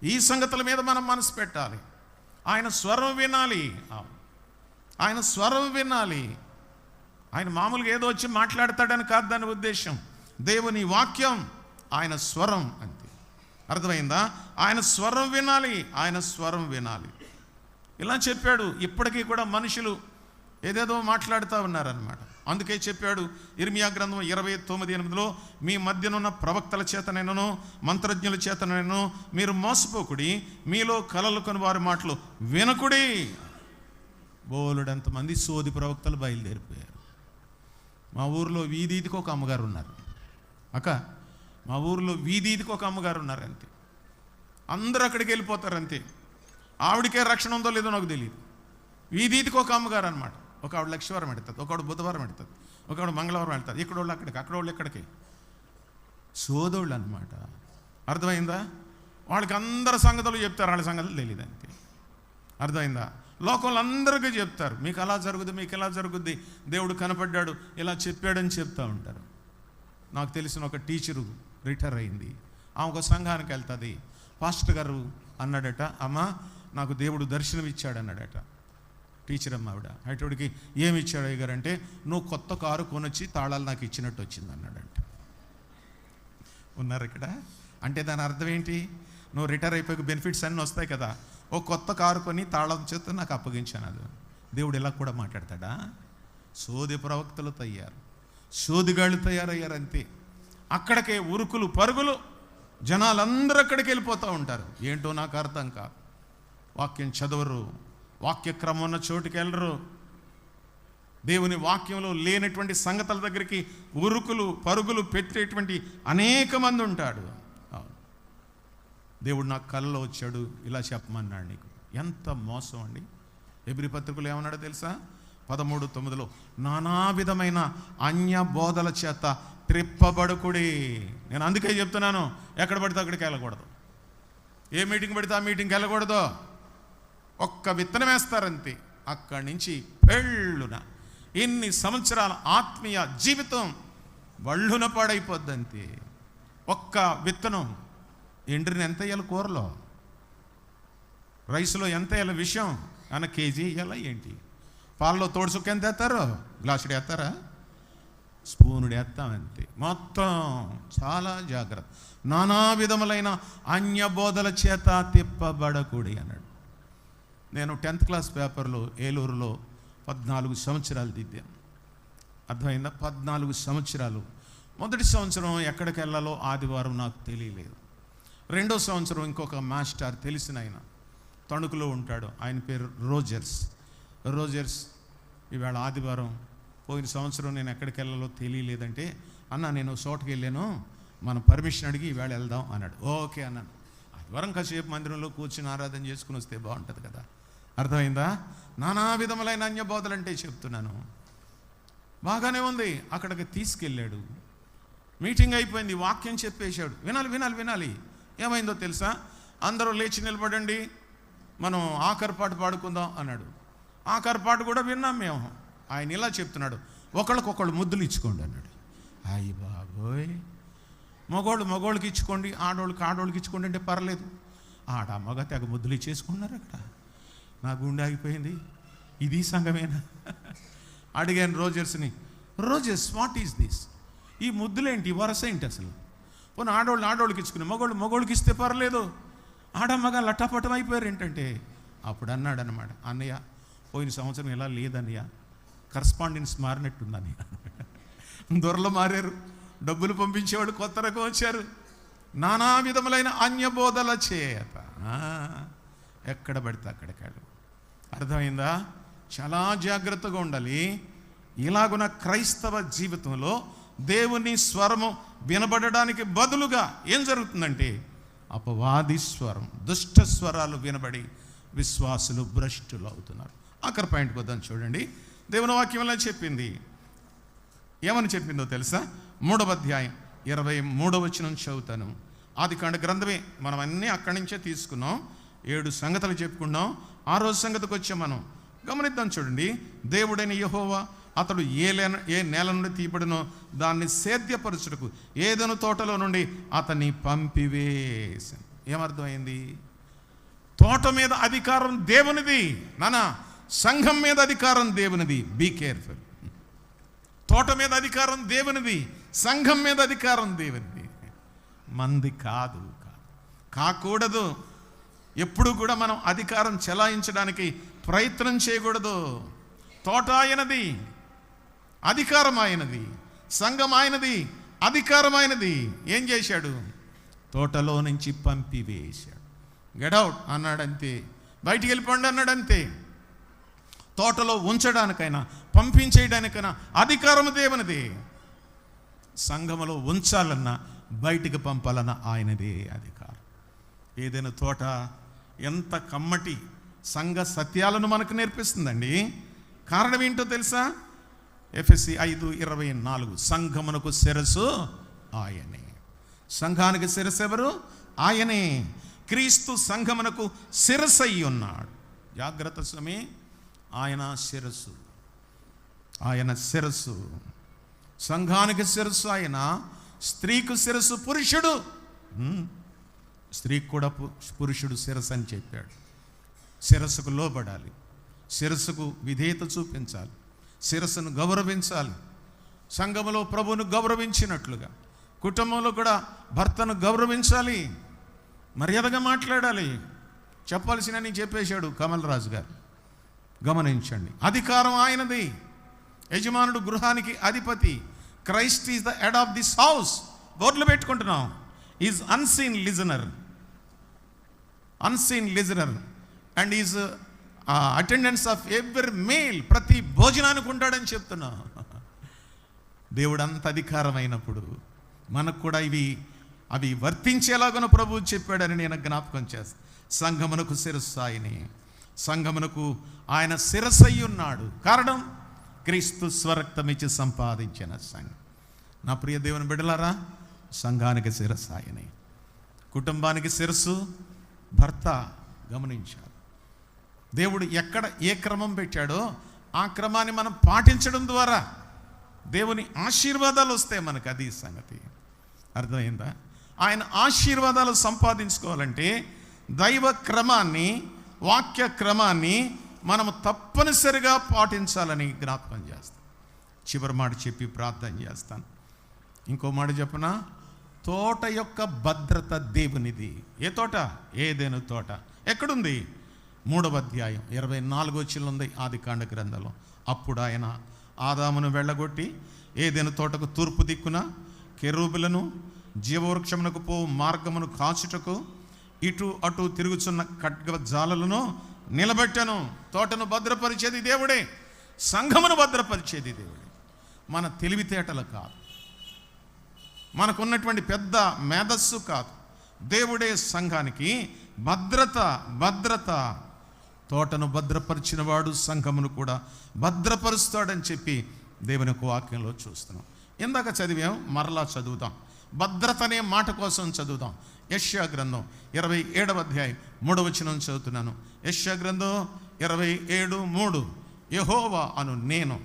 ఈ సంగతుల మీద మనం మనసు పెట్టాలి. ఆయన స్వరం వినాలి, ఆయన స్వరం వినాలి. ఆయన మామూలుగా ఏదో వచ్చి మాట్లాడతాడని కాదు దాని ఉద్దేశం. దేవుని వాక్యం ఆయన స్వరం అంతే. అర్థమైందా? ఆయన స్వరం వినాలి, ఆయన స్వరం వినాలి. ఇలా చెప్పాడు. ఇప్పటికీ కూడా మనుషులు ఏదేదో మాట్లాడుతూ ఉన్నారన్నమాట. అందుకే చెప్పాడు ఇర్మియా గ్రంథం 29:8లో, మీ మధ్యనున్న ప్రవక్తల చేతనైనను మంత్రజ్ఞుల చేతనైనను మీరు మోసపోకుడి, మీలో కలలు కొని వారి మాటలు వినకుడి. బోలుడంతమంది సోది ప్రవక్తలు బయలుదేరిపోయారు. మా ఊరిలో వీధికి ఒక అమ్మగారు ఉన్నారు. అక్క, మా ఊరిలో వీధికి ఒక అమ్మగారు ఉన్నారు అంతే. అందరూ అక్కడికి వెళ్ళిపోతారు అంతే. ఆవిడకే రక్షణ ఉందో లేదో నాకు తెలియదు. వీధికి ఒక అమ్మగారు అనమాట. ఒక ఆవిడ లక్షవారం పెడుతుంది, ఒక ఆవిడ బుధవారం పెడుతుంది, ఒక ఆవిడ మంగళవారం వెళ్తుంది. ఇక్కడ వాళ్ళు అక్కడికి, అక్కడ వాళ్ళు ఎక్కడికి, సోదోళ్ళు అనమాట. అర్థమైందా? వాళ్ళకి అందరి సంగతులు చెప్తారు, వాళ్ళ సంగతులు తెలియదు అంతే. అర్థమైందా? లోకంలో అందరికీ చెప్తారు, మీకు అలా జరుగుద్ది, మీకు ఎలా జరుగుద్ది, దేవుడు కనపడ్డాడు, ఇలా చెప్పాడని చెప్తూ ఉంటారు. నాకు తెలిసిన ఒక టీచరు రిటైర్ అయింది. ఆమె ఒక సంఘానికి వెళ్తుంది. పాస్టర్ గారు అన్నాడట, అమ్మ నాకు దేవుడు దర్శనం ఇచ్చాడు అన్నాడట. టీచర్ అమ్మ ఆవిడ. అటుడికి ఏమి ఇచ్చాడు అయ్య గారు అంటే, నువ్వు కొత్త కారు కొనొచ్చి తాళాలు నాకు ఇచ్చినట్టు వచ్చింది అన్నాడంట. ఉన్నారు ఇక్కడ. అంటే దాని అర్థం ఏంటి? నువ్వు రిటైర్ అయిపోయి బెనిఫిట్స్ అన్నీ వస్తాయి కదా, ఓ కొత్త కారు కొని తాళం చేత నాకు అప్పగించాను. అది దేవుడు ఇలా కూడా మాట్లాడతాడా? సోది ప్రవక్తలు తయ్యారు, సోదిగాళ్ళు తయారయ్యారు అంతే. అక్కడికే ఉరుకులు పరుగులు, జనాలందరూ అక్కడికి వెళ్ళిపోతూ ఉంటారు. ఏంటో నాకు అర్థం కాదు. వాక్యం చదవరు, వాక్య క్రమం ఉన్న చోటుకి వెళ్ళరు, దేవుని వాక్యంలో లేనటువంటి సంగతుల దగ్గరికి ఉరుకులు పరుగులు పెట్టేటువంటి అనేక మంది ఉంటాడు. దేవుడు నాకు కళ్ళలో వచ్చాడు, ఇలా చెప్పమన్నాడు. నీకు ఎంత మోసం అండి. హెబ్రీ పత్రికలో ఏమన్నాడో తెలుసా? 13:9 నానా విధమైన అన్య బోధల చేత త్రిప్పబడుకుడి. నేను అందుకే చెప్తున్నాను, ఎక్కడ పడితే అక్కడికి వెళ్ళకూడదు, ఏ మీటింగ్ పడితే ఆ మీటింగ్కి వెళ్ళకూడదు. ఒక్క విత్తనం వేస్తారంతే, అక్కడి నుంచి పెళ్ళున ఇన్ని సంవత్సరాల ఆత్మీయ జీవితం వళ్ళున పాడైపోద్దంతే. ఒక్క విత్తనం. ఎండ్రిని ఎంత వేయాలి కూరలో, రైస్లో ఎంత వేయాలి విషయం, అన్న కేజీ వేయాలా ఏంటి? పాలలో తోడుసుక్క ఎంత వేస్తారు? గ్లాసుడు వేస్తారా? స్పూనుడు వేస్తాం అంతే. మొత్తం చాలా జాగ్రత్త. నానా విధములైన అన్య బోధల చేత తిప్పబడకూడి అన్నాడు. నేను 10th క్లాస్ పేపర్లో ఏలూరులో 14 సంవత్సరాలు దిద్దాను. అర్థమైందా? 14 సంవత్సరాలు. మొదటి సంవత్సరం ఎక్కడికి వెళ్ళాలో ఆదివారం నాకు తెలియలేదు. రెండో సంవత్సరం ఇంకొక మాస్టర్ తెలిసిన ఆయన తణుకులో ఉంటాడు, ఆయన పేరు రోజర్స్. ఈవేళ ఆదివారం, పోయిన సంవత్సరం నేను ఎక్కడికి వెళ్ళాలో తెలియలేదంటే, అన్న నేను చోటుకి వెళ్ళాను, మనం పర్మిషన్ అడిగి ఈవేళ వెళ్దాం అన్నాడు. ఓకే అన్నాను. ఆదివారం కాసేపు మందిరంలో కూర్చుని ఆరాధన చేసుకుని వస్తే బాగుంటుంది కదా. అర్థమైందా? నానా విధములైన అన్య బోధలు అంటే చెప్తున్నాను. బాగానే ఉంది. అక్కడికి తీసుకెళ్ళాడు. మీటింగ్ అయిపోయింది, వాక్యం చెప్పేశాడు. వినాలి. ఏమైందో తెలుసా? అందరూ లేచి నిలబడండి, మనం ఆఖరి పాట పాడుకుందాం అన్నాడు. ఆఖరి పాట కూడా విన్నాం మేము. ఆయన ఇలా చెప్తున్నాడు, ఒకళ్ళకొకళ్ళు ముద్దులు ఇచ్చుకోండి అన్నాడు. అయ్యి బాబోయ్, మగోళ్ళకి ఇచ్చుకోండి, ఆడోళ్ళకి ఇచ్చుకోండి అంటే పర్లేదు. ఆడ మగ తెగ ముద్దులు ఇచ్చేసుకున్నారు. అక్కడ నా గుండె ఆగిపోయింది. ఇది సంఘమేనా? అడిగాను రోజర్స్ని, వాట్ ఈస్ దిస్? ఈ ముద్దులేంటి, వరస ఏంటి అసలు? పోనీ ఆడోళ్ళకి ఇచ్చుకుని మగోళ్ళకి ఇస్తే పర్లేదు, ఆడమ్మగా లట్టాపట్టం అయిపోయారు ఏంటంటే. అప్పుడు అన్నాడు అనమాట, అన్నయ్య పోయిన సంవత్సరం ఇలా లేదన్నయ్య, కరస్పాండెన్స్ మారినట్టుందన్నయ్య. దొరలు మారారు, డబ్బులు పంపించేవాడు కొత్త రకం వచ్చారు. నానా విధములైన అన్యబోధల చేత ఎక్కడ పడితే అక్కడికాడు. అర్థమైందా? చాలా జాగ్రత్తగా ఉండాలి. ఇలాగున్న క్రైస్తవ జీవితంలో దేవుని స్వరము వినబడడానికి బదులుగా ఏం జరుగుతుందంటే, అపవాది స్వరం, దుష్ట స్వరాలు వినబడి విశ్వాసులు భ్రష్టులు అవుతున్నారు. ఆఖరి పాయింట్కి వద్దాం చూడండి. దేవుని వాక్యం ఎలా చెప్పింది, ఏమని చెప్పిందో తెలుసా? 3వ అధ్యాయం 23వ వచనం చదువుతాను. ఆదికాండ గ్రంథమే, మనం అన్నీ అక్కడి నుంచే తీసుకున్నాం. 7 సంగతులు చెప్పుకున్నాం. 6వ సంగతికి వచ్చాం మనం. గమనిద్దాం చూడండి. దేవుడైన యెహోవా అతడు ఏ నేల నుండి తీయబడినో దాన్ని సేద్యపరచుటకు ఏదెను తోటలో నుండి అతన్ని పంపివేశాను. ఏమర్థమైంది? తోట మీద అధికారం దేవునిది నానా, సంఘం మీద అధికారం దేవునిది. Be careful. తోట మీద అధికారం దేవునిది, సంఘం మీద అధికారం దేవునిది, మంది కాకూడదు. ఎప్పుడు కూడా మనం అధికారం చెలాయించడానికి ప్రయత్నం చేయకూడదు. తోట ఆయనది, అధికారం ఆయనది, సంఘం ఆయనది, అధికారం ఆయనది. ఏం చేశాడు? తోటలో నుంచి పంపివేశాడు. గెట్అవుట్ అన్నాడంతే, బయటికి వెళ్ళిపోండి అన్నాడంతే. తోటలో ఉంచడానికైనా పంపించేయడానికైనా అధికారం దేవునిది. సంఘములో ఉంచాలన్నా బయటికి పంపాలన్నా ఆయనదే అధికారం. ఏదైనా తోట ఎంత కమ్మటి సంఘ సత్యాలను మనకు నేర్పిస్తుందండి. కారణం ఏంటో తెలుసా? ఎఫెసీ 5:24 సంఘమునకు శిరస్సు ఆయనే. సంఘానికి శిరస్సు ఎవరు? ఆయనే. క్రీస్తు సంఘమునకు శిరస్సు అయి ఉన్నాడు. జాగ్రత్త స్వామి. ఆయన శిరస్సు, సంఘానికి శిరస్సు ఆయన, స్త్రీకు శిరస్సు పురుషుడు. స్త్రీకి కూడా పురుషుడు శిరస్సు అని చెప్పాడు. శిరస్సుకు లోబడాలి, శిరస్సుకు విధేయత చూపించాలి, శిరస్సును గౌరవించాలి. సంఘములో ప్రభువును గౌరవించినట్లుగా కుటుంబంలో కూడా భర్తను గౌరవించాలి, మర్యాదగా మాట్లాడాలి. చెప్పాల్సిన నేను చెప్పేశాడు కమల్ రాజు గారు. గమనించండి, అధికారం ఆయనది. యజమానుడు గృహానికి అధిపతి. Christ is the head of this house. బోర్డులు పెట్టుకుంటున్నాం. Is unseen listener and is attendance of every male. ప్రతి భోజనానికి ఉంటాడని చెప్తున్నా. దేవుడు అంత అధికారమైనప్పుడు మనకు కూడా అవి వర్తించేలాగా ప్రభువు చెప్పాడని నేను జ్ఞాపకం చేస్తాను. సంఘమునకు శిరస్సు ఆయనే, సంఘమునకు ఆయన శిరస్సై ఉన్నాడు. కారణం క్రీస్తు స్వరక్తమిచ్చి సంపాదించిన సంఘం. నా ప్రియ దేవుని బిడ్డలారా, సంఘానికి శిరస్సు ఆయనే, కుటుంబానికి శిరస్సు భర్త. గమనించాలి, దేవుడు ఎక్కడ ఏ క్రమం పెట్టాడో ఆ క్రమాన్ని మనం పాటించడం ద్వారా దేవుని ఆశీర్వాదాలు వస్తాయి మనకు. అది సంగతి. అర్థమైందా? ఆయన ఆశీర్వాదాలు సంపాదించుకోవాలంటే దైవ క్రమాన్ని, వాక్య క్రమాన్ని మనము తప్పనిసరిగా పాటించాలని జ్ఞాపకం చేస్తాను. చివరి మాట చెప్పి ప్రార్థన చేస్తాను. ఇంకో మాట చెప్పనా? తోట యొక్క భద్రత దేవునిది. ఏ తోట? ఏదైనా తోట. ఎక్కడుంది? 3వ అధ్యాయం 24వ వచనం ఉంది ఆదికాండ గ్రంథంలో. అప్పుడు ఆయన ఆదామును వెళ్ళగొట్టి ఏదైనా తోటకు తూర్పు దిక్కున కెరూబులను, జీవవృక్షమునకు పో మార్గమును కాచుటకు ఇటు అటు తిరుగుచున్న ఖడ్గ జాలలను నిలబెట్టను. తోటను భద్రపరిచేది దేవుడే, సంఘమును భద్రపరిచేది దేవుడే. మన తెలివితేటలు కాదు, మనకున్నటువంటి పెద్ద మేధస్సు కాదు. దేవుడే సంఘానికి భద్రత. తోటను భద్రపరిచిన వాడు సంఘమును కూడా భద్రపరుస్తాడని చెప్పి దేవుని యొక్క వాక్యంలో చూస్తున్నాం. ఇందాక చదివాం, మరలా చదువుతాం. భద్రత అనే మాట కోసం చదువుతాం. యెషయా గ్రంథం 27వ అధ్యాయం 3వ వచనం చదువుతున్నాను. యెషయా గ్రంథం 27:3. యెహోవా అను నేను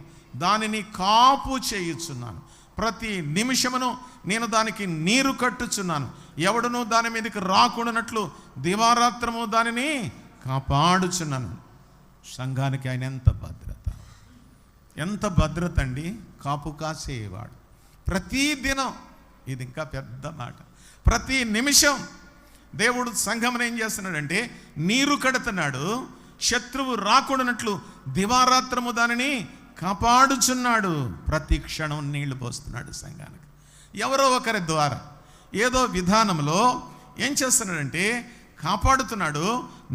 దానిని కాపు చేయుచున్నాను, ప్రతి నిమిషమును నేను దానికి నీరు కట్టుచున్నాను, ఎవడునూ దాని మీదకి రాకూడనట్లు దివారాత్రము దానిని కాపాడుచున్నాను. సంఘానికి ఆయన ఎంత భద్రత అండి! కాపు కాసేవాడు. ప్రతి దినం, ఇది ఇంకా పెద్ద మాట, ప్రతి నిమిషం దేవుడు సంఘమును ఏం చేస్తున్నాడంటే నీరు కడుతున్నాడు, శత్రువు రాకూడనట్లు దివారాత్రము దానిని కాపాడుచున్నాడు. ప్రతి క్షణం నీళ్లు పోస్తున్నాడు సంఘానికి. ఎవరో ఒకరి ద్వారా ఏదో విధానంలో ఏం చేస్తున్నాడంటే కాపాడుతున్నాడు,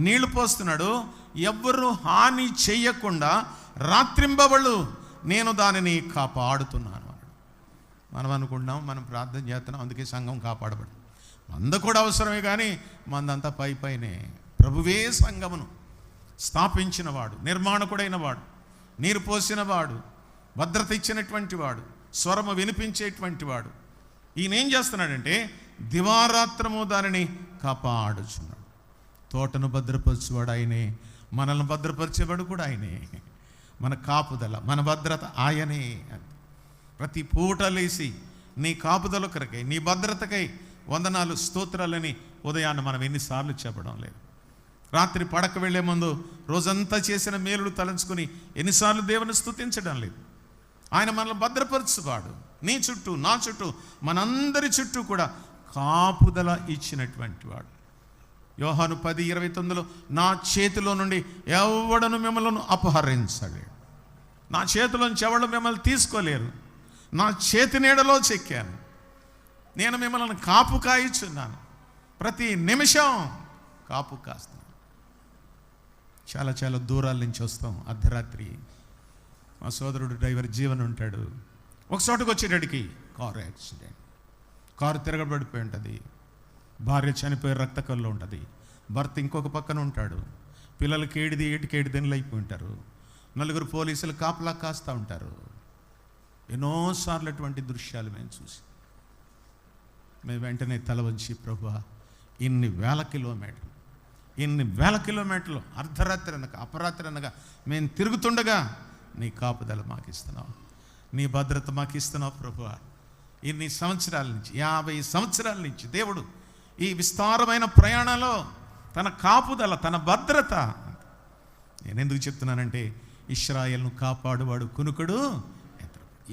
నీళ్లు పోస్తున్నాడు. ఎవ్వరూ హాని చెయ్యకుండా రాత్రింబవళ్ళు నేను దానిని కాపాడుతున్నాను. మనం అనుకుంటున్నాం, మనం ప్రార్థన చేస్తున్నాం, అందుకే సంఘం కాపాడబడు. మంద కూడా అవసరమే, కానీ మందంతా పైనే. ప్రభువే సంఘమును స్థాపించిన వాడు, నిర్మాణకుడైన వాడు, నీరు పోసిన వాడు, భద్రత ఇచ్చినటువంటి వాడు, స్వరము వినిపించేటువంటి వాడు. ఈయన ఏం చేస్తున్నాడంటే దివారాత్రము దానిని కాపాడుచున్నాడు. తోటను భద్రపరచువాడు ఆయనే, మనల్ని భద్రపరిచేవాడు కూడా ఆయనే. మన కాపుదల, మన భద్రత ఆయనే. ప్రతి పూట లేసి నీ కాపుదల కొరకై, నీ భద్రతకై వందనాలు స్తోత్రాలని ఉదయాన్ని మనం ఎన్నిసార్లు చెప్పడం లేదు. రాత్రి పడక వెళ్లే ముందు రోజంతా చేసిన మేలులు తలంచుకుని ఎన్నిసార్లు దేవుని స్తుతించడం లేదు. ఆయన మనల్ని భద్రపరచువాడు. నీ చుట్టూ, నా చుట్టూ, మనందరి చుట్టూ కూడా కాపుదల ఇచ్చినటువంటి వాడు. యోహాను 10:29 నా చేతిలో నుండి ఎవడను మిమ్మల్ని అపహరించలేడు. నా చేతిలోంచి ఎవడు మిమ్మల్ని తీసుకోలేరు. నా చేతి నీడలో చెక్కాను, నేను మిమ్మల్ని కాపు కాయిచున్నాను. ప్రతి నిమిషం కాపు కాస్తున్నాను. చాలా దూరాల నుంచి వస్తాం. అర్ధరాత్రి మా సోదరుడు డ్రైవర్ జీవన్ ఉంటాడు. ఒక చోటుకు వచ్చేటడికి కారు యాక్సిడెంట్, కారు తిరగబడిపోయి ఉంటుంది, భార్య చనిపోయి రక్త కళ్ళు ఉంటుంది, భర్త ఇంకొక పక్కన ఉంటాడు, పిల్లలకి ఏటికేడి దినలు అయిపోయి ఉంటారు, 4 పోలీసులు కాపలా కాస్తూ ఉంటారు. ఎన్నోసార్లు అటువంటి దృశ్యాలు మేము చూసి మేము వెంటనే తల వంచి, ప్రభువా, ఇన్ని వేల కిలోమీటర్లు ఇన్ని వేల కిలోమీటర్లు అర్ధరాత్రి అనగా అపరాత్రి అనగా మేము తిరుగుతుండగా నీ కాపుదల మాకు ఇస్తున్నావు, నీ భద్రత మాకు ఇస్తున్నావు ప్రభువా. ఇన్ని సంవత్సరాల నుంచి 50 సంవత్సరాల నుంచి దేవుడు ఈ విస్తారమైన ప్రయాణంలో తన కాపుదల, తన భద్రత. నేను ఎందుకు చెప్తున్నానంటే ఇశ్రాయేలును కాపాడువాడు కునుకుడు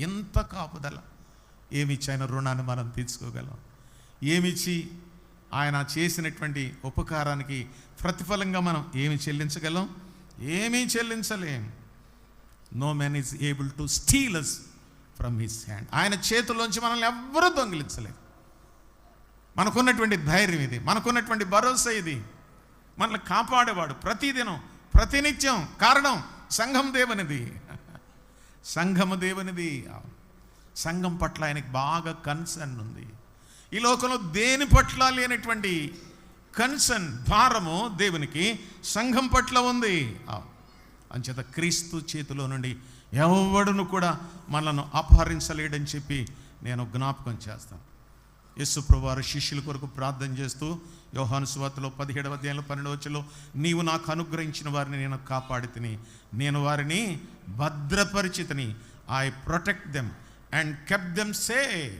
ఎంత కాపుదల. ఏమిచ్చి ఆయన రుణాన్ని మనం తీర్చుకోగలం? ఏమిచ్చి ఆయన చేసినటువంటి ఉపకారానికి ప్రతిఫలంగా మనం ఏమి చెల్లించగలం? ఏమీ చెల్లించలేం. No man is able to steal us from his hand. ఆయన చేతుల్లోంచి మనల్ని ఎవ్వరూ దొంగిలించలేరు. మనకున్నటువంటి ధైర్యం ఇది, మనకున్నటువంటి భరోసా ఇది. మనల్ని కాపాడేవాడు ప్రతిదినం, ప్రతినిత్యం. కారణం సంఘం దేవునిది, సంఘము దేవునిది. సంఘం పట్ల ఆయనకి బాగా కన్సర్న్ ఉంది. ఈ లోకంలో దేని పట్ల లేనటువంటి కన్సర్న్, భారము దేవునికి సంఘం పట్ల ఉంది. అంచేత క్రీస్తు చేతిలో నుండి ఎవడును కూడా మనల్ని అపహరించలేడని చెప్పి నేను జ్ఞాపకం చేస్తాను. యేసు ప్రభువారు శిష్యుల కొరకు ప్రార్థన చేస్తూ యోహాను సువార్తలో 17వ అధ్యాయంలో 12వ వచనంలో, నీవు నాకు అనుగ్రహించిన వారిని నేను కాపాడితిని, నేను వారిని భద్రపరిచితిని. I protect them and kept them safe.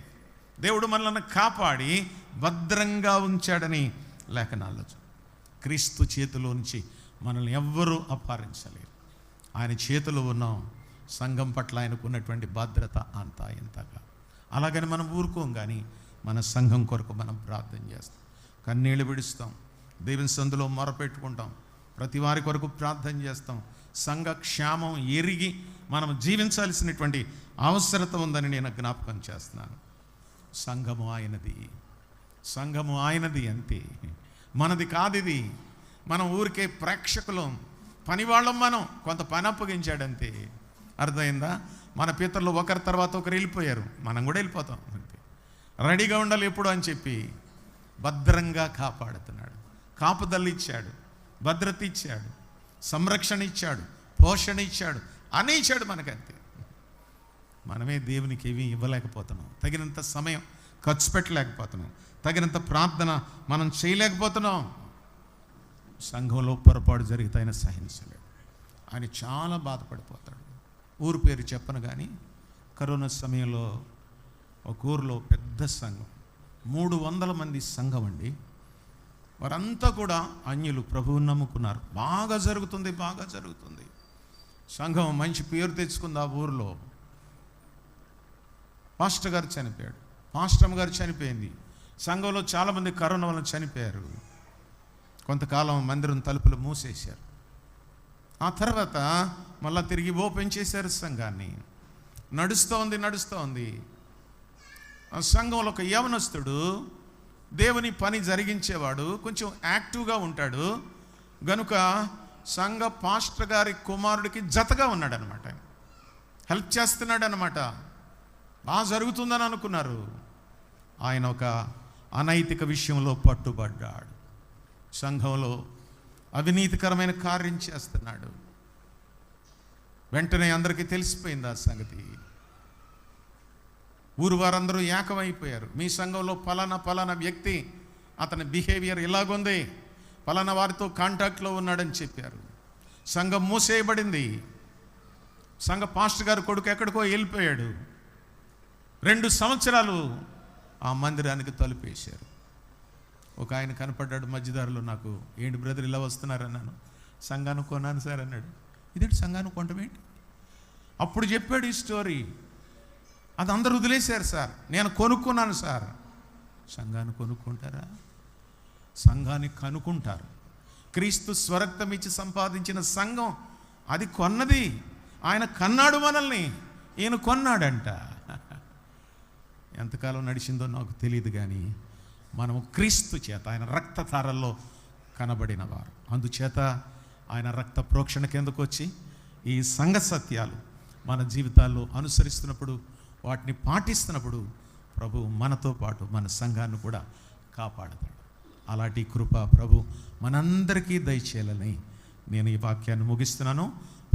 దేవుడు మనల్ని కాపాడి భద్రంగా ఉంచాడని లేఖనాల్లో. క్రీస్తు చేతిలో నుంచి మనల్ని ఎవ్వరూ అపహరించలేరు. ఆయన చేతిలో ఉన్నాం. సంఘం పట్ల ఆయనకు ఉన్నటువంటి భద్రత అంతా ఇంతగా. అలాగని మనం ఊరుకోం, కానీ మన సంఘం కొరకు మనం ప్రార్థన చేస్తాం, కన్నీళ్ళు విడుస్తాం, దేవుని సందులో మొరపెట్టుకుంటాం, ప్రతి వారి కొరకు ప్రార్థన చేస్తాం. సంఘ క్షేమం ఎరిగి మనం జీవించాల్సినటువంటి అవసరత ఉందని నేను జ్ఞాపకం చేస్తున్నాను. సంఘము ఆయనది, సంఘము ఆయనది అంతే, మనది కాదు ఇది. మనం ఊరికే ప్రేక్షకులం, పనివాళ్ళం. మనం కొంత పని అప్పగించాడంతే. అర్థమైందా? మన పితరులు ఒకరి తర్వాత ఒకరు వెళ్ళిపోయారు, మనం కూడా వెళ్ళిపోతాం అంతే. రెడీగా ఉండాలి ఎప్పుడు అని చెప్పి భద్రంగా కాపాడుతున్నాడు. కాపుదల ఇచ్చాడు, భద్రత ఇచ్చాడు, సంరక్షణ ఇచ్చాడు, పోషణ ఇచ్చాడు, అని ఇచ్చాడు మనకంతే. మనమే దేవునికి ఏమీ ఇవ్వలేకపోతున్నాం, తగినంత సమయం ఖర్చు పెట్టలేకపోతున్నాం, తగినంత ప్రార్థన మనం చేయలేకపోతున్నాం. సంఘంలో పొరపాటు జరిగితే ఆయన సహించలేడు, ఆయన చాలా బాధపడిపోతాడు. ఊరు పేరు చెప్పను కానీ కరోనా సమయంలో ఒక ఊరిలో పెద్ద సంఘం, 300 మంది సంఘం అండి. వారంతా కూడా అన్యులు, ప్రభువుని నమ్ముకున్నారు. బాగా జరుగుతుంది, బాగా జరుగుతుంది. సంఘం మంచి పేరు తెచ్చుకుంది ఆ ఊరిలో. పాస్టర్ గారు చనిపోయాడు, పాస్టమ్ గారు చనిపోయింది. సంఘంలో చాలామంది కరోనా వల్ల చనిపోయారు. కొంతకాలం మందిరం తలుపులు మూసేశారు. ఆ తర్వాత మళ్ళీ తిరిగి ఓపెన్ చేశారు సంఘాన్ని. నడుస్తూ ఉంది. ఆ సంఘంలో ఒక యవనస్తుడు, దేవుని పని జరిగించేవాడు, కొంచెం యాక్టివ్గా ఉంటాడు గనుక సంఘ పాస్టర్ గారి కుమారుడికి జతగా ఉన్నాడు అనమాట. హెల్ప్ చేస్తున్నాడు అనమాట. బాగా జరుగుతుందని అనుకున్నారు. ఆయన ఒక అనైతిక విషయంలో పట్టుబడ్డాడు. సంఘంలో అవినీతికరమైన కార్యం చేస్తున్నాడు. వెంటనే అందరికీ తెలిసిపోయింది ఆ సంగతి. ఊరు వారందరూ ఏకమైపోయారు. మీ సంఘంలో పలానా వ్యక్తి, అతని బిహేవియర్ ఇలాగుంది, పలానా వారితో కాంటాక్ట్లో ఉన్నాడని చెప్పారు. సంఘం మూసేయబడింది. సంఘ పాస్టర్ గారు కొడుకు ఎక్కడికో వెళ్ళిపోయాడు. 2 సంవత్సరాలు ఆ మందిరానికి తలుపేశారు. ఒక ఆయన కనపడ్డాడు మధ్యదారిలో. నాకు, ఏంటి బ్రదర్ ఇలా వస్తున్నారన్నాను. సంఘాన్ని కొన్నాను సార్ అన్నాడు. ఇదేంటి సంఘాన్ని కొనటమేంటి? అప్పుడు చెప్పాడు ఈ స్టోరీ. అది అందరూ వదిలేశారు సార్, నేను కొనుక్కున్నాను సార్. సంఘాన్ని కొనుక్కుంటారా? సంఘాన్ని కనుక్కుంటారు. క్రీస్తు స్వరక్తం ఇచ్చి సంపాదించిన సంఘం అది కొన్నది. ఆయన కన్నాడు మనల్ని, ఈయన కొన్నాడంట. ఎంతకాలం నడిచిందో నాకు తెలియదు, కానీ మనము క్రీస్తు చేత, ఆయన రక్తధారల్లో కనబడిన వారు. అందుచేత ఆయన రక్త ప్రోక్షణ కిందకు వచ్చి ఈ సంఘ సత్యాలు మన జీవితాల్లో అనుసరిస్తున్నప్పుడు, వాటిని పాటిస్తున్నప్పుడు ప్రభు మనతో పాటు మన సంఘాన్ని కూడా కాపాడతాడు. అలాంటి కృప ప్రభు మనందరికీ దయచేయాలని నేను ఈ వాక్యాన్ని ముగిస్తున్నాను.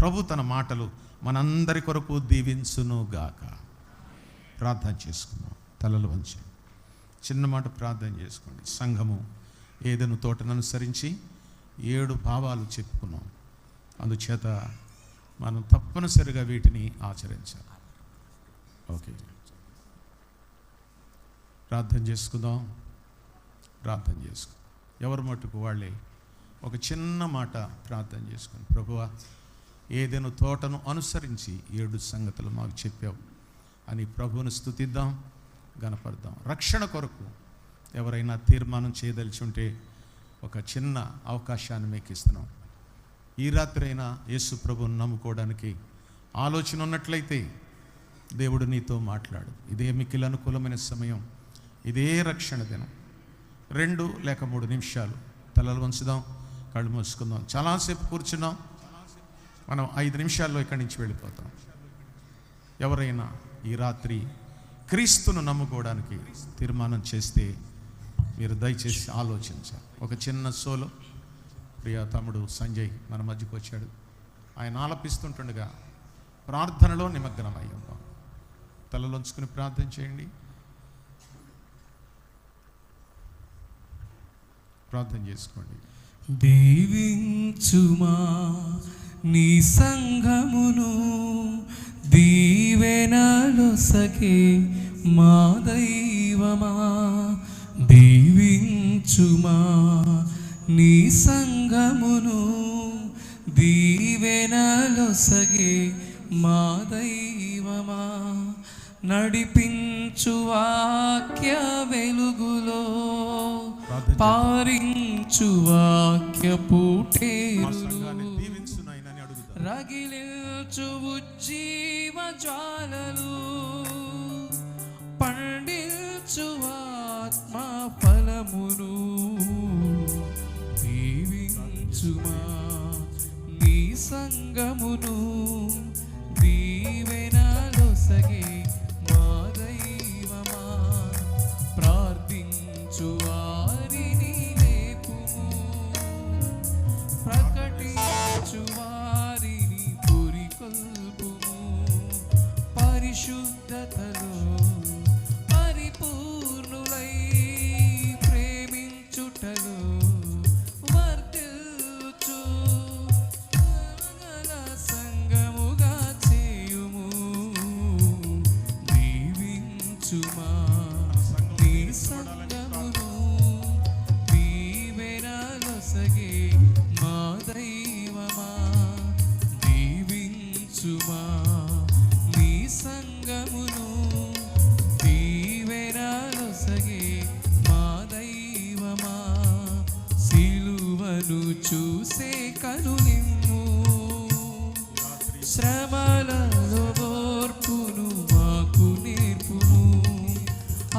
ప్రభు తన మాటలు మనందరి కొరకు దీవించునుగాక. ప్రార్థన చేసుకుందాం. తలలు వంచి చిన్న మాట ప్రార్థన చేసుకోండి. సంఘము ఏదెను తోటను అనుసరించి 7 భావాలు చెప్పుకున్నాం. అందుచేత మనం తప్పనిసరిగా వీటిని ఆచరించాలి. ఓకే, ప్రార్థన చేసుకుందాం. ఎవరి మట్టుకు వాళ్ళే ఒక చిన్న మాట ప్రార్థన చేసుకుని, ప్రభువా, ఏదైనా తోటను అనుసరించి 7 సంగతులు మాకు చెప్పావు అని ప్రభువును స్తుతిద్దాం, గణపడదాం. రక్షణ కొరకు ఎవరైనా తీర్మానం చేయదలిచి ఉంటే ఒక చిన్న అవకాశాన్ని మీకు ఇస్తున్నాం. ఈ రాత్రి అయినా యేసు ప్రభువును నమ్ముకోవడానికి ఆలోచన ఉన్నట్లయితే దేవుడు నీతో మాట్లాడు. ఇదే మిక్కిలి అనుకూలమైన సమయం, ఇదే రక్షణ దినం. 2 లేక 3 నిమిషాలు తలలు వంచుదాం, కళ్ళు మూసుకుందాం. చాలాసేపు కూర్చున్నాం, మనం 5 నిమిషాల్లో ఇక్కడి నుంచి వెళ్ళిపోతాం. ఎవరైనా ఈ రాత్రి క్రీస్తును నమ్ముకోవడానికి తీర్మానం చేస్తే మీరు దయచేసి ఆలోచించాలి. ఒక చిన్న సోలో ప్రియ తమ్ముడు సంజయ్ మన మధ్యకు వచ్చాడు. ఆయన ఆలపిస్తుంటుండగా ప్రార్థనలో నిమగ్నమై ఉన్నాం. తలలోంచుకుని ప్రార్థన చేయండి. ప్రార్థన చేసుకోండి. దీవించుమా నీ సంఘమును, దీవెనలొసగే మా దైవమా. దీవించుమా నీ సంఘమును, దీవెనలొసగే మా దైవమా. నడిపించు వాక్య వెలుగులో, పారించు వాక్య పూటేరులు, రగిలించు ఉజ్జీవ జ్వాలలు, పండించు ఆత్మ ఫలమును. దీవించుమా నీ సంగమును, దీవెనలొసగే మా దైవమా. ప్రార్థించు వారిని లేపుము, ప్రకటించు వారిని పురికొల్పుము. పరిశుద్ధతలో పరిపూర్ణులై ప్రేమించుటలో వర్ధిల్లుచు సంగముగా చేయుము. దీవించుమా నీ సంగమును, దీవెనలొసగే మా దైవమా. దీవించుమా నీ సంగమును, దీవెనలొసగే మా దైవమా. సిలువను చూసే కనునిమ్ము, శ్రమలలో ఓర్పును మాకు నేర్పుము.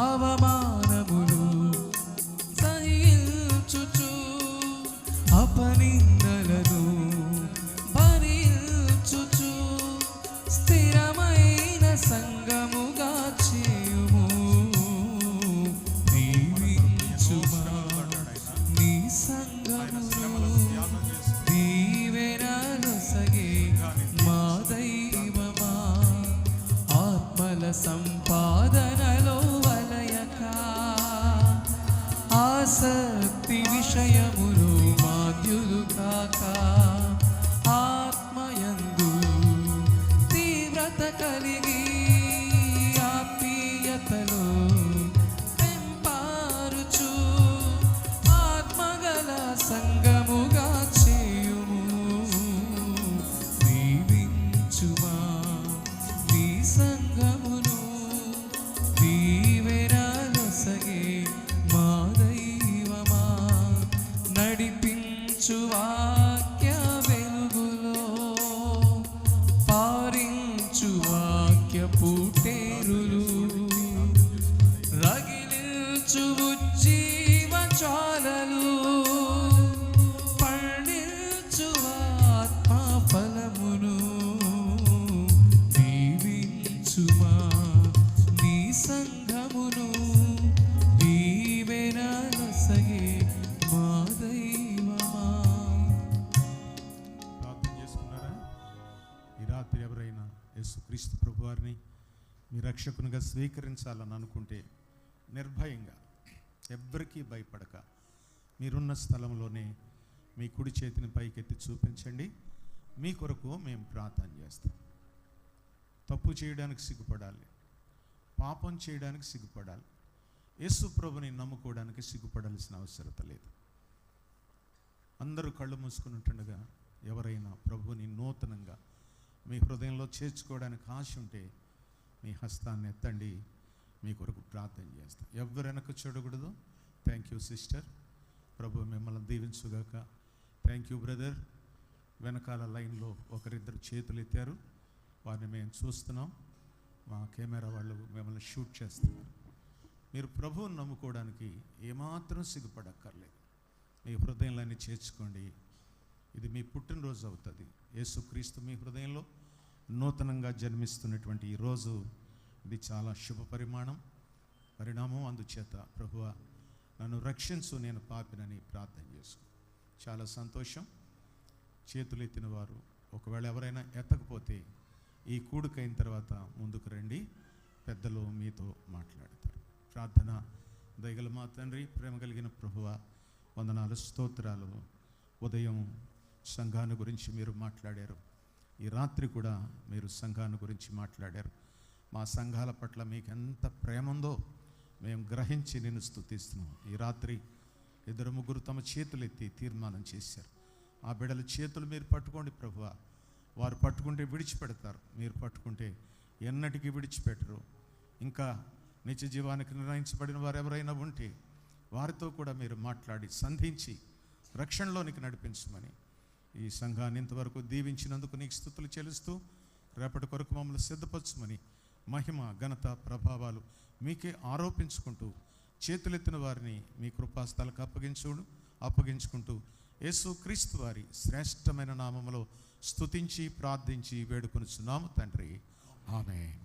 అవమానములు సహించుచు, అపనిందలను భరించుచు, స్థిరమైన సంగముగా చేయుము. దీవించుమా నీ సంగమును, దీవెనలొసగే మా దైవమా. ఆత్మల సంపాదనలో వలయక, ఆసక్తి విషయములు మాద్యులు కాక, ఆత్మయందు తీవ్రత కలిగి ఆత్మీయతలో పెంపారుచు, ఆత్మగల సంగముగా చేయుము. దీవించుమా నీ సంగమును, దీవెనలొసగే మా దైవమా. నడిపించు వాక్య వెలుగులో, పారించు వాక్య పూటేరులు, రగిలించు ఉజ్జీవ జ్వాలలు, పండించు ఆత్మ ఫలమును. దీవించుమా నీ సంఘమును, దీవెనలొసగే మా దైవమా. ప్రార్థన చేసుకున్నారా? ఈ రాత్రి ఎవరైనా యేసుక్రీస్తు ప్రభువారిని మీ రక్షకునిగా స్వీకరించాలని అనుకుంటే నిర్భయంగా, ఎవ్వరికీ భయపడక మీరున్న స్థలంలోనే మీ కుడి చేతిని పైకెత్తి చూపించండి. మీ కొరకు మేము ప్రార్థన చేస్తాం. తప్పు చేయడానికి సిగ్గుపడాలి, పాపం చేయడానికి సిగ్గుపడాలి, యేసు ప్రభుని నమ్ముకోవడానికి సిగ్గుపడాల్సిన అవసరత లేదు. అందరూ కళ్ళు మూసుకుని ఉంటుండగా ఎవరైనా ప్రభుని నూతనంగా మీ హృదయంలో చేర్చుకోవడానికి ఆశ ఉంటే మీ హస్తాన్ని ఎత్తండి, మీ కొరకు ప్రార్థన చేస్తాం. ఎవరు వెనక చూడకూడదు. థ్యాంక్ యూ సిస్టర్, ప్రభు మిమ్మల్ని దీవించుగాక. Thank you brother. వెనకాల లైన్లో ఒకరిద్దరు చేతులు ఎత్తారు, వారిని మేము చూస్తున్నాం. మా కెమెరా వాళ్ళు మిమ్మల్ని షూట్ చేస్తున్నారు. మీరు ప్రభువుని నమ్ముకోవడానికి ఏమాత్రం సిగ్గుపడక్కర్లేదు. మీ హృదయంలోని చేర్చుకోండి. ఇది మీ పుట్టినరోజు అవుతుంది. యేసుక్రీస్తు మీ హృదయంలో నూతనంగా జన్మిస్తున్నటువంటి ఈ రోజు ఇది చాలా శుభ పరిణామం. అందుచేత ప్రభువా నన్ను రక్షించు, నేను పాపినని ప్రార్థన చేసుకో. చాలా సంతోషం. చేతులు ఎత్తిన వారు ఒకవేళ ఎవరైనా ఎత్తకపోతే ఈ కూడుకైన తర్వాత ముందుకు రండి, పెద్దలు మీతో మాట్లాడతారు. ప్రార్థన. దయగల మా తండ్రి, ప్రేమ కలిగిన ప్రభువా, వందనాలు, స్తోత్రాలు. ఉదయం సంఘాన్ని గురించి మీరు మాట్లాడారు, ఈ రాత్రి కూడా మీరు సంఘాన్ని గురించి మాట్లాడారు. మా సంఘాల పట్ల మీకు ఎంత ప్రేమ ఉందో మేము గ్రహించి నిన్ను స్తుతిస్తున్నాం. ఈ రాత్రి 2-3 తమ చేతులు ఎత్తి తీర్మానం చేశారు. ఆ బిడ్డల చేతులు మీరు పట్టుకోండి ప్రభువా. వారు పట్టుకుంటే విడిచిపెడతారు, మీరు పట్టుకుంటే ఎన్నటికీ విడిచిపెట్టరు. ఇంకా నిత్య జీవానికి నిర్ణయించబడిన వారు ఎవరైనా ఉంటే వారితో కూడా మీరు మాట్లాడి సంధించి రక్షణలోనికి నడిపించమని, ఈ సంఘాన్ని ఇంతవరకు దీవించినందుకు నీకు స్తుతులు చెల్లిస్తూ రేపటి కొరకు మమ్మల్ని సిద్ధపరచమని, మహిమ ఘనత ప్రభావాలు మీకే ఆరోపించుకుంటూ చేతులెత్తిన వారిని మీ కృపాస్థలకు అప్పగించుకుంటూ యేసుక్రీస్తు వారి శ్రేష్టమైన నామములో స్తుతించి ప్రార్థించి వేడుకొనుచున్నాము తండ్రి. ఆమేన్.